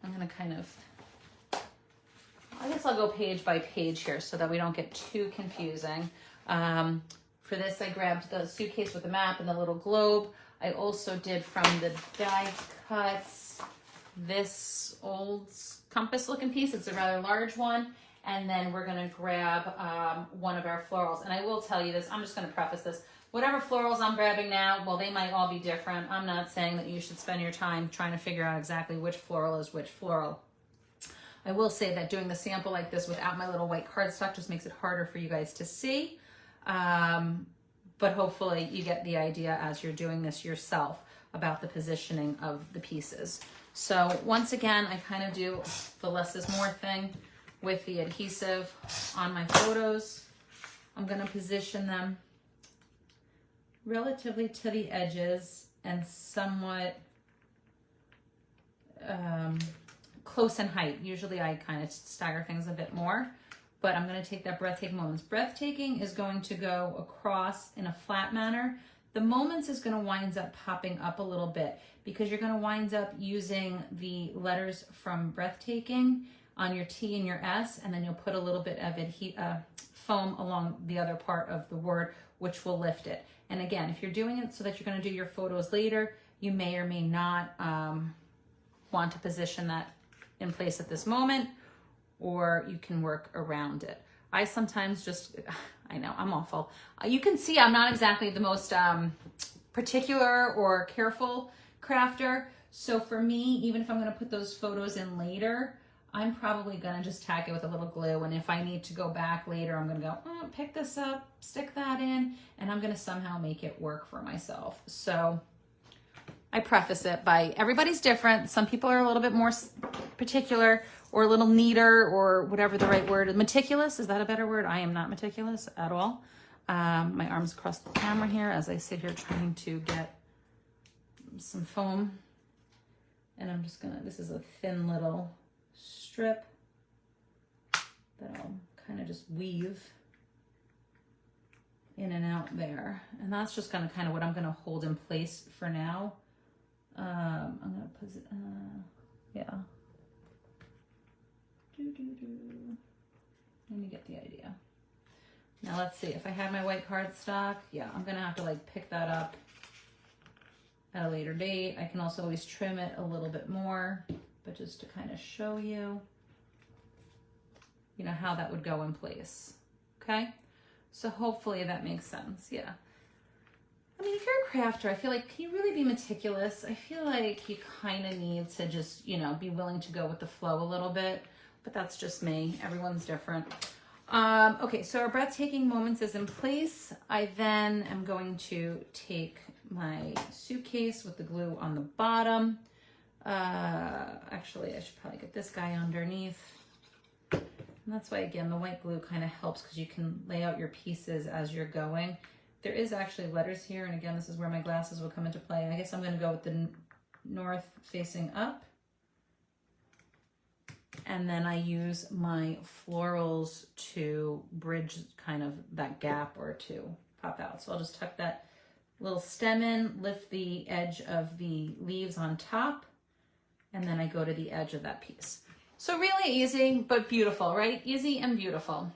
I'm going to kind of, I guess I'll go page by page here so that we don't get too confusing. For this, I grabbed the suitcase with the map and the little globe. I also did from the die cuts this old compass looking piece. It's a rather large one. And then we're going to grab one of our florals. And I will tell you this, I'm just going to preface this. Whatever florals I'm grabbing now, well, they might all be different. I'm not saying that you should spend your time trying to figure out exactly which floral is which floral. I will say that doing the sample like this without my little white cardstock just makes it harder for you guys to see. But hopefully you get the idea as you're doing this yourself about the positioning of the pieces. So once again, I kind of do the less is more thing with the adhesive on my photos. I'm going to position them relatively to the edges and somewhat close in height. Usually I kind of stagger things a bit more, but I'm going to take that breathtaking moments. Breathtaking is going to go across in a flat manner. The moments is going to wind up popping up a little bit because you're going to wind up using the letters from breathtaking on your T and your S, and then you'll put a little bit of foam along the other part of the word, which will lift it. And again, if you're doing it so that you're going to do your photos later, you may or may not want to position that in place at this moment, or you can work around it. I sometimes just, I know, I'm awful. You can see I'm not exactly the most particular or careful crafter. So for me, even if I'm going to put those photos in later, I'm probably gonna just tack it with a little glue, and if I need to go back later, I'm gonna go, oh, pick this up, stick that in, and I'm gonna somehow make it work for myself. So I preface it by everybody's different. Some people are a little bit more particular or a little neater or whatever the right word is. Meticulous, is that a better word? I am not meticulous at all. My arms across the camera here as I sit here trying to get some foam. And I'm just gonna, this is a thin little strip that I'll kind of just weave in and out there. And that's just gonna kind of what I'm gonna hold in place for now. I'm gonna put it, yeah. Let me get the idea. Now let's see, if I had my white cardstock, yeah, I'm gonna have to like pick that up at a later date. I can also always trim it a little bit more, but just to kind of show you, you know, how that would go in place, okay? So hopefully that makes sense, yeah. I mean, if you're a crafter, I feel like, can you really be meticulous? I feel like you kind of need to just, you know, be willing to go with the flow a little bit, but that's just me. Everyone's different. Okay, so our breathtaking moments is in place. I then am going to take my suitcase with the glue on the bottom. Actually, I should probably get this guy underneath. And that's why, again, the white glue kind of helps because you can lay out your pieces as you're going. There is actually letters here, and again, this is where my glasses will come into play. I guess I'm going to go with the north facing up. And then I use my florals to bridge kind of that gap or to pop out. So I'll just tuck that little stem in, lift the edge of the leaves on top, and then I go to the edge of that piece. So really easy, but beautiful, right? Easy and beautiful.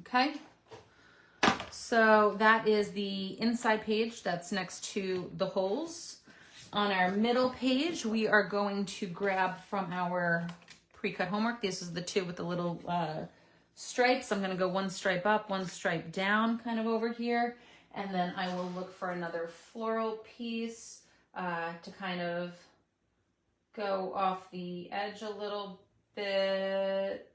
Okay. So that is the inside page that's next to the holes. On our middle page, we are going to grab from our pre-cut homework. This is the two with the little stripes. I'm going to go one stripe up, one stripe down kind of over here. And then I will look for another floral piece to kind of go off the edge a little bit.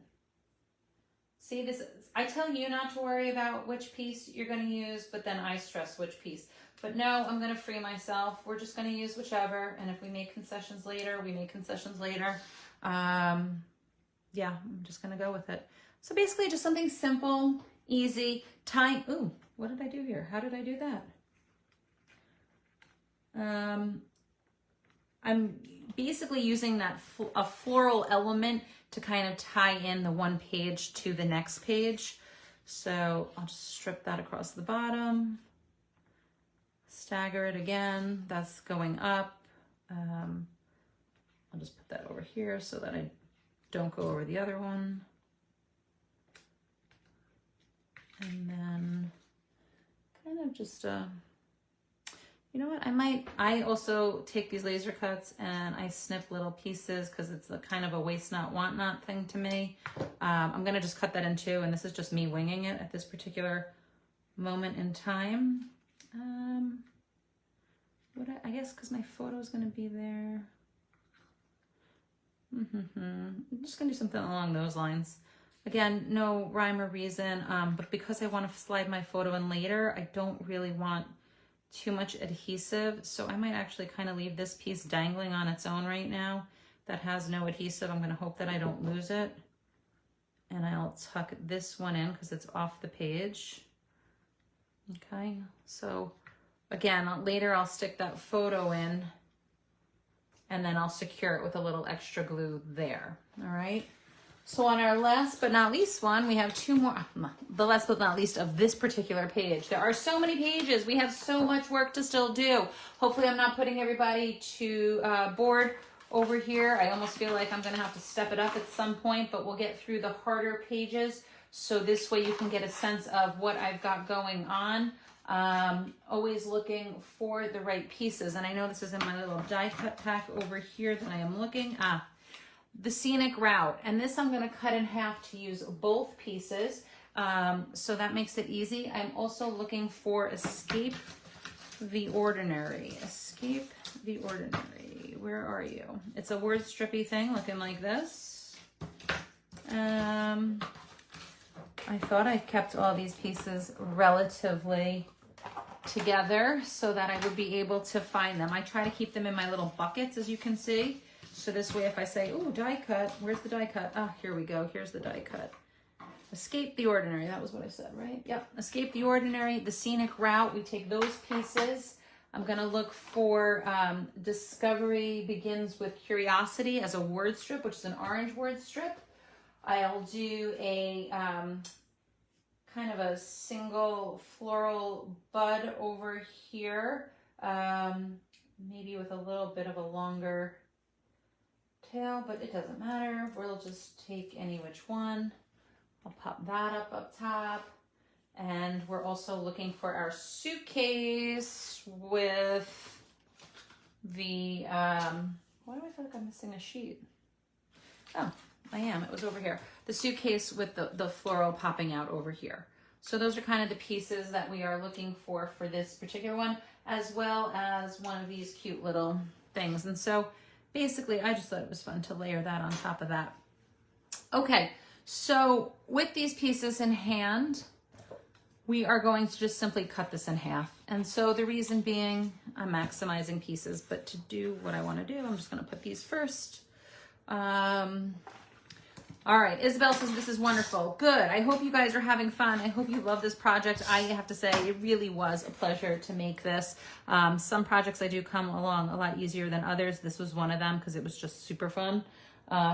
See, this, I tell you not to worry about which piece you're going to use, but then I stress which piece. But no, I'm going to free myself. We're just going to use whichever. And if we make concessions later, we make concessions later. Yeah, I'm just going to go with it. So basically just something simple, easy, time. Ooh, what did I do here? How did I do that? I'm basically using that a floral element to kind of tie in the one page to the next page. So I'll just strip that across the bottom. Stagger it again, that's going up. I'll just put that over here so that I don't go over the other one. And then kind of just, you know what, I also take these laser cuts and I snip little pieces because it's a kind of a waste not, want not thing to me. I'm gonna just cut that in two, and this is just me winging it at this particular moment in time. I guess because my photo is going to be there. I'm just going to do something along those lines. Again, no rhyme or reason, but because I want to slide my photo in later, I don't really want too much adhesive. So I might actually kind of leave this piece dangling on its own right now that has no adhesive. I'm going to hope that I don't lose it. And I'll tuck this one in because it's off the page. Okay, so again, later I'll stick that photo in and then I'll secure it with a little extra glue there. All right. So on our last but not least one, we have two more, the last but not least of this particular page. There are so many pages. We have so much work to still do. Hopefully I'm not putting everybody to board over here. I almost feel like I'm going to have to step it up at some point, but we'll get through the harder pages. So this way you can get a sense of what I've got going on. Always looking for the right pieces. And I know this is in my little die cut pack over here that I am looking. The scenic route. And this I'm going to cut in half to use both pieces. So that makes it easy. I'm also looking for escape the ordinary. Escape the ordinary. where are you? It's a word strippy thing looking like this. I thought I kept all these pieces relatively together so that I would be able to find them. I try to keep them in my little buckets, as you can see. So this way, if I say, ooh, die cut, where's the die cut? Ah, here we go, here's the die cut. Escape the ordinary, that was what I said, right? Yep, escape the ordinary, the scenic route, we take those pieces. I'm gonna look for Discovery Begins with Curiosity as a word strip, which is an orange word strip. I'll do a kind of a single floral bud over here, maybe with a little bit of a longer tail, but it doesn't matter. We'll just take any which one. I'll pop that up top. And we're also looking for our suitcase with the, why do I feel like I'm missing a sheet? Oh, I am, it was over here. The suitcase with the floral popping out over here. So those are kind of the pieces that we are looking for this particular one, as well as one of these cute little things. And so basically, I just thought it was fun to layer that on top of that. Okay, so with these pieces in hand, we are going to just simply cut this in half. And so the reason being, I'm maximizing pieces, but to do what I want to do, I'm just going to put these first. All right, Isabel says, this is wonderful. Good, I hope you guys are having fun. I hope you love this project. I have to say, it really was a pleasure to make this. Some projects I do come along a lot easier than others. This was one of them because it was just super fun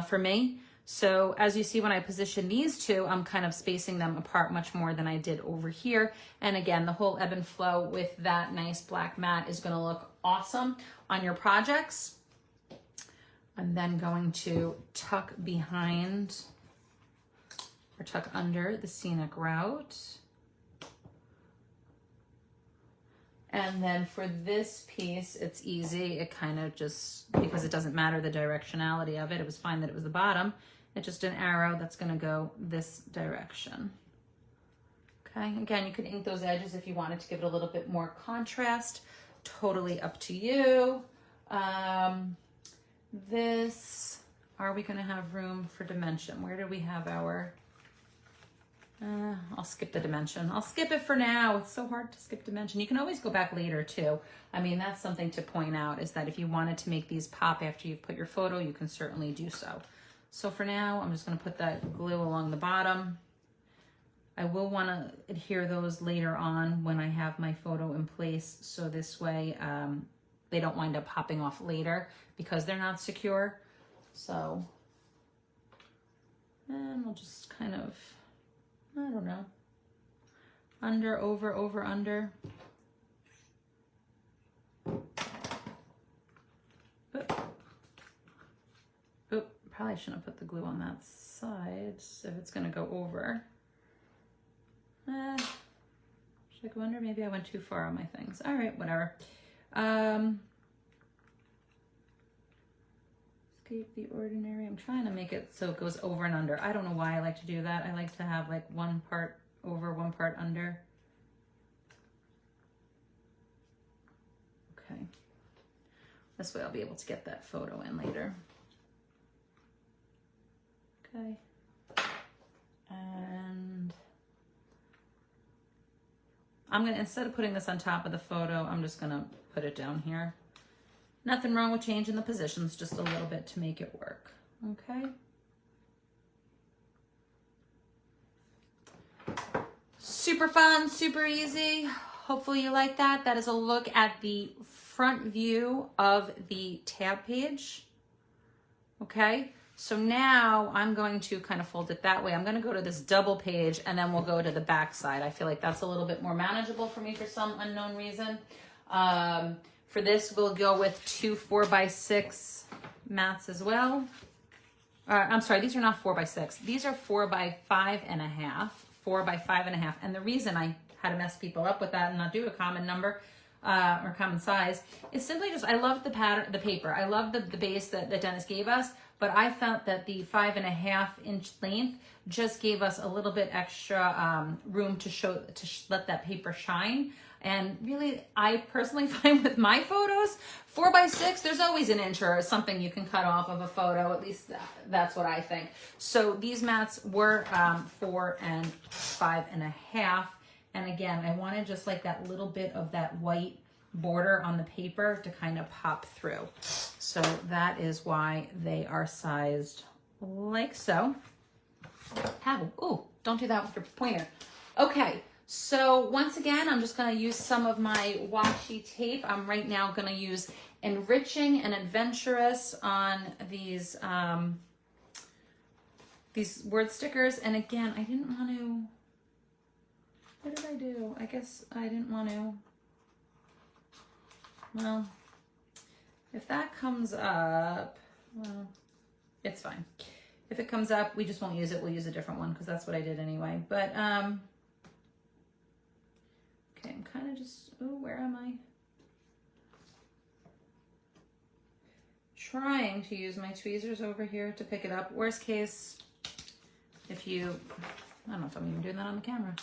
for me. So as you see, when I position these two, I'm kind of spacing them apart much more than I did over here. And again, the whole ebb and flow with that nice black mat is going to look awesome on your projects. I'm then going to tuck behind or tuck under the scenic route. And then for this piece, it's easy. It kind of just, because it doesn't matter the directionality of it, it was fine that it was the bottom. It's just an arrow that's gonna go this direction. Okay, again, you could ink those edges if you wanted to give it a little bit more contrast. Totally up to you. This, are we gonna have room for dimension? Where do we have our, I'll skip the dimension. I'll skip it for now. It's so hard to skip dimension. You can always go back later too. I mean, that's something to point out, is that if you wanted to make these pop after you've put your photo, you can certainly do so. So for now, I'm just gonna put that glue along the bottom. I will wanna adhere those later on when I have my photo in place. So this way, they don't wind up popping off later because they're not secure. So, and we'll just kind of, I don't know, under, over, under. Oop, probably shouldn't have put the glue on that side if it's gonna go over. Should I go under? Maybe I went too far on my things. All right, whatever. Escape the ordinary. I'm trying to make it so it goes over and under. I don't know why I like to do that. I like to have like one part over, one part under. Okay. This way I'll be able to get that photo in later. Okay. And I'm gonna, instead of putting this on top of the photo, I'm just gonna put it down here. Nothing wrong with changing the positions, just a little bit to make it work, okay? Super fun, super easy. Hopefully you like that. That is a look at the front view of the tab page, okay? So now I'm going to kind of fold it that way. I'm gonna go to this double page and then we'll go to the back side. I feel like that's a little bit more manageable for me for some unknown reason. For this, we'll go with 2 4x6 mats as well. I'm sorry, these are not 4x6. These are 4x5.5, 4x5.5. And the reason I had to mess people up with that and not do a common number or common size is simply just, I love the pattern, the paper. I love the base that Dennis gave us, but I felt that the 5.5 inch length just gave us a little bit extra room to let that paper shine. And really, I personally find with my photos, 4x6, there's always an inch or something you can cut off of a photo. At least that's what I think. So these mats were 4 and 5.5. And again, I wanted just like that little bit of that white border on the paper to kind of pop through. So that is why they are sized like so. Ooh, don't do that with your pointer. Okay, so once again, I'm just going to use some of my washi tape. I'm right now going to use Enriching and Adventurous on these word stickers. And again, I didn't want to, what did I do? I guess I didn't want to, well, if that comes up, well, it's fine. If it comes up, we just won't use it. We'll use a different one because that's what I did anyway. But, okay, I'm kind of just, oh, where am I? Trying to use my tweezers over here to pick it up. Worst case, if you, I don't know if I'm even doing that on the camera.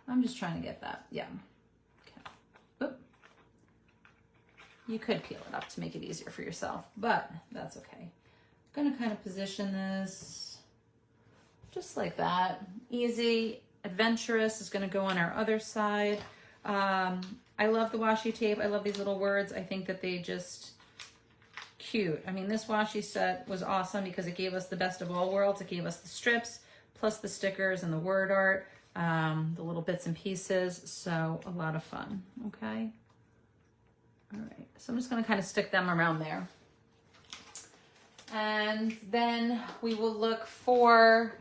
I'm just trying to get that. Yeah. Okay. Oop. You could peel it up to make it easier for yourself, but that's okay. I'm gonna kind of position this just like that. Easy. Adventurous is gonna go on our other side. I love the washi tape. I love these little words. I think that they just cute. I mean, this washi set was awesome because it gave us the best of all worlds. It gave us the strips plus the stickers and the word art, the little bits and pieces. So a lot of fun. Okay. All right. So I'm just gonna kind of stick them around there. And then we will look for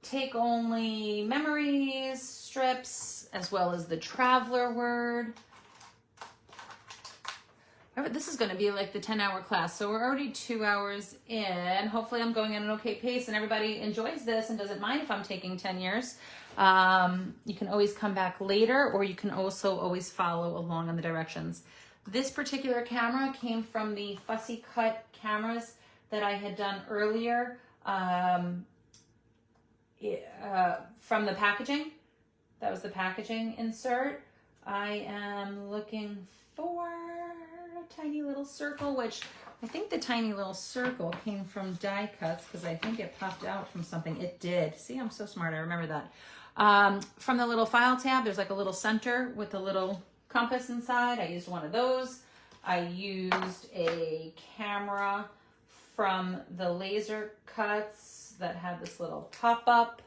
take only memories, strips, as well as the traveler word. This is going to be like the 10-hour class. So we're already 2 hours in. Hopefully I'm going at an okay pace and everybody enjoys this and doesn't mind if I'm taking 10 years. You can always come back later, or you can also always follow along on the directions. This particular camera came from the Fussy Cut cameras that I had done earlier from the packaging. That was the packaging insert. I am looking for a tiny little circle, which I think the tiny little circle came from die cuts because I think it popped out from something. It did. See, I'm so smart. I remember that. From the little file tab, there's like a little center with a little compass inside. I used one of those. I used a camera from the laser cuts that had this little pop-up,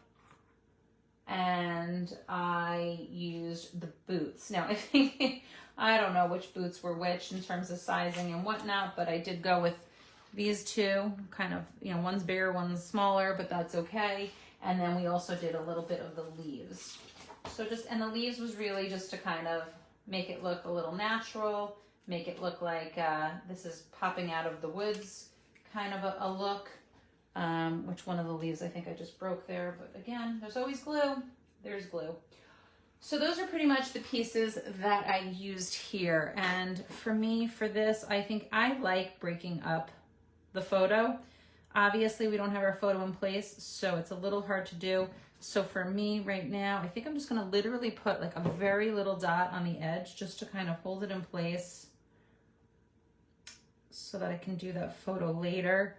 and I used the boots. Now, I think, I don't know which boots were which in terms of sizing and whatnot, but I did go with these two, kind of, you know, one's bigger, one's smaller, but that's okay. And then we also did a little bit of the leaves. So just, and the leaves was really just to kind of make it look a little natural, make it look like this is popping out of the woods, kind of a look. Which one of the leaves I think I just broke there, but again, there's always glue. There's glue. So those are pretty much the pieces that I used here. And for me, for this, I think I like breaking up the photo. Obviously, we don't have our photo in place, so it's a little hard to do. So for me right now, I think I'm just gonna literally put like a very little dot on the edge just to kind of hold it in place so that I can do that photo later.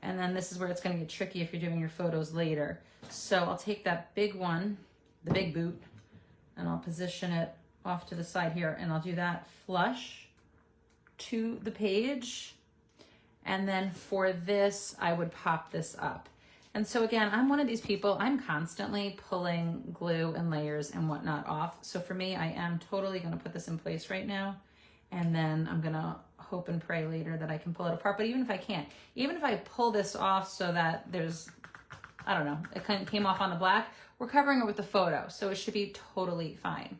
And then this is where it's going to get tricky if you're doing your photos later. So I'll take that big one, the big boot, and I'll position it off to the side here, and I'll do that flush to the page. And then for this, I would pop this up. And so again, I'm one of these people, I'm constantly pulling glue and layers and whatnot off. So for me, I am totally going to put this in place right now. And then I'm going to hope and pray later that I can pull it apart. But even if I can't, even if I pull this off so that there's, I don't know, it kind of came off on the black, we're covering it with the photo. So it should be totally fine.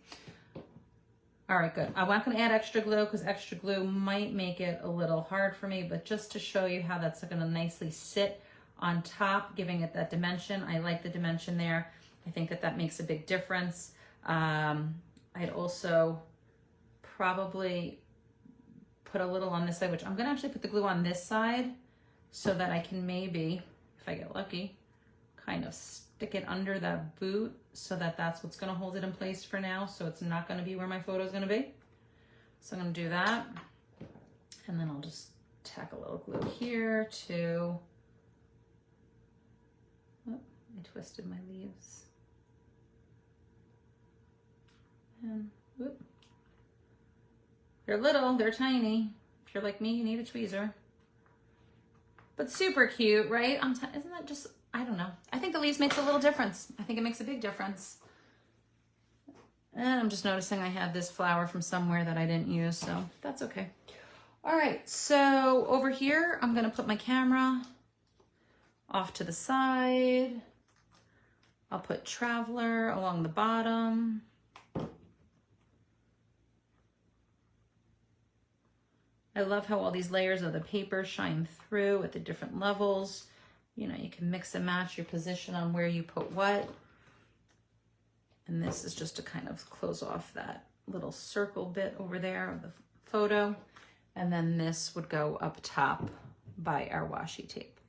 All right, good. I'm not going to add extra glue because extra glue might make it a little hard for me, but just to show you how that's going to nicely sit on top, giving it that dimension. I like the dimension there. I think that that makes a big difference. I'd also probably put a little on this side, which I'm going to actually put the glue on this side so that I can maybe, if I get lucky, kind of stick it under the boot so that that's what's gonna hold it in place for now. So it's not gonna be where my photo is gonna be. So I'm gonna do that. And then I'll just tack a little glue here to, oh, I twisted my leaves. And whoop. They're little, they're tiny. If you're like me, you need a tweezer. But super cute, right? Isn't that just, I don't know. I think the leaves makes a little difference. I think it makes a big difference. And I'm just noticing I had this flower from somewhere that I didn't use, so that's okay. All right, so over here, I'm gonna put my camera off to the side. I'll put Traveler along the bottom. I love how all these layers of the paper shine through at the different levels. You know, you can mix and match your position on where you put what. And this is just to kind of close off that little circle bit over there of the photo. And then this would go up top by our washi tape.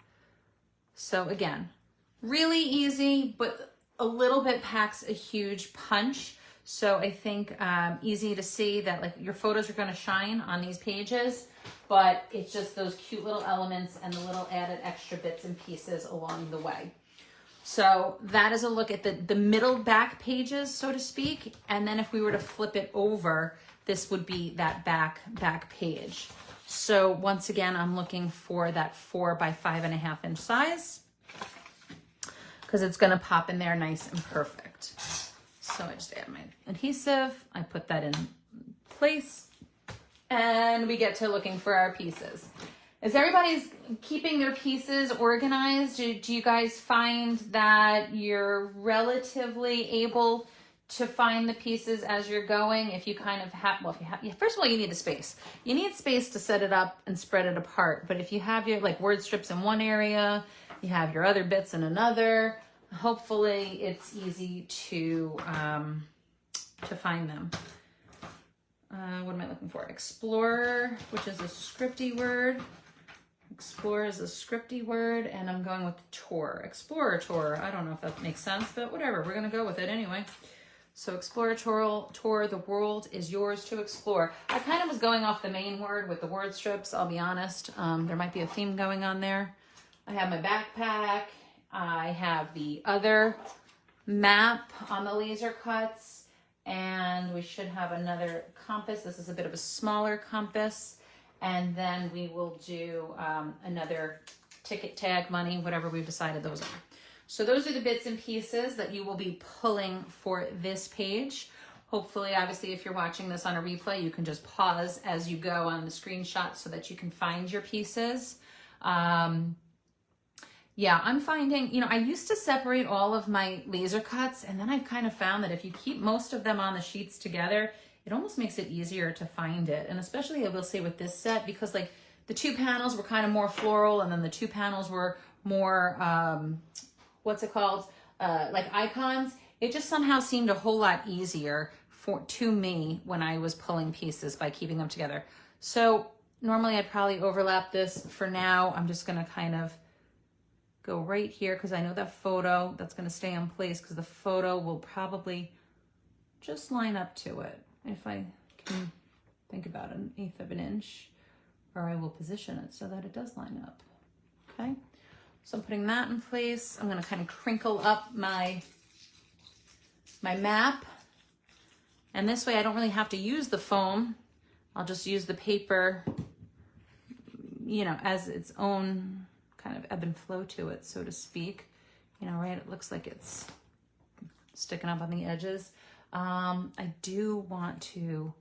So again, really easy, but a little bit packs a huge punch. So I think easy to see that like your photos are gonna shine on these pages, but it's just those cute little elements and the little added extra bits and pieces along the way. So that is a look at the middle back pages, so to speak. And then if we were to flip it over, this would be that back page. So once again, I'm looking for that 4 by 5.5 inch size because it's gonna pop in there nice and perfect. So I just add my adhesive, I put that in place, and we get to looking for our pieces. Is everybody's keeping their pieces organized? Do you guys find that you're relatively able to find the pieces as you're going? If you kind of have, well, if you have, first of all, you need the space. You need space to set it up and spread it apart. But if you have your like word strips in one area, you have your other bits in another, hopefully it's easy to find them. What am I looking for? Explorer, which is a scripty word. Explorer is a scripty word, and I'm going with tour. Explorer tour. I don't know if that makes sense, but whatever. We're gonna go with it anyway. So Explorer tour, the world is yours to explore. I kind of was going off the main word with the word strips, I'll be honest. There might be a theme going on there. I have my backpack. I have the other map on the laser cuts, and we should have another compass. This is a bit of a smaller compass. And then we will do another ticket tag, money, whatever we've decided those are. So those are the bits and pieces that you will be pulling for this page. Hopefully, obviously, if you're watching this on a replay, you can just pause as you go on the screenshot so that you can find your pieces. Yeah, I'm finding, you know, I used to separate all of my laser cuts, and then I've kind of found that if you keep most of them on the sheets together, it almost makes it easier to find it. And especially I will say with this set, because like the 2 panels were kind of more floral, and then the 2 panels were more, what's it called? Like icons. It just somehow seemed a whole lot easier to me when I was pulling pieces by keeping them together. So normally I'd probably overlap this. For now, I'm just gonna kind of go right here because I know that photo, that's gonna stay in place because the photo will probably just line up to it. If I can think about 1/8 of an inch, or I will position it so that it does line up, okay? So I'm putting that in place. I'm gonna kind of crinkle up my map. And this way I don't really have to use the foam. I'll just use the paper, you know, as its own kind of ebb and flow to it, so to speak. You know, right, it looks like it's sticking up on the edges. I do want to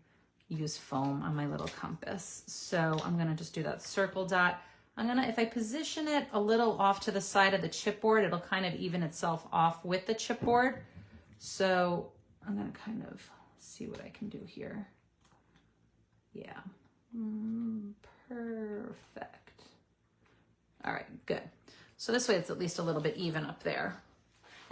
use foam on my little compass. So I'm gonna just do that circle dot. If I position it a little off to the side of the chipboard, it'll kind of even itself off with the chipboard. So I'm gonna kind of see what I can do here. Yeah, perfect. All right, good. So this way it's at least a little bit even up there.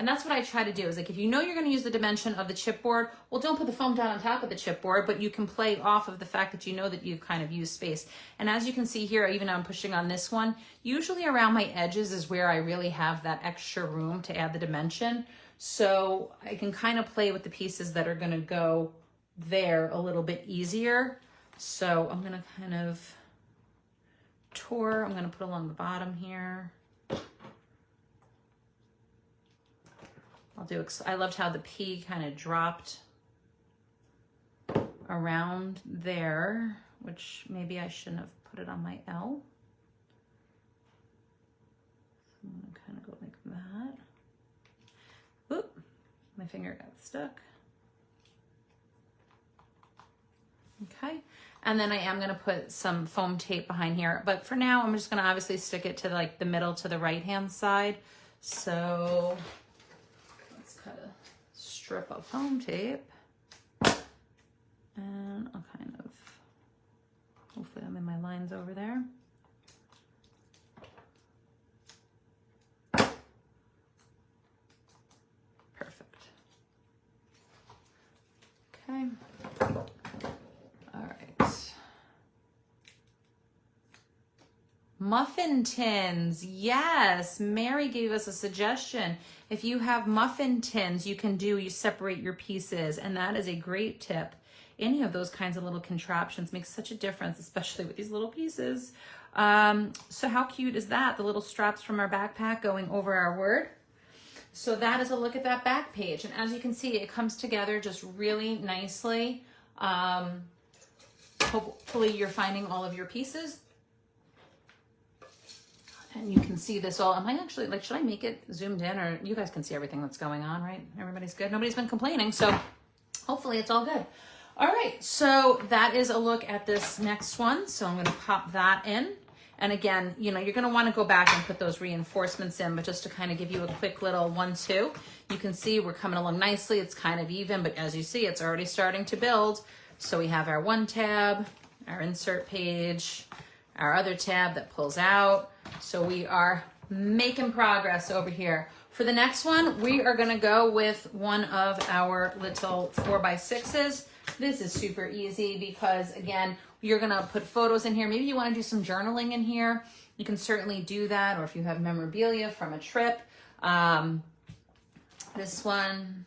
And that's what I try to do is like, if you know you're going to use the dimension of the chipboard, well, don't put the foam down on top of the chipboard, but you can play off of the fact that you know that you've kind of used space. And as you can see here, even though I'm pushing on this one, usually around my edges is where I really have that extra room to add the dimension. So I can kind of play with the pieces that are going to go there a little bit easier. So I'm going to kind of I'm going to put along the bottom here. I loved how the P kind of dropped around there, which maybe I shouldn't have put it on my L. So I'm going to kind of go like that. Oop, my finger got stuck. Okay, and then I am going to put some foam tape behind here, but for now I'm just going to obviously stick it to like the middle to the right hand side. So let's cut a strip of foam tape, and I'll kind of, hopefully I'm in my lines over there. Perfect. Okay. Muffin tins, yes, Mary gave us a suggestion. If you have muffin tins, you separate your pieces, and that is a great tip. Any of those kinds of little contraptions makes such a difference, especially with these little pieces. So how cute is that? The little straps from our backpack going over our word. So that is a look at that back page, and as you can see, it comes together just really nicely. Hopefully you're finding all of your pieces. And you can see this all. Am I actually, like, should I make it zoomed in, or you guys can see everything that's going on, right? Everybody's good. Nobody's been complaining, so hopefully it's all good. All right, so that is a look at this next one. So I'm gonna pop that in. And again, you know, you're gonna wanna go back and put those reinforcements in, but just to kind of give you a quick little 1-2, you can see we're coming along nicely. It's kind of even, but as you see, it's already starting to build. So we have our one tab, our insert page, our other tab that pulls out. So we are making progress over here. For the next one, we are gonna go with one of our little 4x6s. This is super easy because, again, you're gonna put photos in here. Maybe you wanna do some journaling in here. You can certainly do that, or if you have memorabilia from a trip. This one,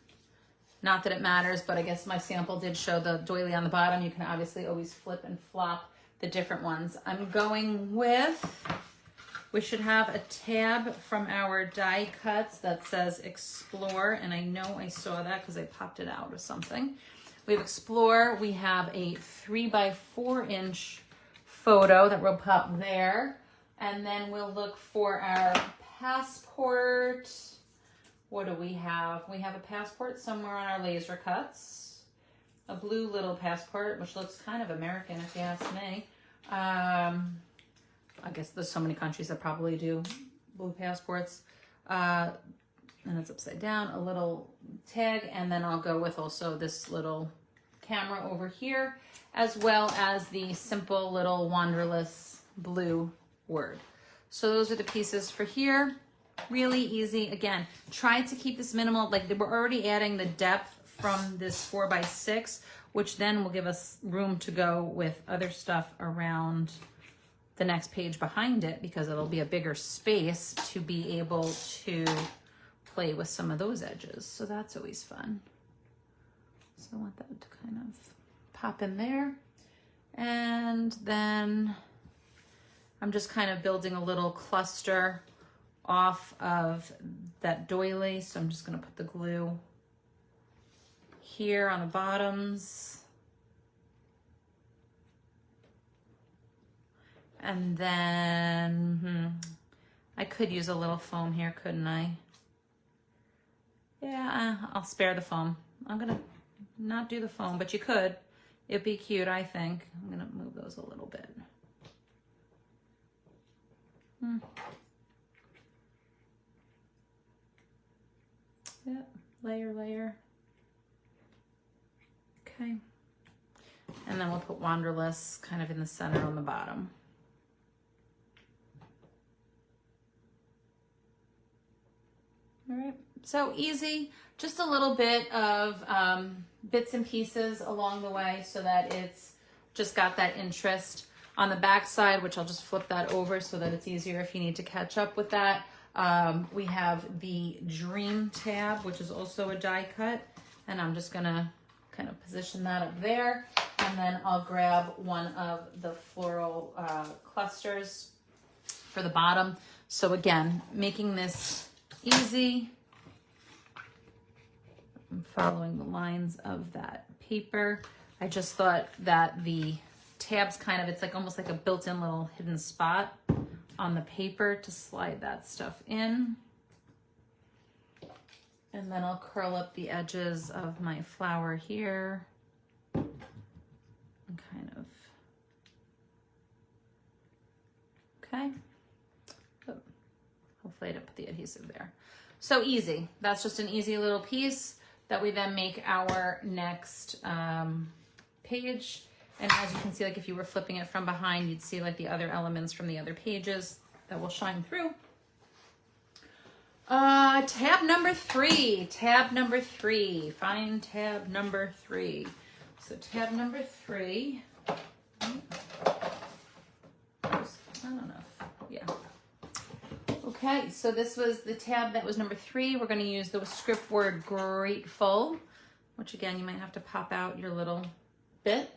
not that it matters, but I guess my sample did show the doily on the bottom. You can obviously always flip and flop the different ones. I'm going with, we should have a tab from our die cuts that says Explore, and I know I saw that because I popped it out or something. We have Explore, we have a 3x4 inch photo that we'll pop there, and then we'll look for our passport. What do we have? We have a passport somewhere on our laser cuts. A blue little passport, which looks kind of American if you ask me. I guess there's so many countries that probably do blue passports. And it's upside down, a little tag, and then I'll go with also this little camera over here, as well as the simple little Wanderlust blue word. So those are the pieces for here. Really easy. Again, try to keep this minimal. Like, we're already adding the depth from this 4x6, which then will give us room to go with other stuff around the next page behind it, because it'll be a bigger space to be able to play with some of those edges. So that's always fun. So I want that to kind of pop in there. And then I'm just kind of building a little cluster off of that doily. So I'm just going to put the glue here on the bottoms. And then I could use a little foam here, couldn't I? Yeah, I'll spare the foam. I'm gonna not do the foam, but you could. It'd be cute, I think. I'm gonna move those a little bit. Yep, layer. Okay. And then we'll put Wanderlust kind of in the center on the bottom. All right, So easy, just a little bit of bits and pieces along the way so that it's just got that interest. On the back side, which I'll just flip that over so that it's easier if you need to catch up with that, we have the Dream tab, which is also a die cut, and I'm just gonna kind of position that up there, and then I'll grab one of the floral clusters for the bottom. So again, making this easy. I'm following the lines of that paper. I just thought that the tabs kind of, it's like almost like a built-in little hidden spot on the paper to slide that stuff in. And then I'll curl up the edges of my flower here and kind of, okay. Oh, hopefully I didn't put the adhesive there. So easy. That's just an easy little piece that we then make our next page. And as you can see, like if you were flipping it from behind, you'd see like the other elements from the other pages that will shine through. Tab number 3, find tab number 3. So tab number 3, I don't know, yeah. Okay, so this was the tab that was number 3. We're gonna use the script word grateful, which again, you might have to pop out your little bit.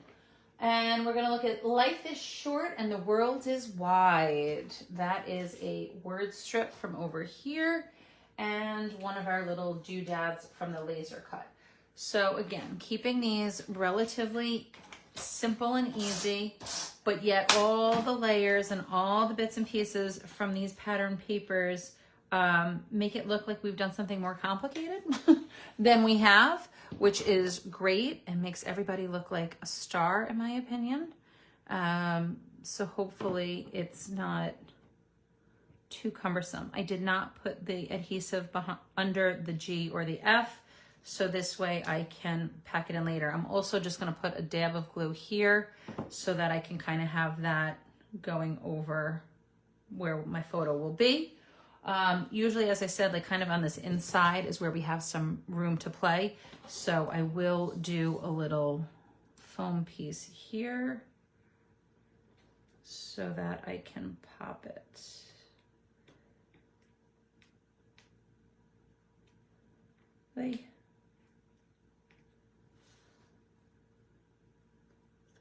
And we're gonna look at life is short and the world is wide. That is a word strip from over here and one of our little doodads from the laser cut. So again, keeping these relatively simple and easy, but yet all the layers and all the bits and pieces from these pattern papers make it look like we've done something more complicated than we have, which is great and makes everybody look like a star, in my opinion. So hopefully it's not too cumbersome. I did not put the adhesive under the G or the F, so this way I can pack it in later. I'm also just gonna put a dab of glue here so that I can kind of have that going over where my photo will be. Usually, as I said, like kind of on this inside is where we have some room to play. So I will do a little foam piece here so that I can pop it. The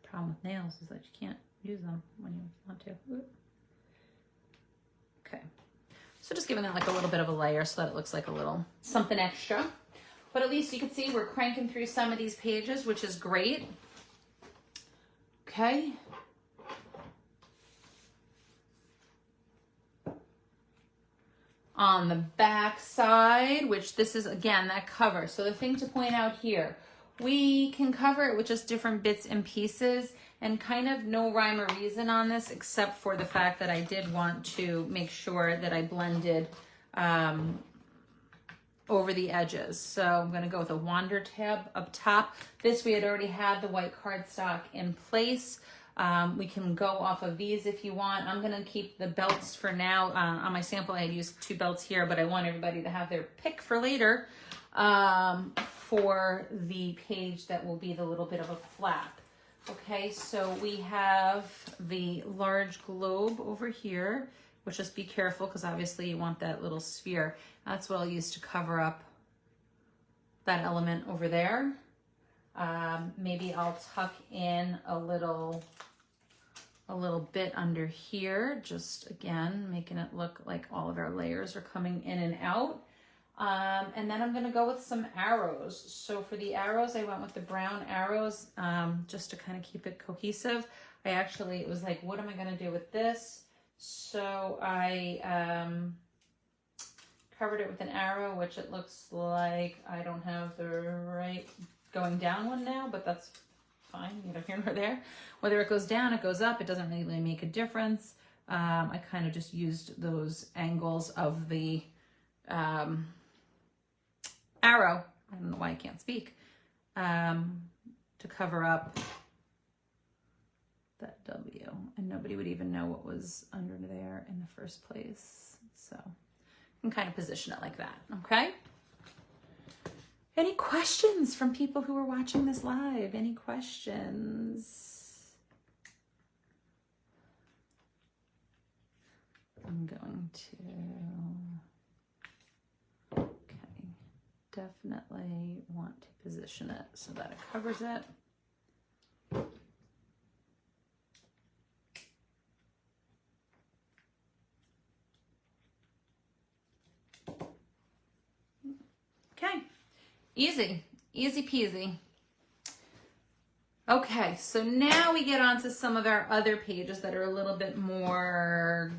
problem with nails is that you can't use them when you want to. Okay. So just giving that like a little bit of a layer so that it looks like a little something extra. But at least you can see we're cranking through some of these pages, which is great. Okay. On the back side, which this is again that cover. So the thing to point out here, we can cover it with just different bits and pieces and kind of no rhyme or reason on this except for the fact that I did want to make sure that I blended over the edges. So I'm gonna go with a Wander tab up top. This we had already had the white cardstock in place. We can go off of these if you want. I'm gonna keep the belts for now. On my sample I had used 2 belts here, but I want everybody to have their pick for later for the page that will be the little bit of a flap. Okay, so we have the large globe over here, which just be careful because obviously you want that little sphere. That's what I'll use to cover up that element over there. Maybe I'll tuck in a little bit under here, just again, making it look like all of our layers are coming in and out. And then I'm gonna go with some arrows. So for the arrows, I went with the brown arrows, just to kind of keep it cohesive. It was like, what am I gonna do with this? So I covered it with an arrow, which it looks like I don't have the right going down one now, but that's fine, neither here nor there. Whether it goes down, it goes up, it doesn't really make a difference. I kind of just used those angles of the arrow, I don't know why I can't speak, to cover up that W, and nobody would even know what was under there in the first place. So you can kind of position it like that, okay? Any questions from people who are watching this live? Any questions? I'm going to, okay, definitely want to position it so that it covers it. Okay, easy peasy. Okay, so now we get on to some of our other pages that are a little bit more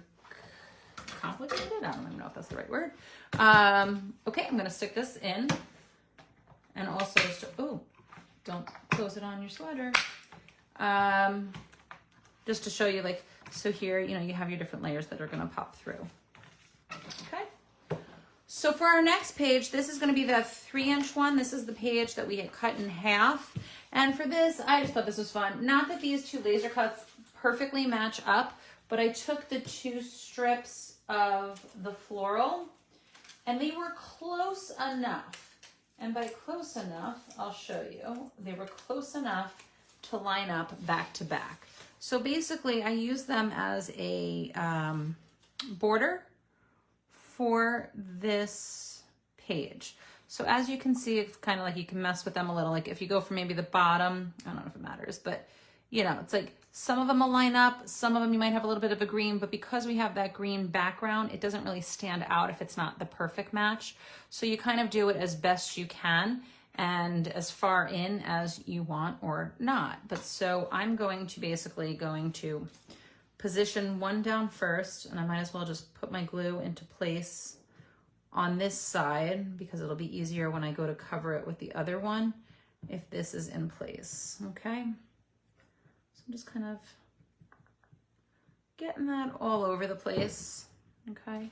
complicated. I don't even know if that's the right word. Okay, I'm gonna stick this in, and also just, oh, don't close it on your sweater. Just to show you, like, so here, you know, you have your different layers that are gonna pop through. Okay. So for our next page, this is going to be the 3-inch one. This is the page that we had cut in half. And for this, I just thought this was fun. Not that these two laser cuts perfectly match up, but I took the 2 strips of the floral and they were close enough. And by close enough, I'll show you, they were close enough to line up back to back. So basically I use them as a border for this page. So as you can see, it's kind of like you can mess with them a little. Like if you go for maybe the bottom, I don't know if it matters, but you know, it's like some of them will line up, some of them you might have a little bit of a green, but because we have that green background, it doesn't really stand out if it's not the perfect match. So you kind of do it as best you can and as far in as you want or not. But so I'm going to position one down first, and I might as well just put my glue into place on this side because it'll be easier when I go to cover it with the other one if this is in place, okay? So I'm just kind of getting that all over the place, okay?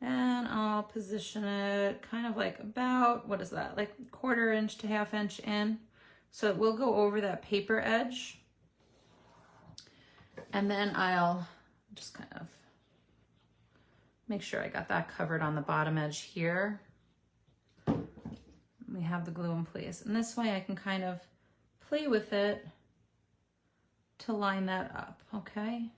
And I'll position it kind of like about, what is that, like 1/4 inch to 1/2 inch in. So it will go over that paper edge. And then I'll just kind of make sure I got that covered on the bottom edge here. We have the glue in place. And this way I can kind of play with it to line that up, okay?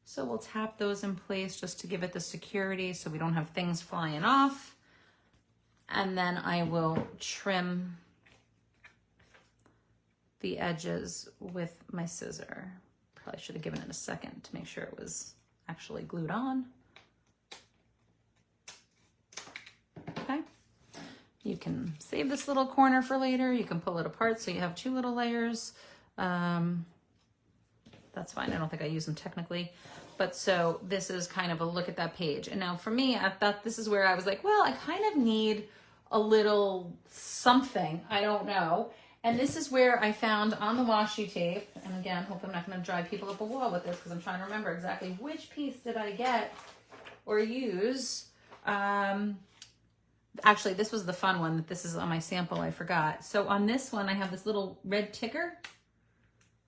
So we'll tap those in place just to give it the security so we don't have things flying off. And then I will trim the edges with my scissor. Probably should have given it a second to make sure it was actually glued on. Okay. You can save this little corner for later. You can pull it apart so you have 2 little layers. That's fine. I don't think I use them technically. But so this is kind of a look at that page. And now for me, I thought this is where I was like, well, I kind of need a little something. I don't know. And this is where I found on the washi tape, and again, hope I'm not going to drive people up a wall with this because I'm trying to remember exactly which piece did I get or use. Actually, this was the fun one. This is on my sample, I forgot. So on this one, I have this little red ticker,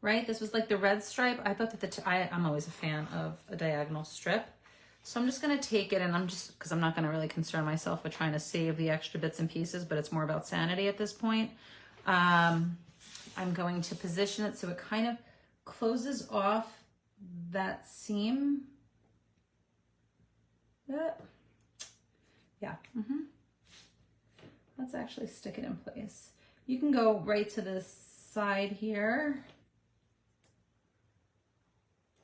right? This was like the red stripe. I thought that I'm always a fan of a diagonal strip. So I'm just going to take it, and because I'm not going to really concern myself with trying to save the extra bits and pieces, but it's more about sanity at this point. I'm going to position it so it kind of closes off that seam. Yeah. Let's actually stick it in place. You can go right to this side here.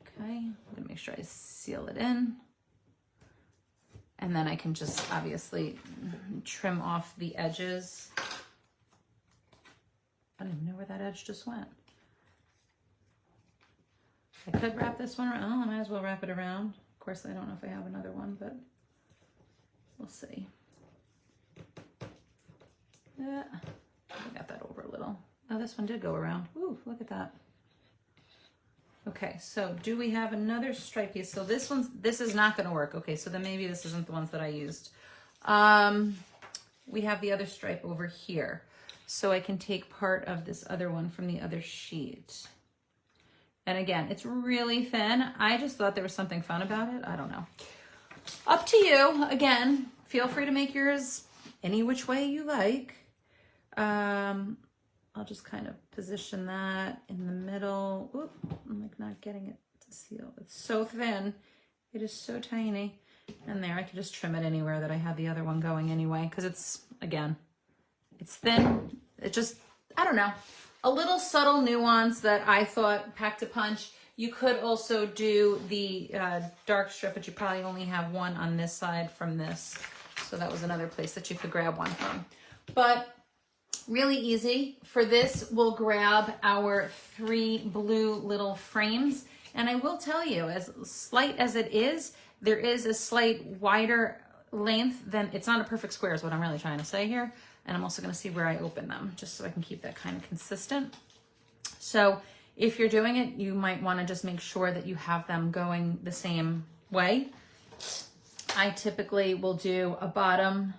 Okay, I'm gonna make sure I seal it in. And then I can just obviously trim off the edges. I don't even know where that edge just went. I could wrap this one around. Oh, I might as well wrap it around. Of course, I don't know if I have another one, but we'll see. Yeah, I got that over a little. Oh, this one did go around. Ooh, look at that. Okay, so do we have another stripe piece? So this is not gonna work. Okay, so then maybe this isn't the ones that I used. We have the other stripe over here. So I can take part of this other one from the other sheet. And again, it's really thin. I just thought there was something fun about it. I don't know. Up to you. Again, feel free to make yours any which way you like. I'll just kind of position that in the middle. Oop, I'm like not getting it to seal. It's so thin. It is so tiny. And there, I could just trim it anywhere that I had the other one going anyway, because it's, again, it's thin. It just, I don't know, a little subtle nuance that I thought packed a punch. You could also do the dark strip, but you probably only have one on this side from this. So that was another place that you could grab one from. But really easy. For this, we'll grab our 3 blue little frames. And I will tell you, as slight as it is, there is a slight wider length than, it's not a perfect square is what I'm really trying to say here. And I'm also going to see where I open them, just so I can keep that kind of consistent. So if you're doing it, you might want to just make sure that you have them going the same way. I typically will do a bottom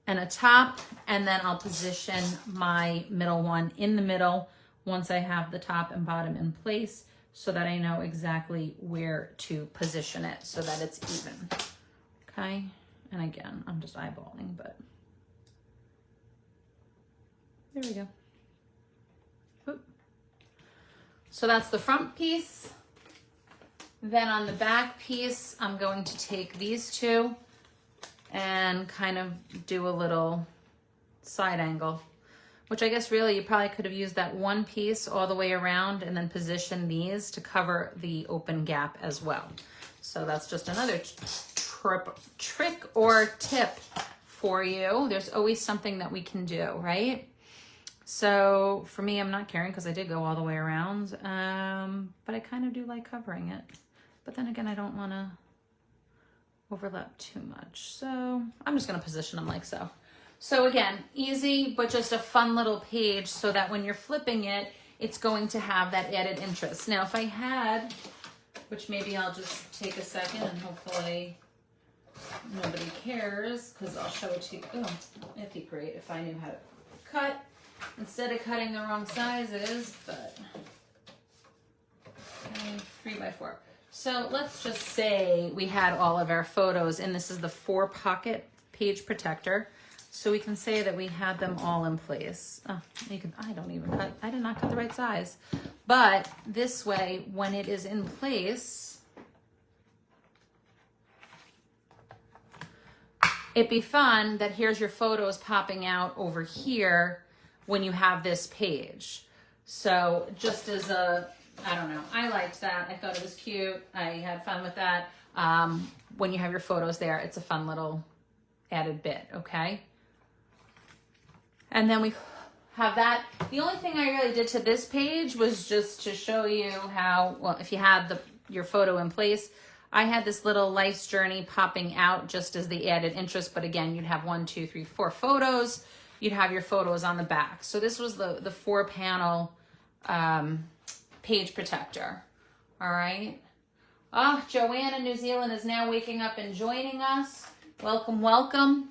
and a top, and then I'll position my middle one in the middle once I have the top and bottom in place, so that I know exactly where to position it so that it's even. Okay, and again, I'm just eyeballing, but there we go. Oop. So that's the front piece. Then on the back piece, I'm going to take these two and kind of do a little side angle, which I guess really you probably could have used that one piece all the way around and then position these to cover the open gap as well. So that's just another trick or tip for you. There's always something that we can do, right? So for me, I'm not caring because I did go all the way around, but I kind of do like covering it. But then again, I don't want to overlap too much. So I'm just going to position them like so. So again, easy, but just a fun little page so that when you're flipping it, it's going to have that added interest. Now, if I had, which maybe I'll just take a second and hopefully nobody cares because I'll show it to you. Oh, it'd be great if I knew how to cut instead of cutting the wrong sizes, but okay, 3x4. So let's just say we had all of our photos, and this is the 4-pocket page protector. So we can say that we had them all in place. Oh, I did not cut the right size. But this way, when it is in place, it'd be fun that here's your photos popping out over here when you have this page. So just as a, I don't know, I liked that. I thought it was cute. I had fun with that. When you have your photos there, it's a fun little added bit, okay? And then we have that. The only thing I really did to this page was just to show you how, well, if you had your photo in place, I had this little life's journey popping out just as the added interest. But again, you'd have 1, 2, 3, 4 photos. You'd have your photos on the back. So this was the 4-panel page protector. All right. Oh, Joanne in New Zealand is now waking up and joining us. Welcome, welcome.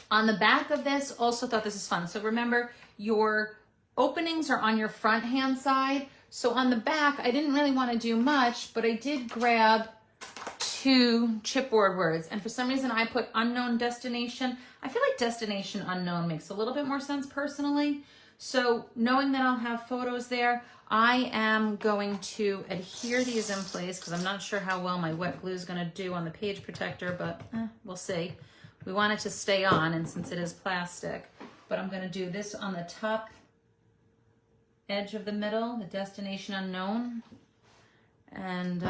On the back of this, also thought this is fun. So remember, your openings are on your front hand side. So on the back, I didn't really want to do much, but I did grab 2 chipboard words. And for some reason, I put unknown destination. I feel like destination unknown makes a little bit more sense personally. So knowing that I'll have photos there, I am going to adhere these in place because I'm not sure how well my wet glue is going to do on the page protector, but we'll see. We want it to stay on, and since it is plastic, but I'm going to do this on the top edge of the middle, the destination unknown, and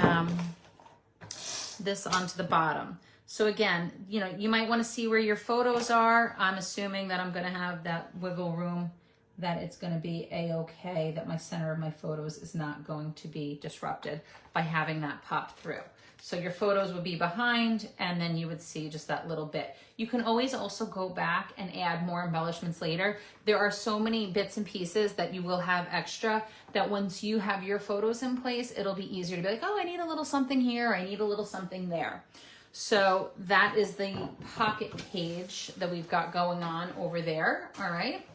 this onto the bottom. So again, you know, you might want to see where your photos are. I'm assuming that I'm going to have that wiggle room, that it's going to be a-okay, that my center of my photos is not going to be disrupted by having that pop through. So your photos would be behind, and then you would see just that little bit. You can always also go back and add more embellishments later. There are so many bits and pieces that you will have extra that once you have your photos in place, it'll be easier to be like, oh, I need a little something here, I need a little something there. So that is the pocket page that we've got going on over there, all right?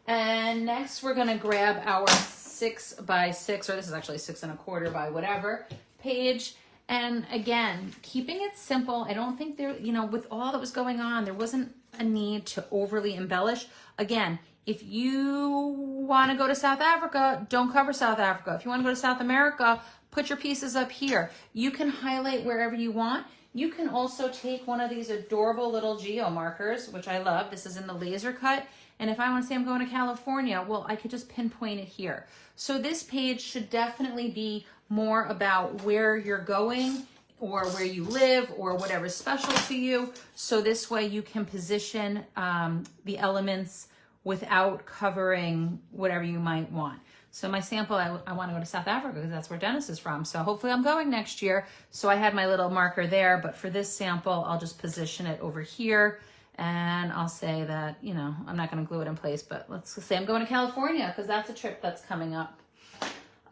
And next we're gonna grab our 6x6, or this is actually 6 1/4 by whatever, page. And again, keeping it simple. I don't think there, you know, with all that was going on, there wasn't a need to overly embellish. Again, if you want to go to South Africa, don't cover South Africa. If you want to go to South America, put your pieces up here. You can highlight wherever you want. You can also take one of these adorable little geo markers, which I love. This is in the laser cut. And if I want to say I'm going to California, well, I could just pinpoint it here. So this page should definitely be more about where you're going or where you live or whatever's special to you. So this way you can position the elements without covering whatever you might want. So my sample, I want to go to South Africa because that's where Dennis is from. So hopefully I'm going next year. So I had my little marker there, but for this sample, I'll just position it over here. And I'll say that, you know, I'm not going to glue it in place, but let's say I'm going to California because that's a trip that's coming up.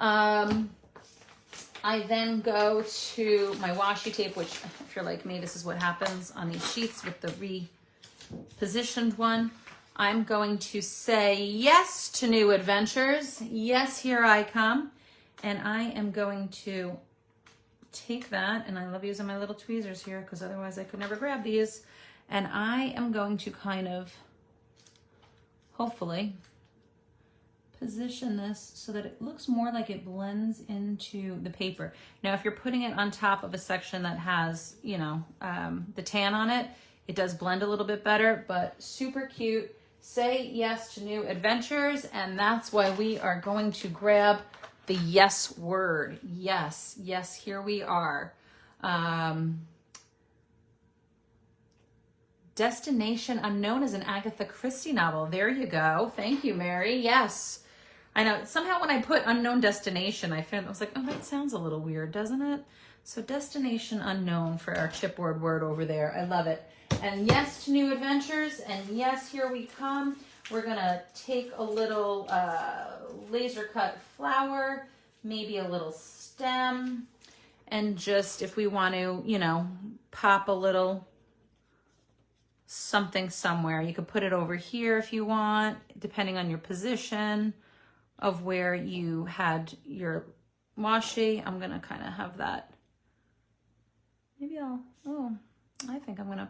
I then go to my washi tape, which if you're like me, this is what happens on these sheets with the repositioned one. I'm going to say yes to new adventures. Yes, here I come. And I am going to take that, and I love using my little tweezers here because otherwise I could never grab these. And I am going to kind of, hopefully, position this so that it looks more like it blends into the paper. Now, if you're putting it on top of a section that has, you know, the tan on it, it does blend a little bit better, but super cute. Say yes to new adventures, and that's why we are going to grab the yes word. Yes, yes, here we are. Destination Unknown is an Agatha Christie novel. There you go. Thank you, Mary. Yes. I know. Somehow when I put unknown destination, I was like, oh, that sounds a little weird, doesn't it? So Destination Unknown for our chipboard word over there. I love it. And yes to new adventures. And yes, here we come. We're going to take a little laser cut flower, maybe a little stem, and just if we want to, you know, pop a little something somewhere. You could put it over here if you want, depending on your position of where you had your washi. I'm going to kind of have that. Maybe I think I'm going to,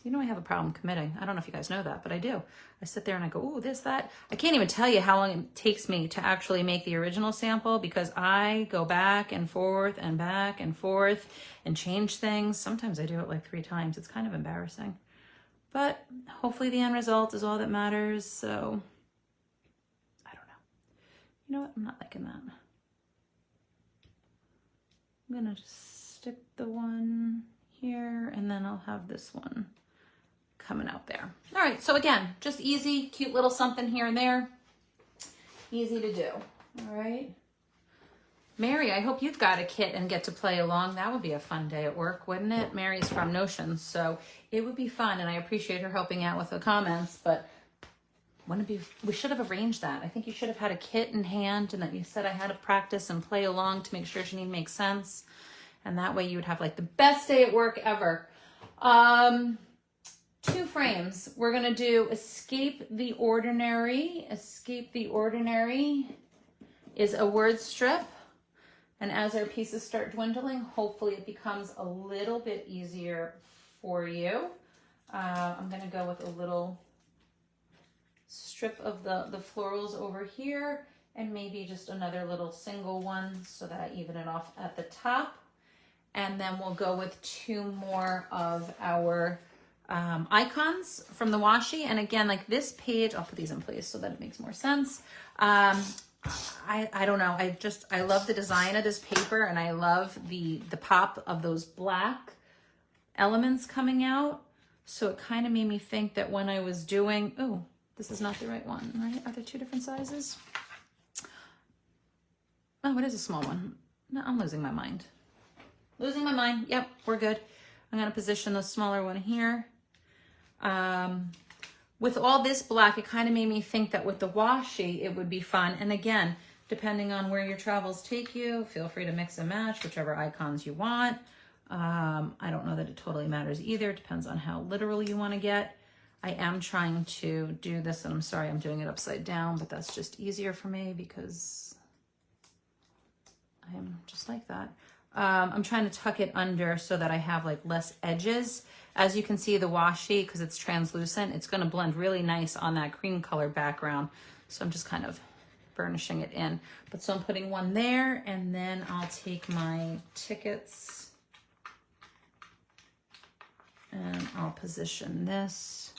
you know, I have a problem committing. I don't know if you guys know that, but I do. I sit there and I go, oh, this, that. I can't even tell you how long it takes me to actually make the original sample because I go back and forth and back and forth and change things. Sometimes I do it like 3 times. It's kind of embarrassing. But hopefully the end result is all that matters. So I don't know. You know what? I'm not liking that. I'm going to just stick the one here and then I'll have this one coming out there. All right, so again, just easy, cute little something here and there. Easy to do. All right. Mary, I hope you've got a kit and get to play along. That would be a fun day at work, wouldn't it? Mary's from Notions, so it would be fun, and I appreciate her helping out with the comments, but wouldn't it be, we should have arranged that. I think you should have had a kit in hand and that you said I had to practice and play along to make sure Janene makes sense. And that way you would have like the best day at work ever. 2 frames. We're going to do Escape the Ordinary. Escape the Ordinary is a word strip. And as our pieces start dwindling, hopefully it becomes a little bit easier for you. I'm going to go with a little strip of the florals over here and maybe just another little single one so that I even it off at the top. And then we'll go with 2 more of our icons from the washi. And again, like this page, I'll put these in place so that it makes more sense. I don't know. I love the design of this paper and I love the pop of those black elements coming out. So it kind of made me think that when I was doing, oh, this is not the right one, right? Are there 2 different sizes? Oh, it is a small one. No, I'm losing my mind. Losing my mind. Yep, we're good. I'm going to position the smaller one here. With all this black, it kind of made me think that with the washi, it would be fun. And again, depending on where your travels take you, feel free to mix and match whichever icons you want. I don't know that it totally matters either. It depends on how literal you want to get. I am trying to do this, and I'm sorry I'm doing it upside down, but that's just easier for me because I am just like that. I'm trying to tuck it under so that I have like less edges. As you can see, the washi, because it's translucent, it's going to blend really nice on that cream color background. So I'm just kind of burnishing it in. But so I'm putting one there, and then I'll take my tickets and I'll position this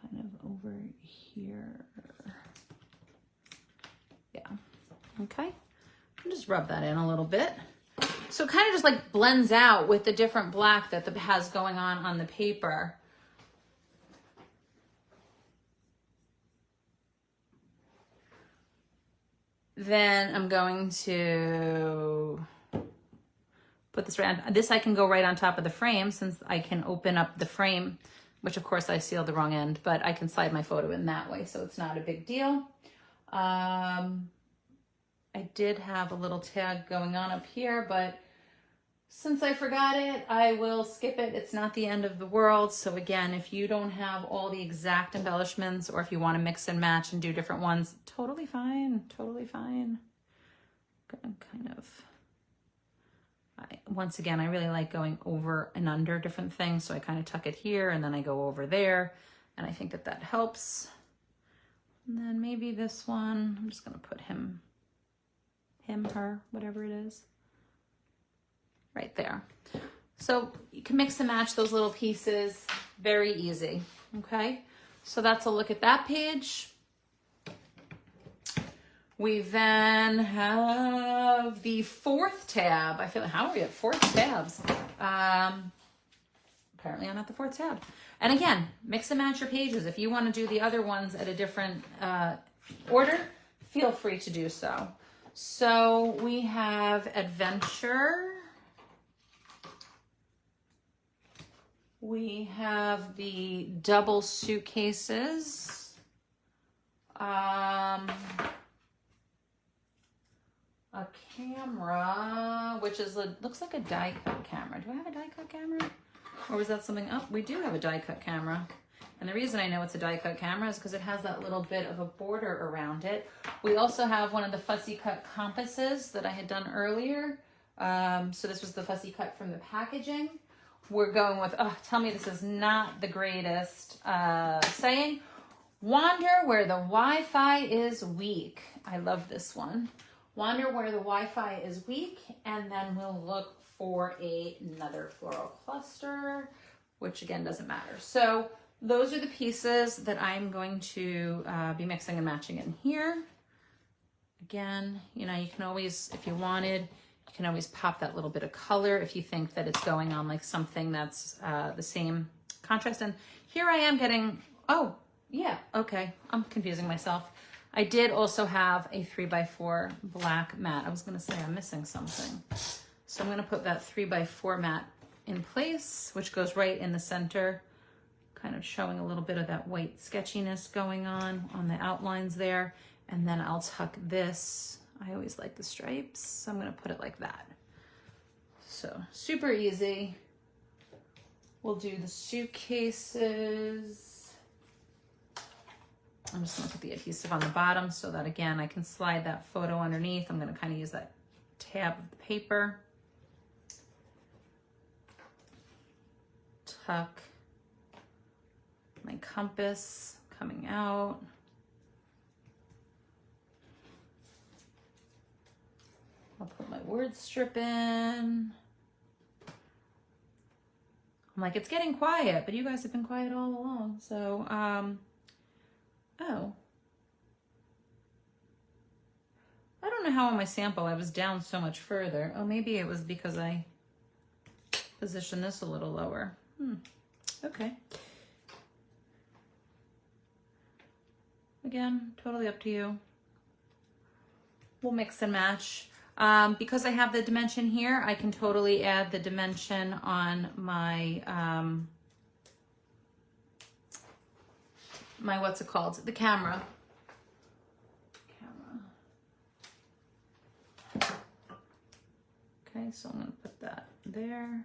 kind of over here. Yeah, okay. I'll just rub that in a little bit. So it kind of just like blends out with the different black that has going on the paper. Then I'm going to put this right on. This I can go right on top of the frame, since I can open up the frame, which of course I sealed the wrong end, but I can slide my photo in that way, so it's not a big deal. I did have a little tag going on up here, but since I forgot it, I will skip it. It's not the end of the world. So again, if you don't have all the exact embellishments, or if you want to mix and match and do different ones, totally fine, totally fine. Kind of, once again, I really like going over and under different things. So I kind of tuck it here and then I go over there, and I think that that helps. And then maybe this one, I'm just going to put him, her, whatever it is, right there. So you can mix and match those little pieces, very easy. Okay, so that's a look at that page. We then have the fourth tab. I feel like, how are we at 4 tabs? Apparently I'm at the 4th tab. And again, mix and match your pages. If you want to do the other ones at a different order, feel free to do so. So we have adventure. We have the double suitcases. A camera, which is looks like a die cut camera. Do I have a die cut camera? Or was that something? Oh, we do have a die cut camera. And the reason I know it's a die cut camera is because it has that little bit of a border around it. We also have one of the fussy cut compasses that I had done earlier. So this was the fussy cut from the packaging. We're going with, oh, tell me this is not the greatest saying. Wander where the Wi-Fi is weak. I love this one. Wander where the Wi-Fi is weak, and then we'll look for another floral cluster, which again doesn't matter. So those are the pieces that I'm going to be mixing and matching in here. Again, you know, you can always, if you wanted, you can always pop that little bit of color if you think that it's going on like something that's the same contrast. And here I am getting, oh, yeah, okay, I'm confusing myself. I did also have a 3x4 black mat. I was gonna say I'm missing something. So I'm gonna put that 3x4 mat in place, which goes right in the center, kind of showing a little bit of that white sketchiness going on the outlines there. And then I'll tuck this. I always like the stripes, so I'm gonna put it like that. So super easy. We'll do the suitcases. I'm just gonna put the adhesive on the bottom so that, again, I can slide that photo underneath. I'm gonna kind of use that tab of the paper. Tuck my compass coming out. I'll put my word strip in. I'm like, it's getting quiet, but you guys have been quiet all along. So, oh. I don't know how on my sample I was down so much further. Oh, maybe it was because I positioned this a little lower. Okay. Again, totally up to you. We'll mix and match. Because I have the dimension here, I can totally add the dimension on my, what's it called? The camera. Okay, so I'm gonna put that there.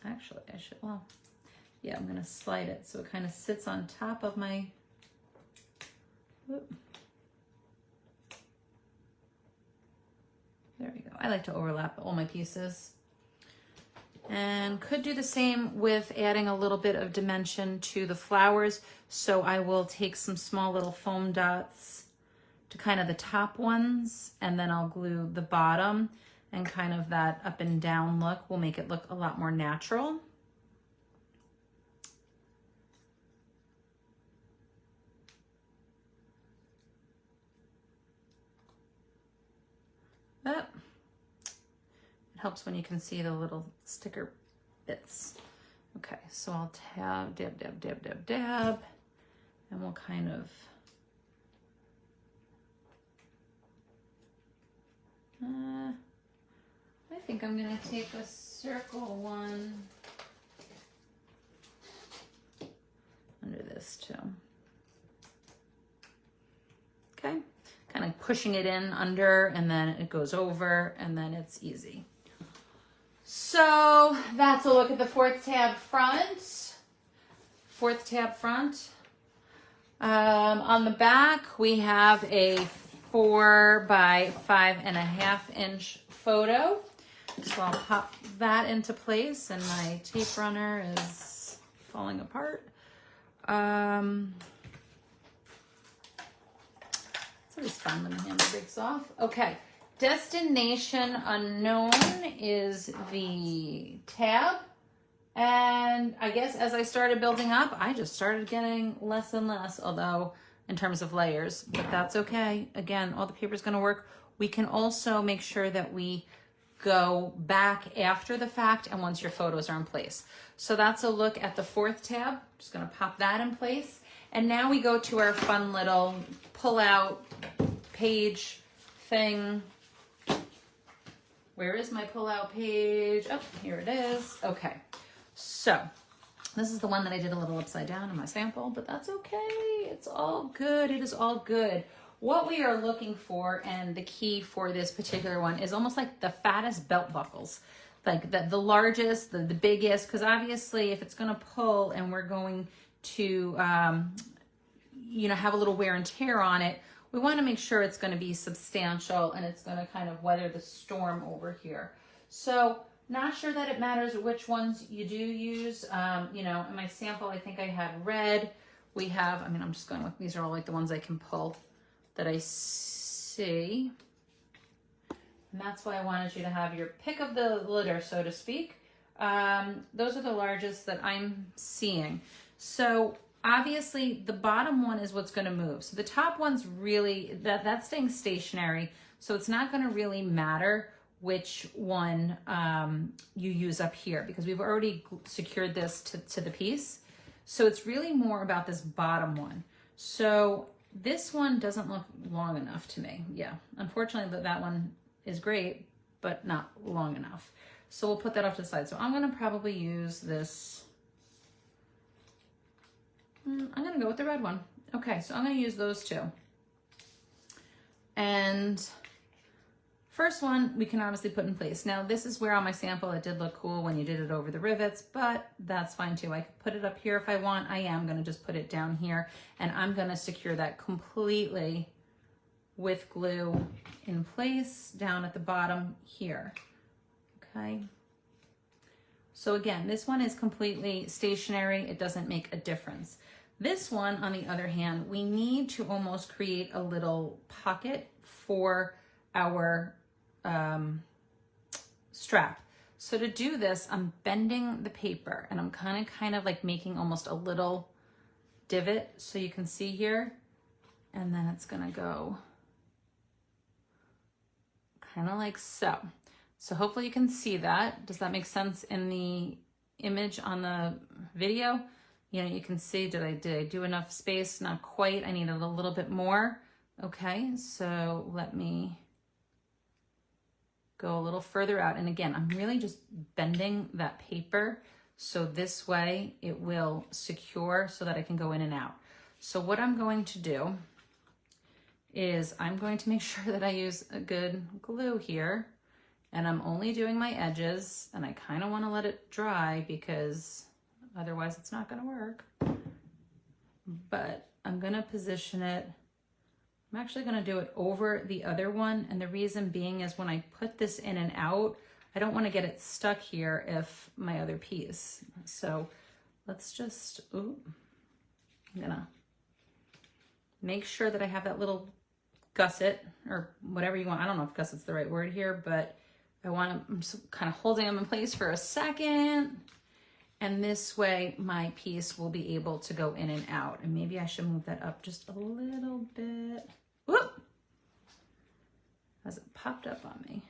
Actually, I should, well, yeah, I'm gonna slide it so it kind of sits on top of my There we go. I like to overlap all my pieces. And could do the same with adding a little bit of dimension to the flowers. So I will take some small little foam dots to kind of the top ones, and then I'll glue the bottom, and kind of that up and down look will make it look a lot more natural. But it helps when you can see the little sticker bits. Okay, so I'll tab, dab, dab, dab, dab, dab, and we'll kind of I think I'm gonna take a circle one under this too. Okay, kind of pushing it in under, and then it goes over, and then it's easy. So that's a look at the fourth tab front. On the back, we have a 4 by 5.5 inch photo. So I'll pop that into place, and my tape runner is falling apart. It's always fun when the handle breaks off. Okay, Destination Unknown is the tab. And I guess as I started building up, I just started getting less and less, although in terms of layers, but that's okay. Again, all the paper's gonna work. We can also make sure that we go back after the fact and once your photos are in place. So that's a look at the fourth tab. Just gonna pop that in place. And now we go to our fun little pull out page thing. Where is my pull out page? Oh, here it is. Okay. So this is the one that I did a little upside down in my sample, but that's okay. It's all good. It is all good. What we are looking for, and the key for this particular one, is almost like the fattest belt buckles, like the largest, the biggest, because obviously if it's going to pull and we're going to, you know, have a little wear and tear on it, we want to make sure it's going to be substantial and it's going to kind of weather the storm over here. So not sure that it matters which ones you do use. You know, in my sample, I think I had red. We have, I mean, I'm just going with, these are all like the ones I can pull that I see. And that's why I wanted you to have your pick of the litter, so to speak. Those are the largest that I'm seeing. So obviously the bottom one is what's going to move. So the top one's really, that's staying stationary. So it's not going to really matter which one you use up here, because we've already secured this to the piece. So it's really more about this bottom one. So this one doesn't look long enough to me. Yeah, unfortunately, that one is great, but not long enough. So we'll put that off to the side. So I'm gonna probably use this. I'm gonna go with the red one. Okay, so I'm gonna use those two. And first one we can obviously put in place. Now this is where on my sample it did look cool when you did it over the rivets, but that's fine too. I could put it up here if I want. I am gonna just put it down here, and I'm gonna secure that completely with glue in place down at the bottom here. Okay. So again, this one is completely stationary. It doesn't make a difference. This one, on the other hand, we need to almost create a little pocket for our strap. So to do this, I'm bending the paper and I'm kind of like making almost a little divot, so you can see here, and then it's gonna go kind of like so. So hopefully you can see that. Does that make sense in the image on the video? You know, you can see, did I do enough space? Not quite. I needed a little bit more. Okay, so let me go a little further out. And again, I'm really just bending that paper so this way it will secure so that I can go in and out. So what I'm going to do is I'm going to make sure that I use a good glue here, and I'm only doing my edges, and I kind of want to let it dry because otherwise it's not going to work. But I'm going to position it I'm actually going to do it over the other one. And the reason being is when I put this in and out, I don't want to get it stuck here if my other piece. So let's just, I'm going to make sure that I have that little gusset or whatever you want. I don't know if gusset's the right word here, but I'm just kind of holding them in place for a second. And this way my piece will be able to go in and out. And maybe I should move that up just a little bit. Whoop! As it popped up on me.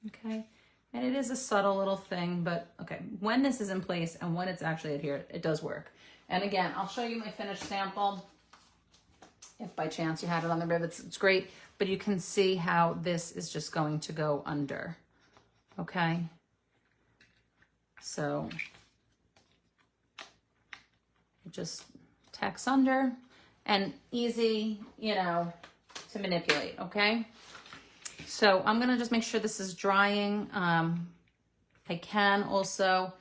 Okay, and it is a subtle little thing, but okay, when this is in place and when it's actually adhered, it does work. And again, I'll show you my finished sample. If by chance you had it on the rivets, it's great, but you can see how this is just going to go under, okay? So it just tacks under and easy, you know, to manipulate, okay? So I'm gonna just make sure this is drying. I can also,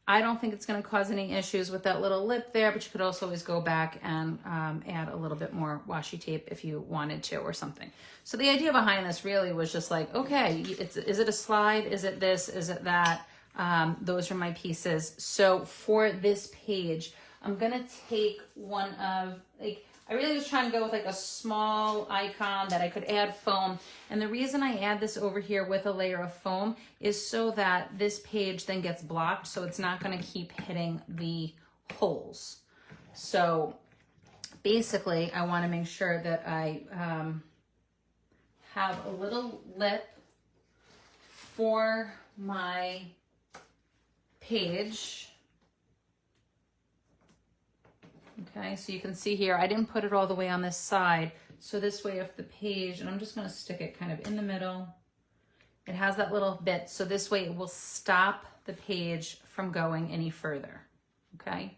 I don't think it's gonna cause any issues with that little lip there, but you could also always go back and add a little bit more washi tape if you wanted to or something. So the idea behind this really was just like, okay, is it a slide? Is it this? Is it that? Those are my pieces. So for this page, I'm gonna take one of, like, I really was trying to go with like a small icon that I could add foam. And the reason I add this over here with a layer of foam is so that this page then gets blocked, so it's not gonna keep hitting the holes. So basically I wanna make sure that I have a little lip for my page. Okay, so you can see here, I didn't put it all the way on this side. So this way, if the page, and I'm just gonna stick it kind of in the middle, it has that little bit. So this way it will stop the page from going any further, okay?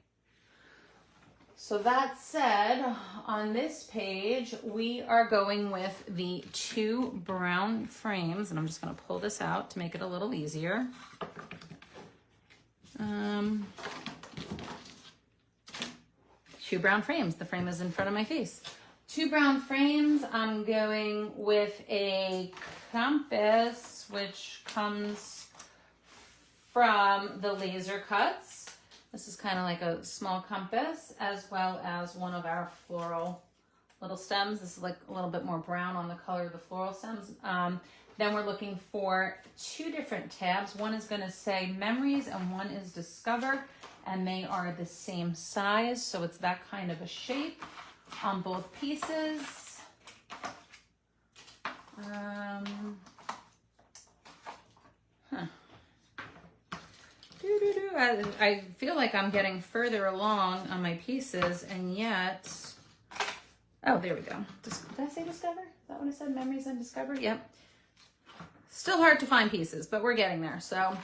So that said, on this page, we are going with the 2 brown frames, and I'm just gonna pull this out to make it a little easier. 2 brown frames. The frame is in front of my face. 2 brown frames. I'm going with a compass, which comes from the Laser Cuts. This is kind of like a small compass, as well as one of our floral little stems. This is like a little bit more brown on the color of the floral stems. Then we're looking for 2 different tabs. One is going to say Memories and one is Discover. And they are the same size, so it's that kind of a shape on both pieces. I feel like I'm getting further along on my pieces, and yet, oh, there we go. Did I say Discover? Is that what I said? Memories and Discover? Yep. Still hard to find pieces, but we're getting there, so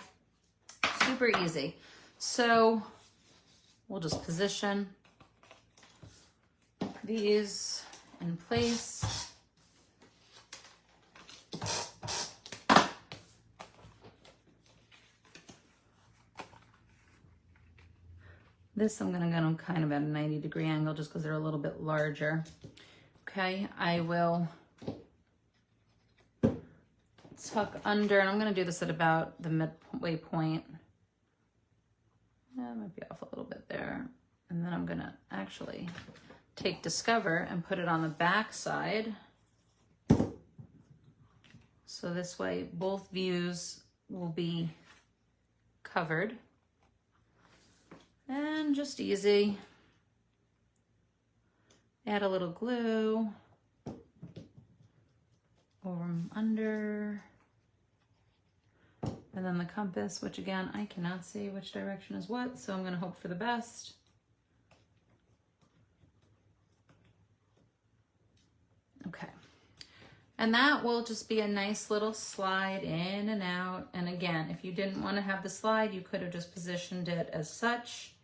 super easy. So we'll just position these in place. This I'm gonna go kind of at a 90-degree angle just because they're a little bit larger. Okay, I will tuck under, and I'm gonna do this at about the midway point. That might be off a little bit there. And then I'm gonna actually take Discover and put it on the back side. So this way both views will be covered. And just easy. Add a little glue over and under. And then the compass, which again, I cannot see which direction is what, so I'm gonna hope for the best. Okay. And that will just be a nice little slide in and out. And again, if you didn't want to have the slide, you could have just positioned it as such.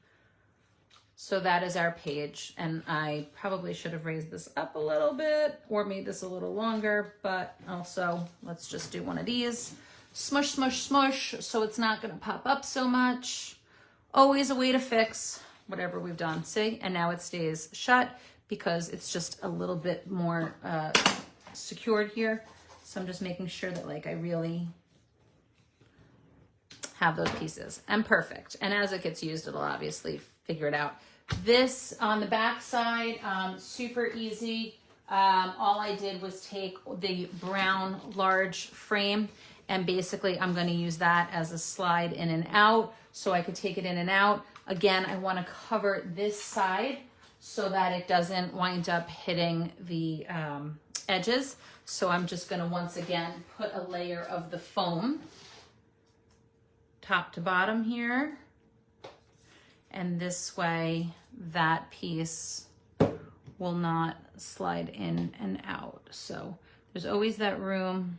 So that is our page. And I probably should have raised this up a little bit or made this a little longer, but also let's just do one of these. Smush, smush, smush, so it's not gonna pop up so much. always a way to fix whatever we've done. See, and now it stays shut because it's just a little bit more secured here. So I'm just making sure that like I really have those pieces, and perfect. And as it gets used, it'll obviously figure it out. This on the back side, super easy. All I did was take the brown large frame, and basically I'm going to use that as a slide in and out, so I could take it in and out. Again, I want to cover this side so that it doesn't wind up hitting the edges. So I'm just going to once again put a layer of the foam top to bottom here, and this way that piece will not slide in and out. So there's always that room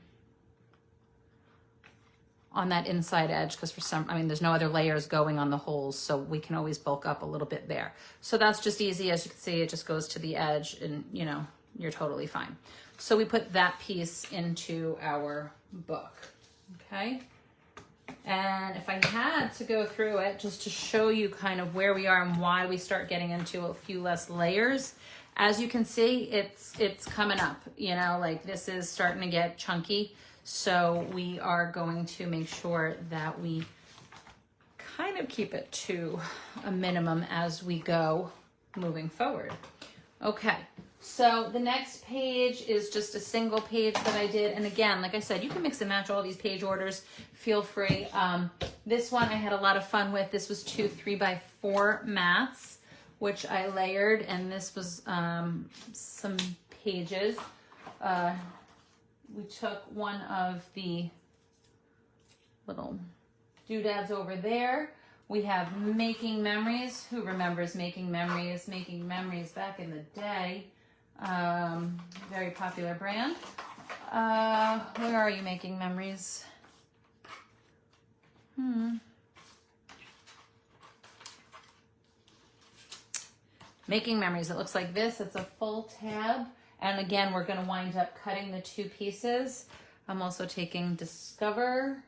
on that inside edge, because for some, I mean, there's no other layers going on the holes, so we can always bulk up a little bit there. So that's just easy. As you can see, it just goes to the edge and, you know, you're totally fine. So we put that piece into our book, okay? And if I had to go through it just to show you kind of where we are and why we start getting into a few less layers, as you can see, it's coming up, you know, like this is starting to get chunky. So we are going to make sure that we kind of keep it to a minimum as we go moving forward. Okay, so the next page is just a single page that I did. And again, like I said, you can mix and match all these page orders, feel free. This one I had a lot of fun with. This was 2 3x4 mats, which I layered, and this was some pages. We took one of the little doodads over there. We have Making Memories. Who remembers Making Memories? Making Memories back in the day. Very popular brand. Where are you, Making Memories? Making Memories. It looks like this. It's a full tab. And again, we're going to wind up cutting the 2 pieces. I'm also taking Discover,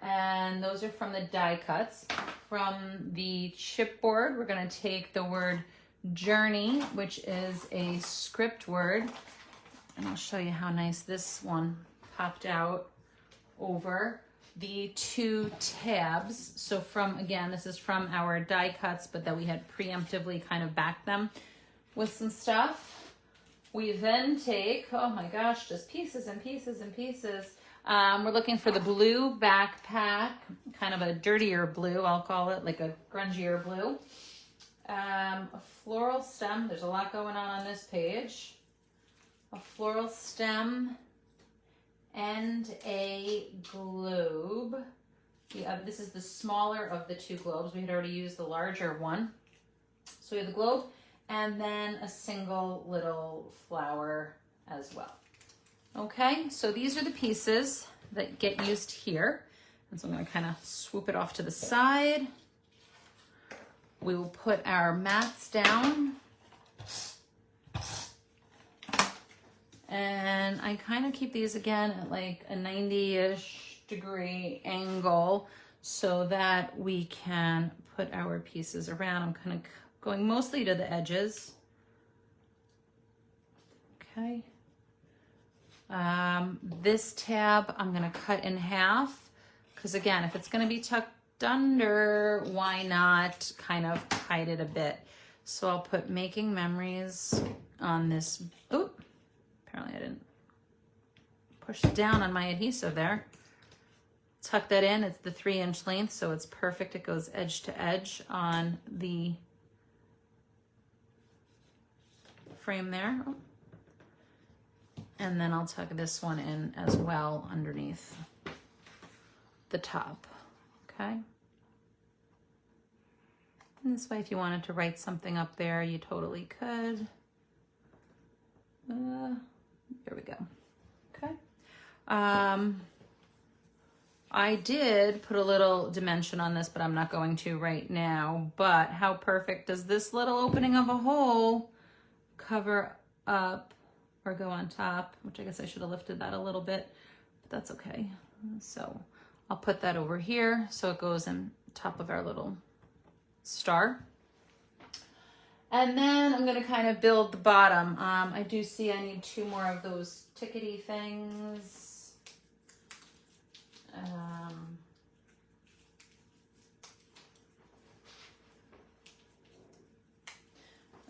and those are from the die cuts. From the chipboard, we're going to take the word Journey, which is a script word. And I'll show you how nice this one popped out over the 2 tabs. So from, again, this is from our die cuts, but that we had preemptively kind of backed them with some stuff. We then take, oh my gosh, just pieces and pieces and pieces. We're looking for the blue backpack, kind of a dirtier blue, I'll call it, like a grungier blue. A floral stem, there's a lot going on this page. A floral stem and a globe. This is the smaller of the 2 globes. We had already used the larger one. So we have the globe, and then a single little flower as well. Okay, so these are the pieces that get used here. And so I'm going to kind of swoop it off to the side. We will put our mats down. And I kind of keep these again at like a 90-ish degree angle so that we can put our pieces around. I'm kind of going mostly to the edges. Okay. This tab I'm going to cut in half because, again, if it's going to be tucked under, why not kind of hide it a bit? So I'll put Making Memories on this. Oh, apparently I didn't push down on my adhesive there. Tuck that in. It's the 3-inch length, so it's perfect. It goes edge to edge on the frame there. Oh. And then I'll tuck this one in as well underneath the top, okay? And this way, if you wanted to write something up there, you totally could. There we go, okay? I did put a little dimension on this, but I'm not going to right now. But how perfect does this little opening of a hole cover up or go on top, which I guess I should have lifted that a little bit, but that's okay. So I'll put that over here so it goes in top of our little star. And then I'm going to kind of build the bottom. I do see I need 2 more of those tickety things.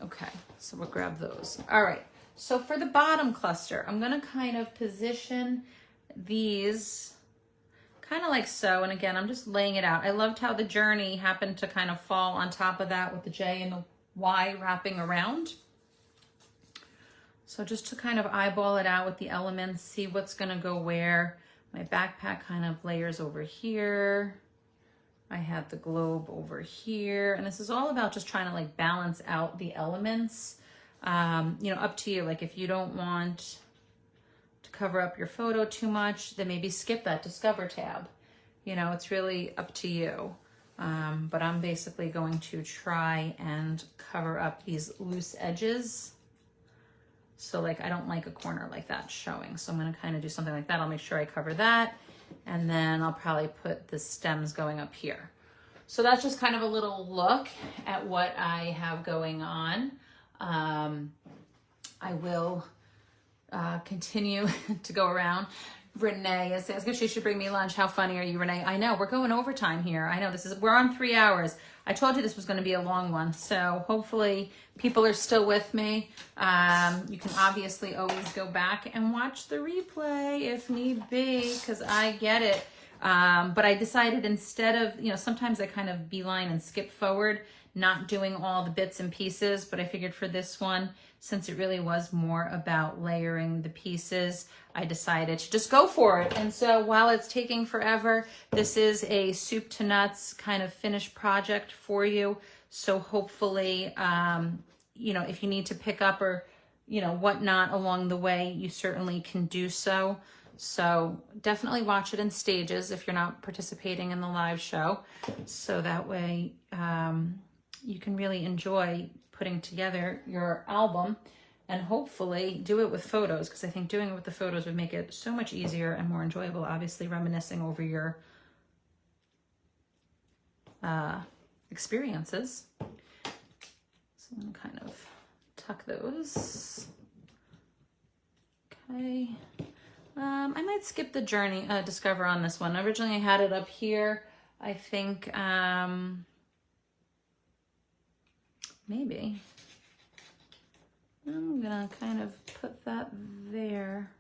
Okay, so we'll grab those. All right, so for the bottom cluster, I'm going to kind of position these kind of like so. And again, I'm just laying it out. I loved how the journey happened to kind of fall on top of that with the J and the Y wrapping around. So just to kind of eyeball it out with the elements, see what's gonna go where. My backpack kind of layers over here. I have the globe over here. And this is all about just trying to like balance out the elements. You know, up to you. Like if you don't want to cover up your photo too much, then maybe skip that Discover tab. You know, it's really up to you. But I'm basically going to try and cover up these loose edges. So like, I don't like a corner like that showing. So I'm going to kind of do something like that. I'll make sure I cover that. And then I'll probably put the stems going up here. So that's just kind of a little look at what I have going on. I will continue to go around. Renee is saying, she should bring me lunch. How funny are you, Renee? I know, we're going overtime here. I know we're on 3 hours. I told you this was going to be a long one. So hopefully people are still with me. You can obviously always go back and watch the replay if need be, because I get it. But I decided instead of, you know, sometimes I kind of beeline and skip forward, not doing all the bits and pieces, but I figured for this one, since it really was more about layering the pieces, I decided to just go for it. And so while it's taking forever, this is a soup to nuts kind of finished project for you. So hopefully, you know, if you need to pick up or, you know, whatnot along the way, you certainly can do so. So definitely watch it in stages if you're not participating in the live show. So that way you can really enjoy putting together your album and hopefully do it with photos, because I think doing it with the photos would make it so much easier and more enjoyable, obviously reminiscing over your experiences. So I'm gonna kind of tuck those. Okay. I might skip the journey, Discover on this one. Originally I had it up here. I think maybe I'm gonna kind of put that there.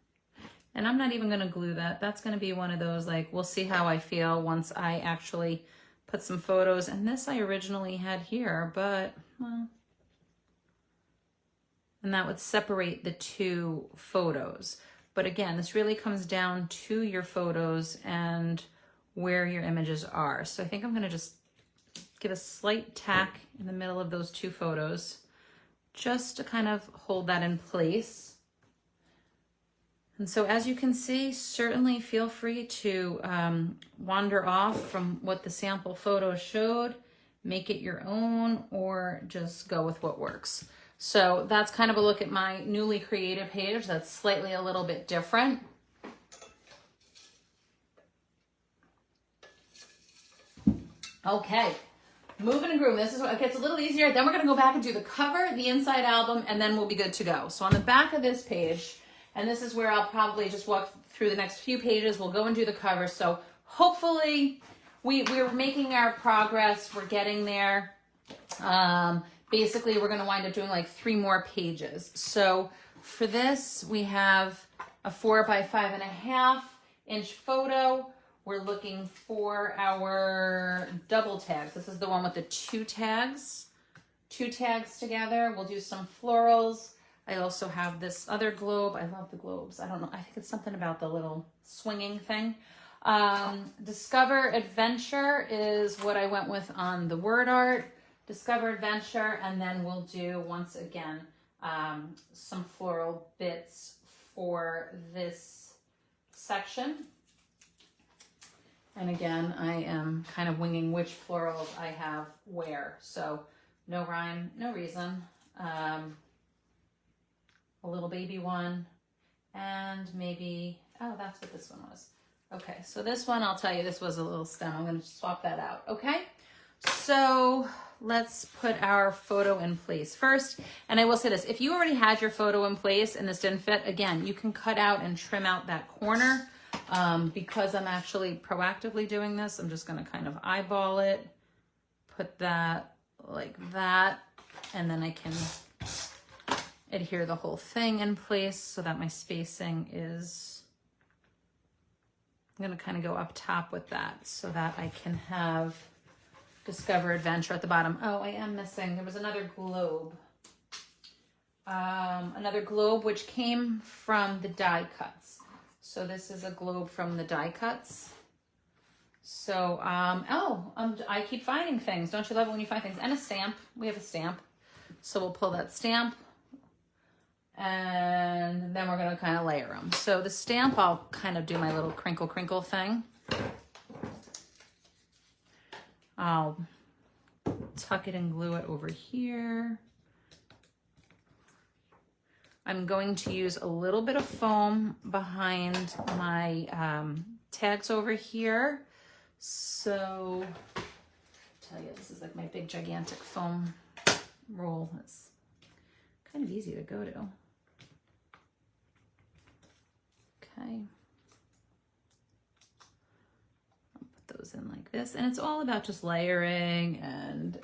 And I'm not even gonna glue that. That's gonna be one of those, like, we'll see how I feel once I actually put some photos. And this I originally had here, but, well, and that would separate the 2 photos. But again, this really comes down to your photos and where your images are. So I think I'm gonna just give a slight tack in the middle of those 2 photos, just to kind of hold that in place. And so as you can see, certainly feel free to wander off from what the sample photo showed, make it your own, or just go with what works. So that's kind of a look at my newly created page. That's slightly a little bit different. Okay, moving and grooving. This is what it gets a little easier. Then we're gonna go back and do the cover, the inside album, and then we'll be good to go. So on the back of this page, and this is where I'll probably just walk through the next few pages, we'll go and do the cover. So hopefully we're making our progress. We're getting there. Basically, we're going to wind up doing like 3 more pages. So for this, we have a 4 by 5.5 inch photo. We're looking for our double tags. This is the one with the 2 tags. 2 tags together. We'll do some florals. I also have this other globe. I love the globes. I don't know. I think it's something about the little swinging thing. Discover Adventure is what I went with on the word art. Discover Adventure, and then we'll do, once again, some floral bits for this section. And again, I am kind of winging which florals I have where. So no rhyme, no reason. A little baby one, and maybe, oh, that's what this one was. Okay, so this one, I'll tell you, this was a little stem. I'm going to swap that out, okay? So let's put our photo in place first. And I will say this, if you already had your photo in place and this didn't fit, again, you can cut out and trim out that corner. Because I'm actually proactively doing this, I'm just going to kind of eyeball it, put that like that, and then I can adhere the whole thing in place so that my spacing is, I'm going to kind of go up top with that so that I can have Discover Adventure at the bottom. Oh, I am missing, there was another globe. Another globe which came from the die cuts. So this is a globe from the die cuts. So, I keep finding things. Don't you love it when you find things? And a stamp. We have a stamp. So we'll pull that stamp. And then we're going to kind of layer them. So the stamp, I'll kind of do my little crinkle crinkle thing. I'll tuck it and glue it over here. I'm going to use a little bit of foam behind my tags over here. So, I'll tell you, this is like my big gigantic foam roll. It's kind of easy to go to. Okay. I'll put those in like this. And it's all about just layering and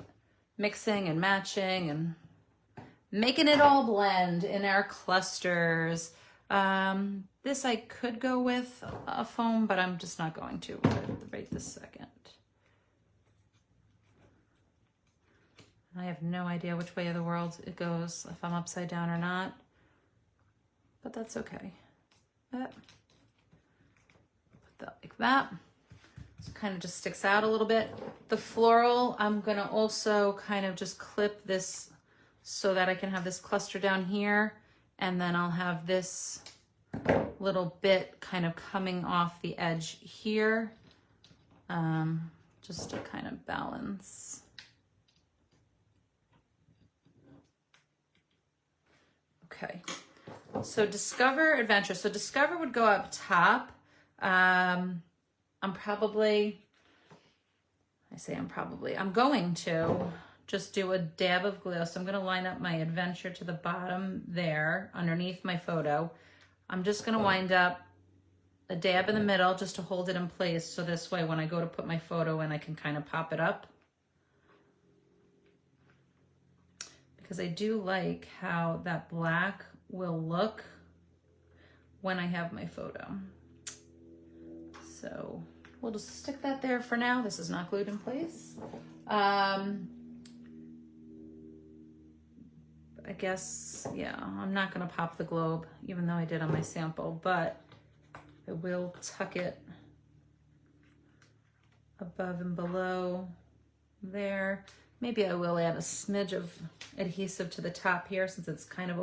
mixing and matching and making it all blend in our clusters. This I could go with a foam, but I'm just not going to right this second. I have no idea which way of the world it goes, if I'm upside down or not, but that's okay. Put that like that. So it kind of just sticks out a little bit. The floral, I'm gonna also kind of just clip this so that I can have this cluster down here, and then I'll have this little bit kind of coming off the edge here, just to kind of balance. Okay, so Discover Adventure. So Discover would go up top. I'm going to just do a dab of glue. So I'm going to line up my adventure to the bottom there underneath my photo. I'm just going to wind up a dab in the middle just to hold it in place. So this way, when I go to put my photo in, I can kind of pop it up. Because I do like how that black will look when I have my photo. So we'll just stick that there for now. This is not glued in place. I guess, yeah, I'm not gonna pop the globe, even though I did on my sample, but I will tuck it above and below there. Maybe I will add a smidge of adhesive to the top here since it's kind of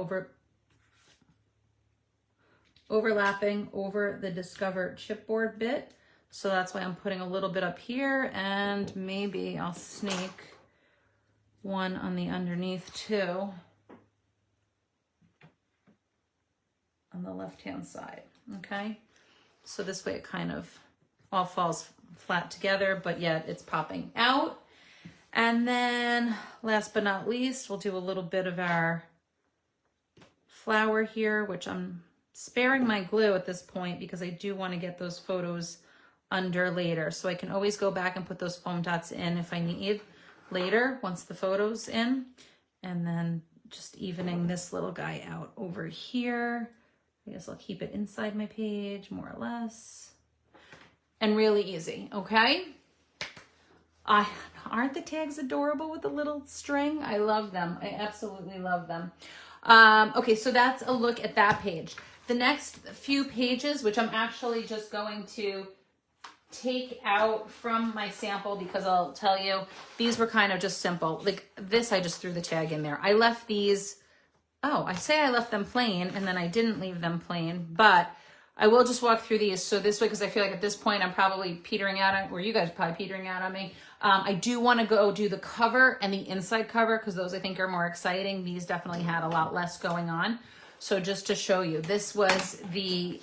overlapping over the Discover chipboard bit. So that's why I'm putting a little bit up here, and maybe I'll sneak one on the underneath too. On the left-hand side, okay? So this way it kind of all falls flat together, but yet it's popping out. And then last but not least, we'll do a little bit of our flower here, which I'm sparing my glue at this point because I do want to get those photos under later. So I can always go back and put those foam dots in if I need later, once the photo's in. And then just evening this little guy out over here. I guess I'll keep it inside my page, more or less. And really easy, okay? Aren't the tags adorable with the little string? I love them. I absolutely love them. Okay, so that's a look at that page. The next few pages, which I'm actually just going to take out from my sample because I'll tell you, these were kind of just simple. Like this, I just threw the tag in there. I left these, I say I left them plain and then I didn't leave them plain, but I will just walk through these. So this way, because I feel like at this point I'm probably petering out on, or you guys are probably petering out on me. I do want to go do the cover and the inside cover because those I think are more exciting. These definitely had a lot less going on. So just to show you, this was the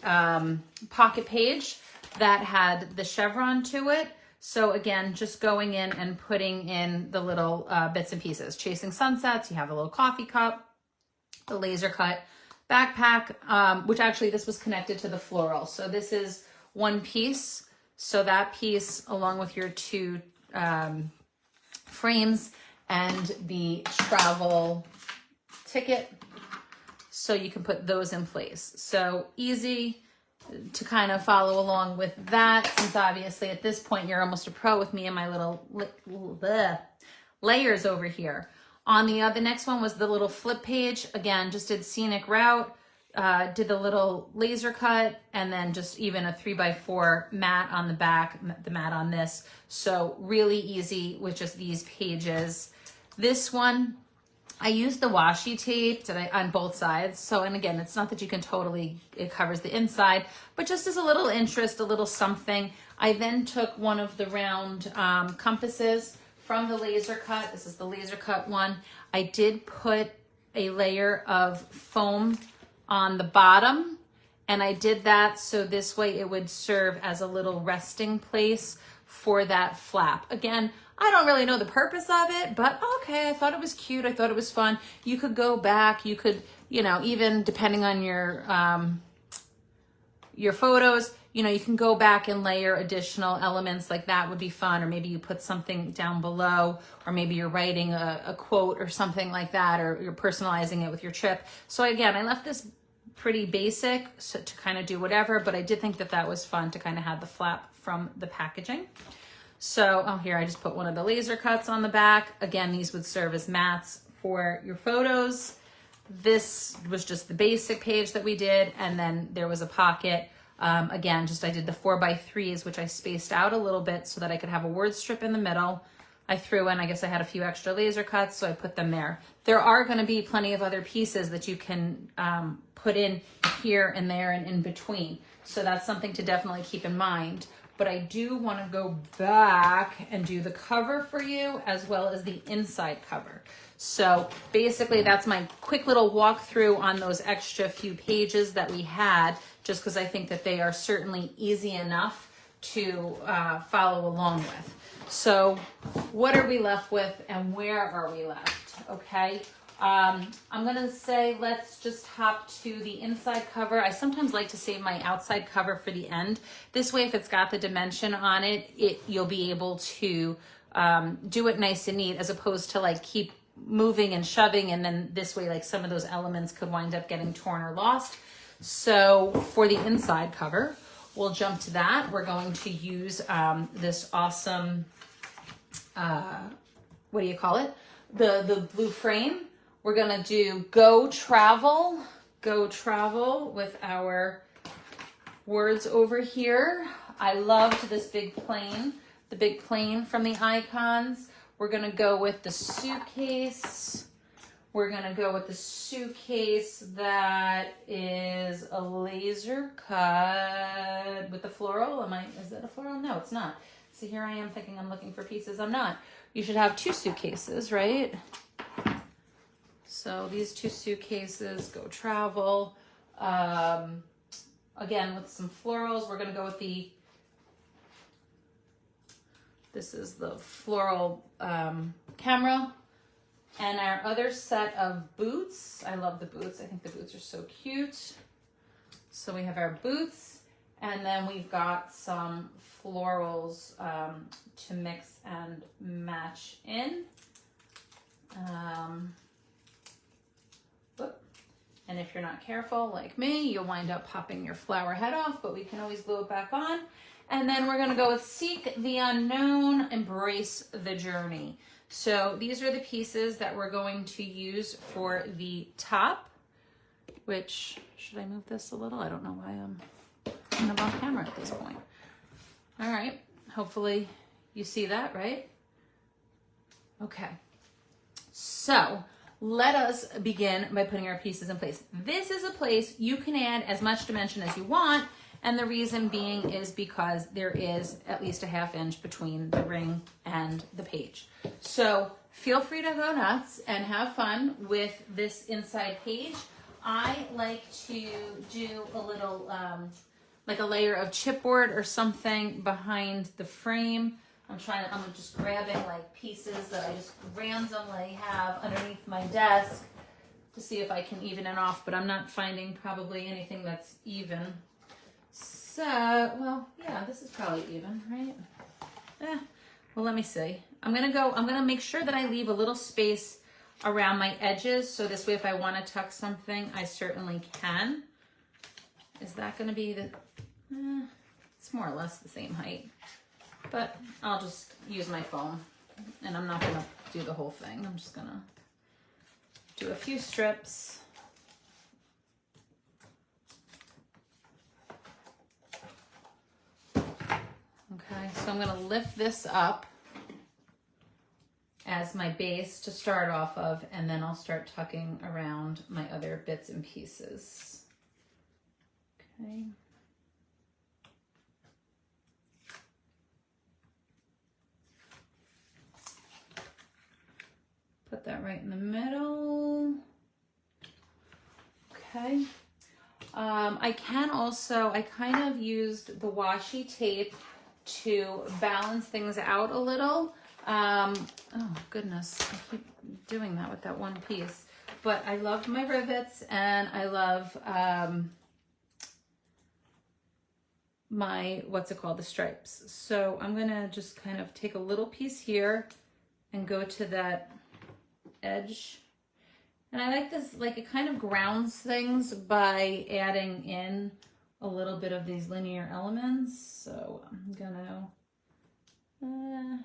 pocket page that had the chevron to it. So again, just going in and putting in the little bits and pieces. Chasing Sunsets, you have a little coffee cup, the laser cut backpack, which actually this was connected to the floral. So this is one piece. So that piece along with your two frames and the travel ticket. So you can put those in place. So easy to kind of follow along with that, since obviously at this point you're almost a pro with me and my little layers over here. On the next one was the little flip page. Again, just did scenic route, did the little laser cut, and then just even a 3x4 mat on the back, the mat on this. So really easy with just these pages. This one, I used the washi tape on both sides. So, and again, it's not that you can totally, it covers the inside, but just as a little interest, a little something. I then took one of the round compasses from the laser cut. This is the laser cut one. I did put a layer of foam on the bottom, and I did that so this way it would serve as a little resting place for that flap. Again, I don't really know the purpose of it, but okay, I thought it was cute. I thought it was fun. You could go back, you could, you know, even depending on your photos, you know, you can go back and layer additional elements, like that would be fun. Or maybe you put something down below, or maybe you're writing a quote or something like that, or you're personalizing it with your trip. So again, I left this pretty basic so to kind of do whatever, but I did think that that was fun to kind of have the flap from the packaging. So, oh, here I just put one of the laser cuts on the back. Again, these would serve as mats for your photos. This was just the basic page that we did, and then there was a pocket. Again, just I did the 4x3s, which I spaced out a little bit so that I could have a word strip in the middle. I threw in, I guess I had a few extra laser cuts, so I put them there. There are going to be plenty of other pieces that you can put in here and there and in between. So that's something to definitely keep in mind. But I do want to go back and do the cover for you as well as the inside cover. So basically that's my quick little walkthrough on those extra few pages that we had, just because I think that they are certainly easy enough to follow along with. So what are we left with and where are we left? Okay. I'm going to say, let's just hop to the inside cover. I sometimes like to save my outside cover for the end. This way, if it's got the dimension on it, you'll be able to do it nice and neat, as opposed to like keep moving and shoving. And then this way, like some of those elements could wind up getting torn or lost. So for the inside cover, we'll jump to that. We're going to use this awesome, what do you call it? The blue frame. We're gonna do go travel with our words over here. I loved this big plane, the big plane from the icons. We're gonna go with the suitcase. We're gonna go with the suitcase that is a laser cut with the floral. Is that a floral? No, it's not. See, here I am thinking I'm looking for pieces. I'm not. You should have two suitcases, right? So these two suitcases, go travel. Again, with some florals, we're gonna go with this is the floral camera. And our other set of boots. I love the boots. I think the boots are so cute. So we have our boots, and then we've got some florals to mix and match in. And if you're not careful, like me, you'll wind up popping your flower head off, but we can always glue it back on. And then we're gonna go with Seek the Unknown, Embrace the Journey. So these are the pieces that we're going to use for the top, which, should I move this a little? I don't know why I'm kind of off camera at this point. All right, hopefully you see that, right? Okay, so let us begin by putting our pieces in place. This is a place you can add as much dimension as you want, and the reason being is because there is at least a 1/2 inch between the ring and the page. So feel free to go nuts and have fun with this inside page. I like to do a little, like a layer of chipboard or something behind the frame. I'm just grabbing like pieces that I just randomly have underneath my desk to see if I can even it off, but I'm not finding probably anything that's even. So, well, yeah, this is probably even, right? Well, let me see. I'm gonna make sure that I leave a little space around my edges, so this way if I want to tuck something, I certainly can. Is that gonna be the, it's more or less the same height, but I'll just use my foam, and I'm not gonna do the whole thing. I'm just gonna do a few strips. Okay, so I'm gonna lift this up as my base to start off of, and then I'll start tucking around my other bits and pieces. Okay. Put that right in the middle. Okay. I kind of used the washi tape to balance things out a little. Oh goodness, I keep doing that with that one piece. But I love my rivets, and I love my, what's it called, the stripes. So I'm gonna just kind of take a little piece here and go to that edge. And I like this, like it kind of grounds things by adding in a little bit of these linear elements. So I'm gonna, I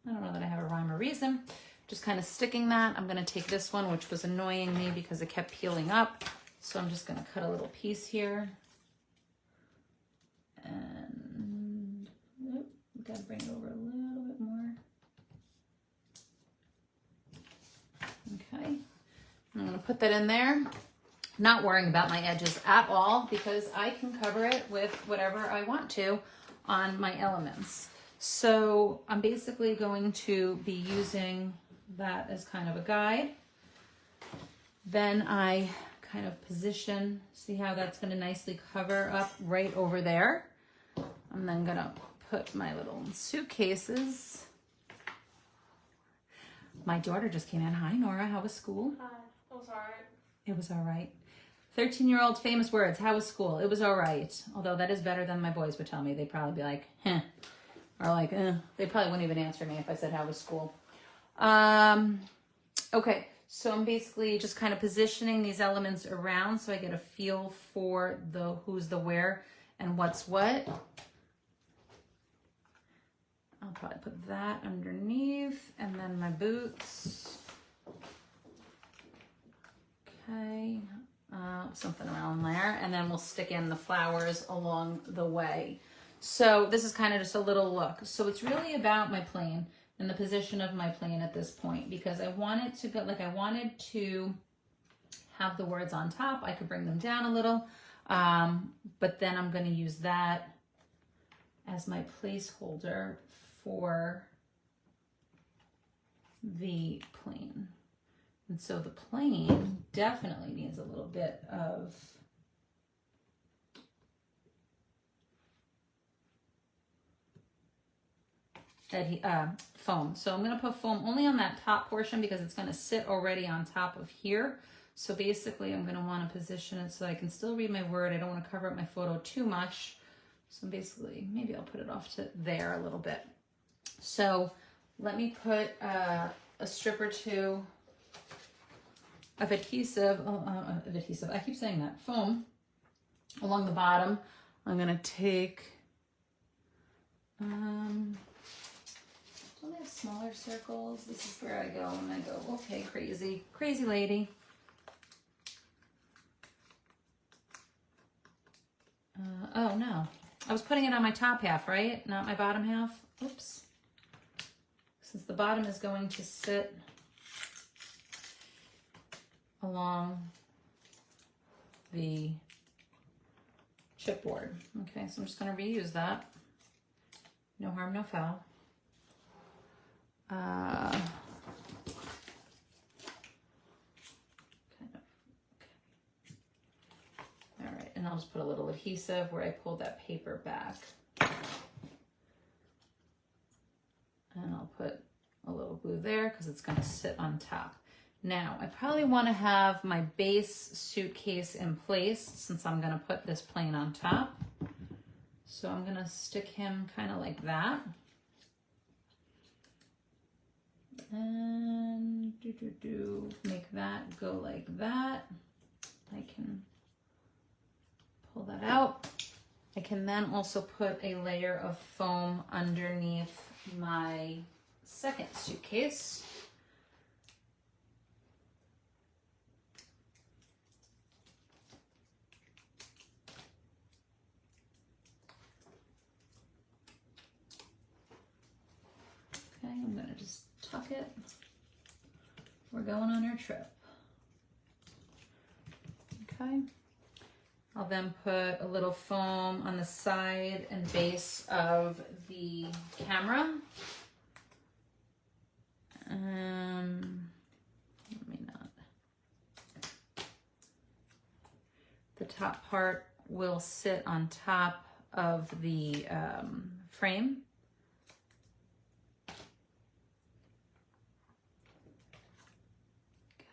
don't know that I have a rhyme or reason, just kind of sticking that. I'm gonna take this one, which was annoying me because it kept peeling up. So I'm just gonna cut a little piece here. And gotta bring it over a little bit more. Okay, I'm gonna put that in there. Not worrying about my edges at all because I can cover it with whatever I want to on my elements. So I'm basically going to be using that as kind of a guide. Then I kind of position, see how that's gonna nicely cover up right over there. I'm then gonna put my little suitcases. My daughter just came in. Hi, Nora. How was school? Hi. It was all right. It was all right. 13-year-old famous words. How was school? It was all right. Although that is better than my boys would tell me. They'd probably be like, heh. Or like, eh. They probably wouldn't even answer me if I said, how was school? Okay. So I'm basically just kind of positioning these elements around so I get a feel for the who's the where and what's what. I'll probably put that underneath, and then my boots. Okay, something around there, and then we'll stick in the flowers along the way. So this is kind of just a little look. So it's really about my plane and the position of my plane at this point, because I want it to go, like I wanted to have the words on top. I could bring them down a little, but then I'm going to use that as my placeholder for the plane. And so the plane definitely needs a little bit of foam. So I'm going to put foam only on that top portion because it's going to sit already on top of here. So basically I'm going to want to position it so I can still read my word. I don't want to cover up my photo too much. So basically maybe I'll put it off to there a little bit. So let me put a strip or two of adhesive, I keep saying that, foam along the bottom. I'm going to take, don't they have smaller circles? This is where I go and I go, okay, crazy lady. Oh no, I was putting it on my top half, right? Not my bottom half. Oops. Since the bottom is going to sit along the chipboard. Okay, so I'm just going to reuse that. No harm, no foul. Kind of. Okay. All right, and I'll just put a little adhesive where I pulled that paper back. And I'll put a little glue there because it's going to sit on top. Now, I probably want to have my base suitcase in place since I'm going to put this plane on top. So I'm going to stick him kind of like that. And make that go like that. I can pull that out. I can then also put a layer of foam underneath my second suitcase. Okay, I'm gonna just tuck it. We're going on our trip. Okay. I'll then put a little foam on the side and base of the camera. Let me not. The top part will sit on top of the frame.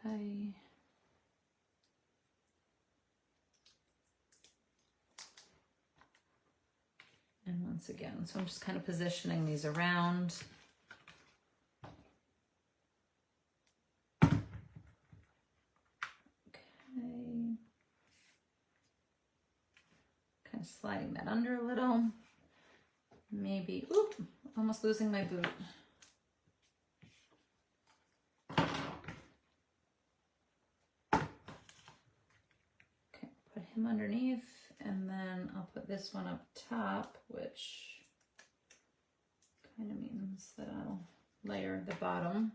Okay. And once again, so I'm just kind of positioning these around. Okay. Kind of sliding that under a little. Maybe, oop, almost losing my boot. Okay, put him underneath. And then I'll put this one up top, which kind of means that I'll layer the bottom.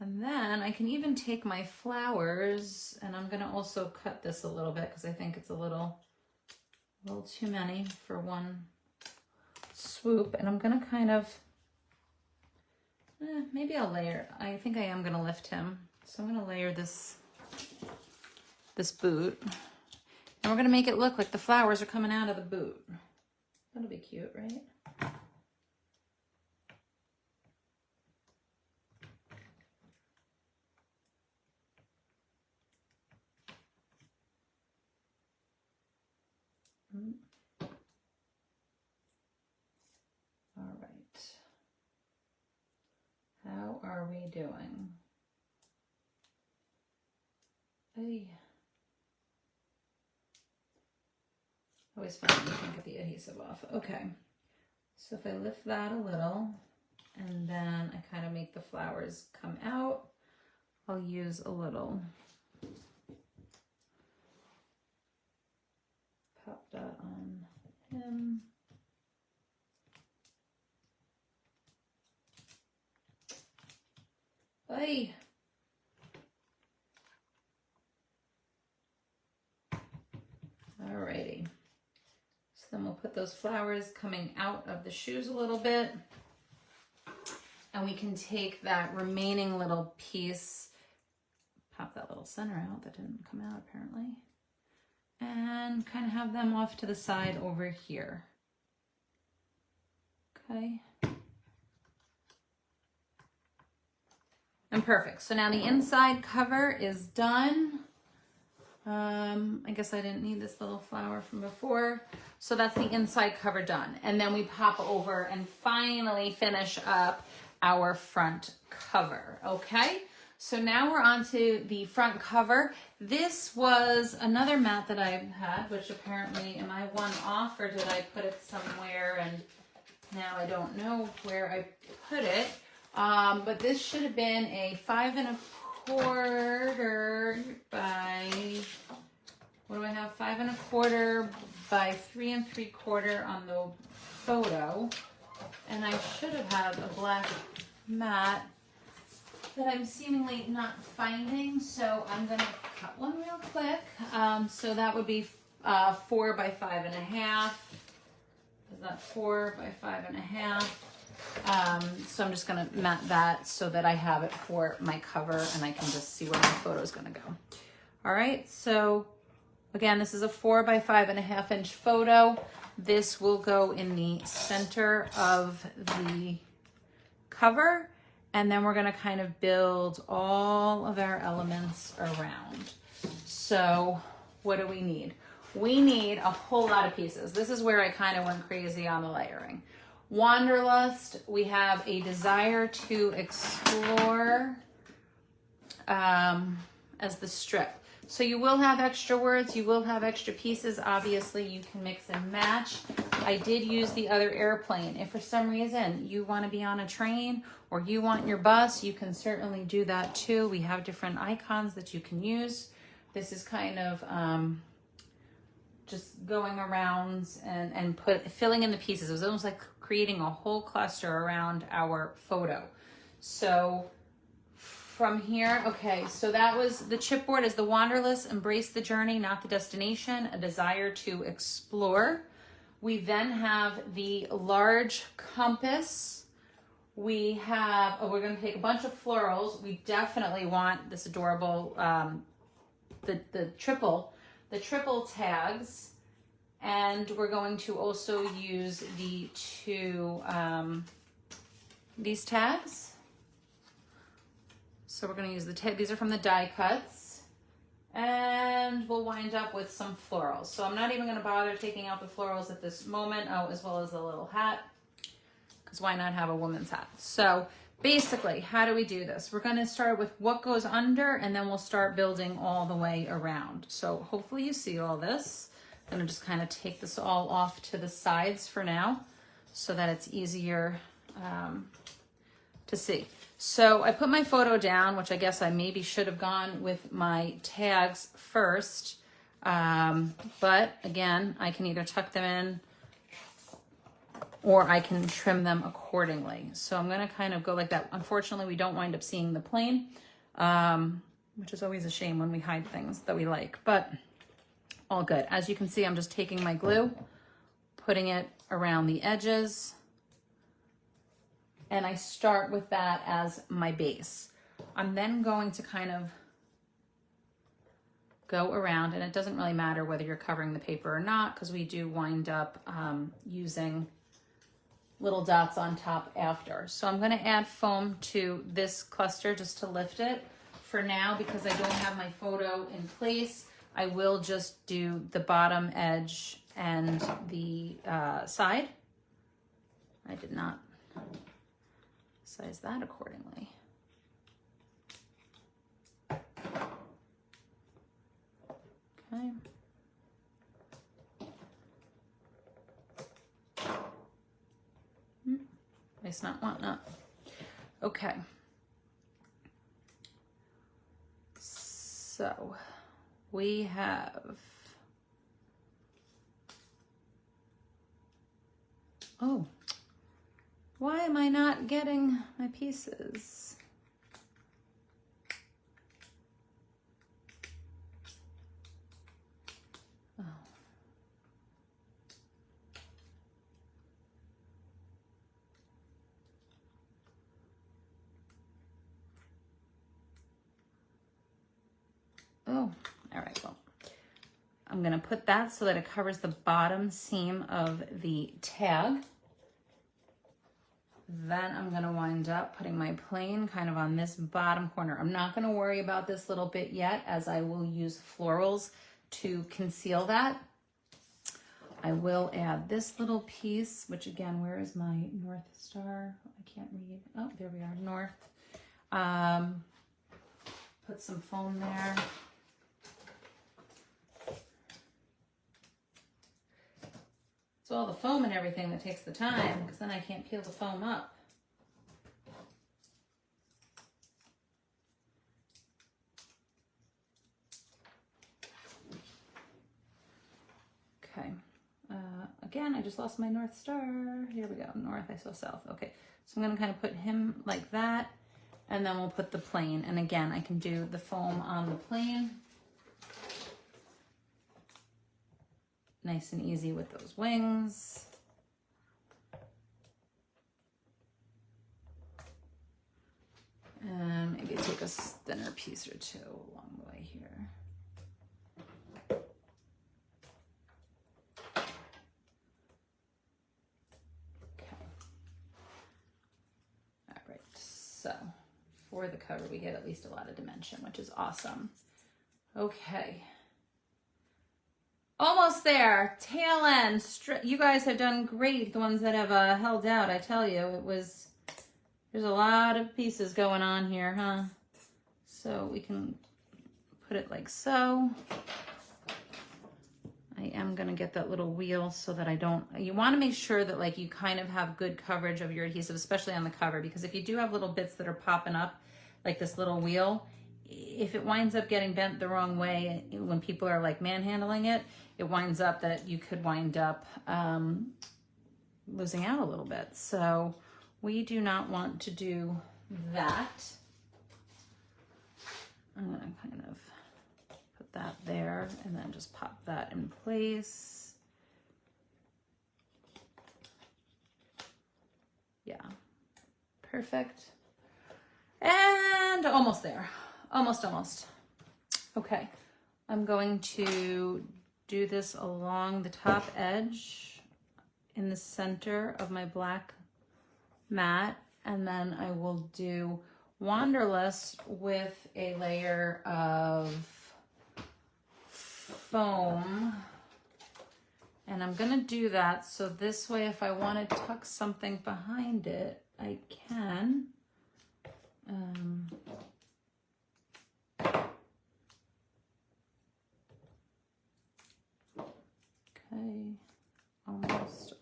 And then I can even take my flowers, and I'm gonna also cut this a little bit because I think it's a little too many for one swoop. And I'm gonna kind of, maybe I'll layer. I think I am gonna lift him. So I'm gonna layer this boot. And we're gonna make it look like the flowers are coming out of the boot. That'll be cute, right? All right. How are we doing? Hey. Always fun when you can get the adhesive off. Okay. So if I lift that a little, and then I kind of make the flowers come out, I'll use a little. Pop that on him. Hey. Alrighty. So then we'll put those flowers coming out of the shoes a little bit. And we can take that remaining little piece, pop that little center out that didn't come out apparently, and kind of have them off to the side over here. Okay. And perfect. So now the inside cover is done. I guess I didn't need this little flower from before. So that's the inside cover done. And then we pop over and finally finish up our front cover. Okay. So now we're on to the front cover. This was another mat that I had, which apparently, am I one off or did I put it somewhere and now I don't know where I put it. But this should have been a 5 1/4 by, what do I have? 5 1/4 by 3 3/4 on the photo. And I should have had a black mat that I'm seemingly not finding. So I'm going to cut one real quick. So that would be 4 by 5 1/2. Is that 4 by 5 1/2? So I'm just going to mat that so that I have it for my cover and I can just see where my photo is going to go. All right, so Again, this is a 4 by 5.5 inch photo. This will go in the center of the cover, and then we're gonna kind of build all of our elements around. So what do we need? We need a whole lot of pieces. This is where I kind of went crazy on the layering. Wanderlust, we have a desire to explore as the strip. So you will have extra words, you will have extra pieces. Obviously, you can mix and match. I did use the other airplane. If for some reason you want to be on a train or you want your bus, you can certainly do that too. We have different icons that you can use. This is kind of just going around and filling in the pieces. It was almost like creating a whole cluster around our photo. So from here, okay, so that was the chipboard is the Wanderlust, embrace the journey, not the destination, a desire to explore. We then have the large compass. We have, we're gonna take a bunch of florals. We definitely want this adorable, the triple tags. And we're going to also use the two, these tags. So we're going to use the tag. These are from the die cuts, and we'll wind up with some florals. So I'm not even going to bother taking out the florals at this moment. Oh, as well as the little hat, because why not have a woman's hat? So basically, how do we do this? We're going to start with what goes under, and then we'll start building all the way around. So hopefully you see all this. I'm going to just kind of take this all off to the sides for now so that it's easier to see. So I put my photo down, which I guess I maybe should have gone with my tags first. But again, I can either tuck them in or I can trim them accordingly. So I'm going to kind of go like that. Unfortunately, we don't wind up seeing the plane, which is always a shame when we hide things that we like, but all good. As you can see, I'm just taking my glue, putting it around the edges, and I start with that as my base. I'm then going to kind of go around, and it doesn't really matter whether you're covering the paper or not, because we do wind up using little dots on top after. So I'm gonna add foam to this cluster just to lift it. For now, because I don't have my photo in place, I will just do the bottom edge and the side. I did not size that accordingly. Okay. It's not want not. Okay. So we have, oh, why am I not getting my pieces? Oh. Oh, all right, well, I'm gonna put that so that it covers the bottom seam of the tag. Then I'm gonna wind up putting my plane kind of on this bottom corner. I'm not gonna worry about this little bit yet, as I will use florals to conceal that. I will add this little piece, which again, where is my North Star? I can't read. Oh, there we are, North. Put some foam there. It's all the foam and everything that takes the time, because then I can't peel the foam up. Okay. Again, I just lost my North Star. Here we go. North, I saw south. Okay. So I'm going to kind of put him like that, and then we'll put the plane. And again, I can do the foam on the plane. Nice and easy with those wings. And maybe take a thinner piece or two along the way here. for the cover. We get at least a lot of dimension, which is awesome. Okay. Almost there. Tail end. You guys have done great. The ones that have held out, I tell you, there's a lot of pieces going on here, huh? So we can put it like so. I am going to get that little wheel so that you want to make sure that like you kind of have good coverage of your adhesive, especially on the cover, because if you do have little bits that are popping up, like this little wheel, if it winds up getting bent the wrong way, when people are like manhandling it, it winds up that you could wind up losing out a little bit. So we do not want to do that. I'm going to kind of put that there and then just pop that in place. Yeah, perfect. And almost there. Almost. Okay, I'm going to do this along the top edge in the center of my black mat, and then I will do Wanderlust with a layer of foam, and I'm gonna do that so this way if I want to tuck something behind it, I can. Okay, almost.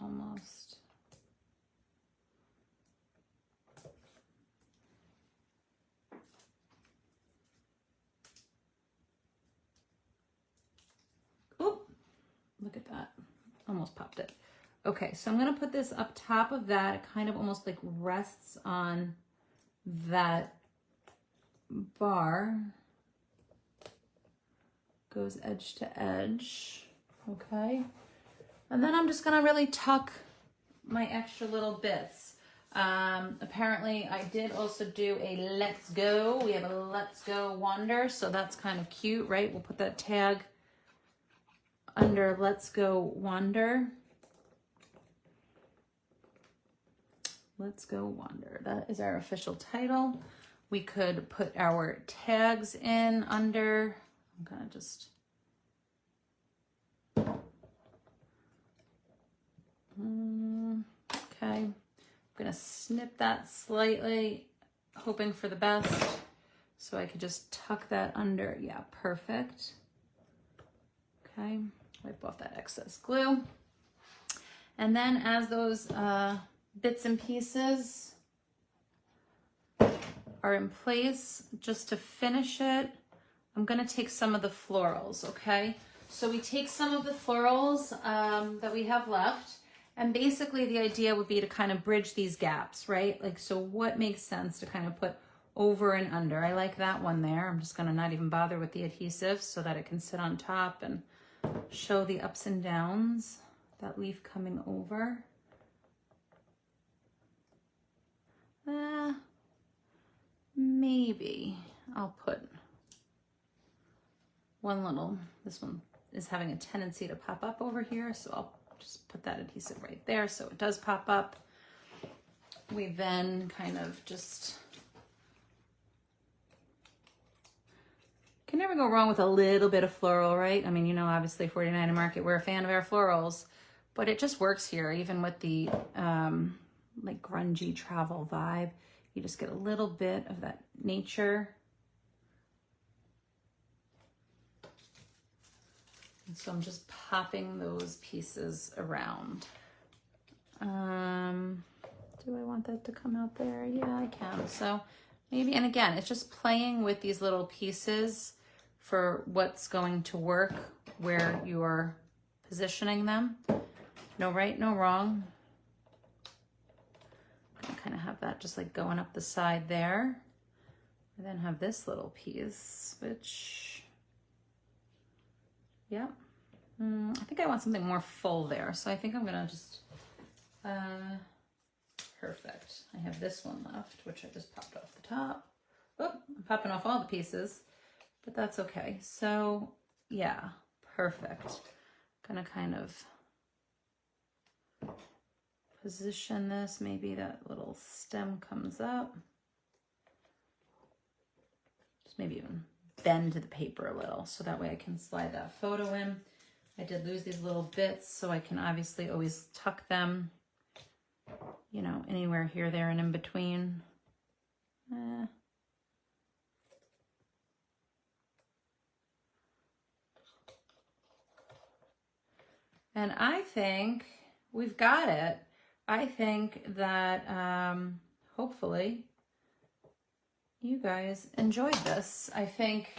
Oop, look at that. Almost popped it. Okay, so I'm gonna put this up top of that. It kind of almost like rests on that bar. Goes edge to edge. Okay, and then I'm just gonna really tuck my extra little bits. Apparently I did also do a let's go. We have a let's go wander, so that's kind of cute, right? We'll put that tag under let's go wander. Let's go wander. That is our official title. We could put our tags in under. I'm gonna just okay, I'm gonna snip that slightly, hoping for the best, so I could just tuck that under. Yeah, perfect. Okay, wipe off that excess glue. And then as those bits and pieces are in place, just to finish it, I'm gonna take some of the florals, okay? So we take some of the florals that we have left, and basically the idea would be to kind of bridge these gaps, right? Like, so what makes sense to kind of put over and under? I like that one there. I'm just gonna not even bother with the adhesive so that it can sit on top and show the ups and downs. That leaf coming over. Maybe I'll put one little, this one is having a tendency to pop up over here, so I'll just put that adhesive right there so it does pop up. We then kind of just, can never go wrong with a little bit of floral, right? I mean, you know, obviously 49 Market, we're a fan of our florals, but it just works here, even with the like grungy travel vibe. You just get a little bit of that nature. And so I'm just popping those pieces around. Do I want that to come out there? Yeah, I can. So maybe, and again, it's just playing with these little pieces for what's going to work, where you're positioning them. No right, no wrong. I'm gonna kind of have that just like going up the side there. And then have this little piece, which, yeah. I think I want something more full there. So I think I'm gonna just, perfect. I have this one left, which I just popped off the top. Oh, I'm popping off all the pieces, but that's okay. So yeah, perfect. Gonna kind of position this. Maybe that little stem comes up. Just maybe even bend the paper a little so that way I can slide that photo in. I did lose these little bits, so I can obviously always tuck them, you know, anywhere here, there, and in between. And I think we've got it. I think that hopefully you guys enjoyed this. I think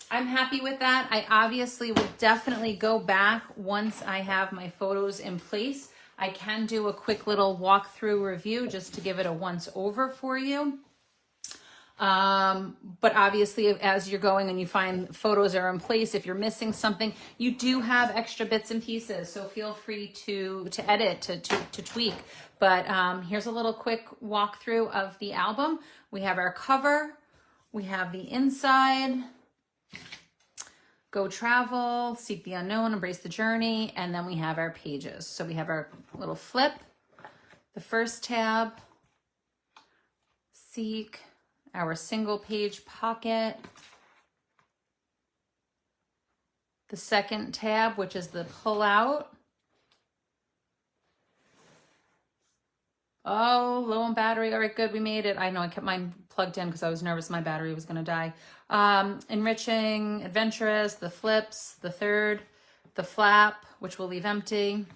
I'm happy with that. I obviously would definitely go back once I have my photos in place. I can do a quick little walkthrough review just to give it a once over for you. But obviously as you're going and you find photos are in place, if you're missing something, you do have extra bits and pieces. So feel free to edit, to tweak. But here's a little quick walkthrough of the album. We have our cover, we have the inside, go travel, seek the unknown, embrace the journey, and then we have our pages. So we have our little flip, the first tab, seek, our single page pocket, the second tab, which is the pull out. Oh, low on battery. All right, good. We made it. I know I kept mine plugged in because I was nervous my battery was going to die. Enriching, adventurous, the flips, the third, the flap, which we'll leave empty.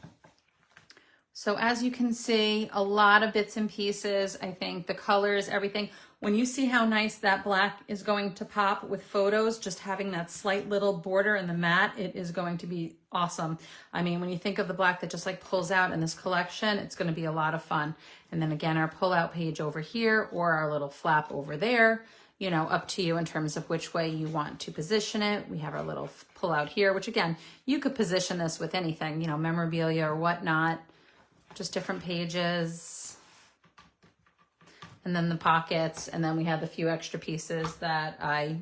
So as you can see, a lot of bits and pieces. I think the colors, everything. When you see how nice that black is going to pop with photos, just having that slight little border in the matte, it is going to be awesome. I mean, when you think of the black that just like pulls out in this collection, it's going to be a lot of fun. And then again, our pull-out page over here or our little flap over there, you know, up to you in terms of which way you want to position it. We have our little pull-out here, which again, you could position this with anything, you know, memorabilia or whatnot, just different pages. And then the pockets, and then we have a few extra pieces that I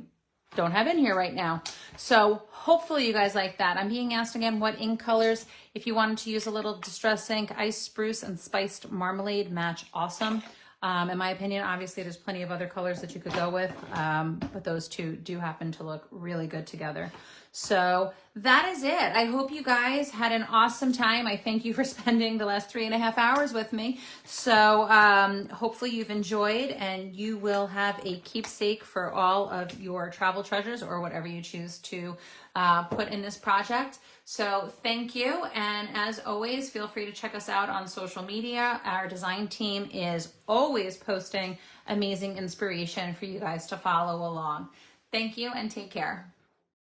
don't have in here right now. So hopefully you guys like that. I'm being asked again what ink colors. If you wanted to use a little distress ink, ice spruce and spiced marmalade match awesome. In my opinion, obviously there's plenty of other colors that you could go with, but those two do happen to look really good together. So that is it. I hope you guys had an awesome time. I thank you for spending the last 3.5 hours with me. So hopefully you've enjoyed and you will have a keepsake for all of your travel treasures or whatever you choose to put in this project. So thank you. And as always, feel free to check us out on social media. Our design team is always posting amazing inspiration for you guys to follow along. Thank you and take care.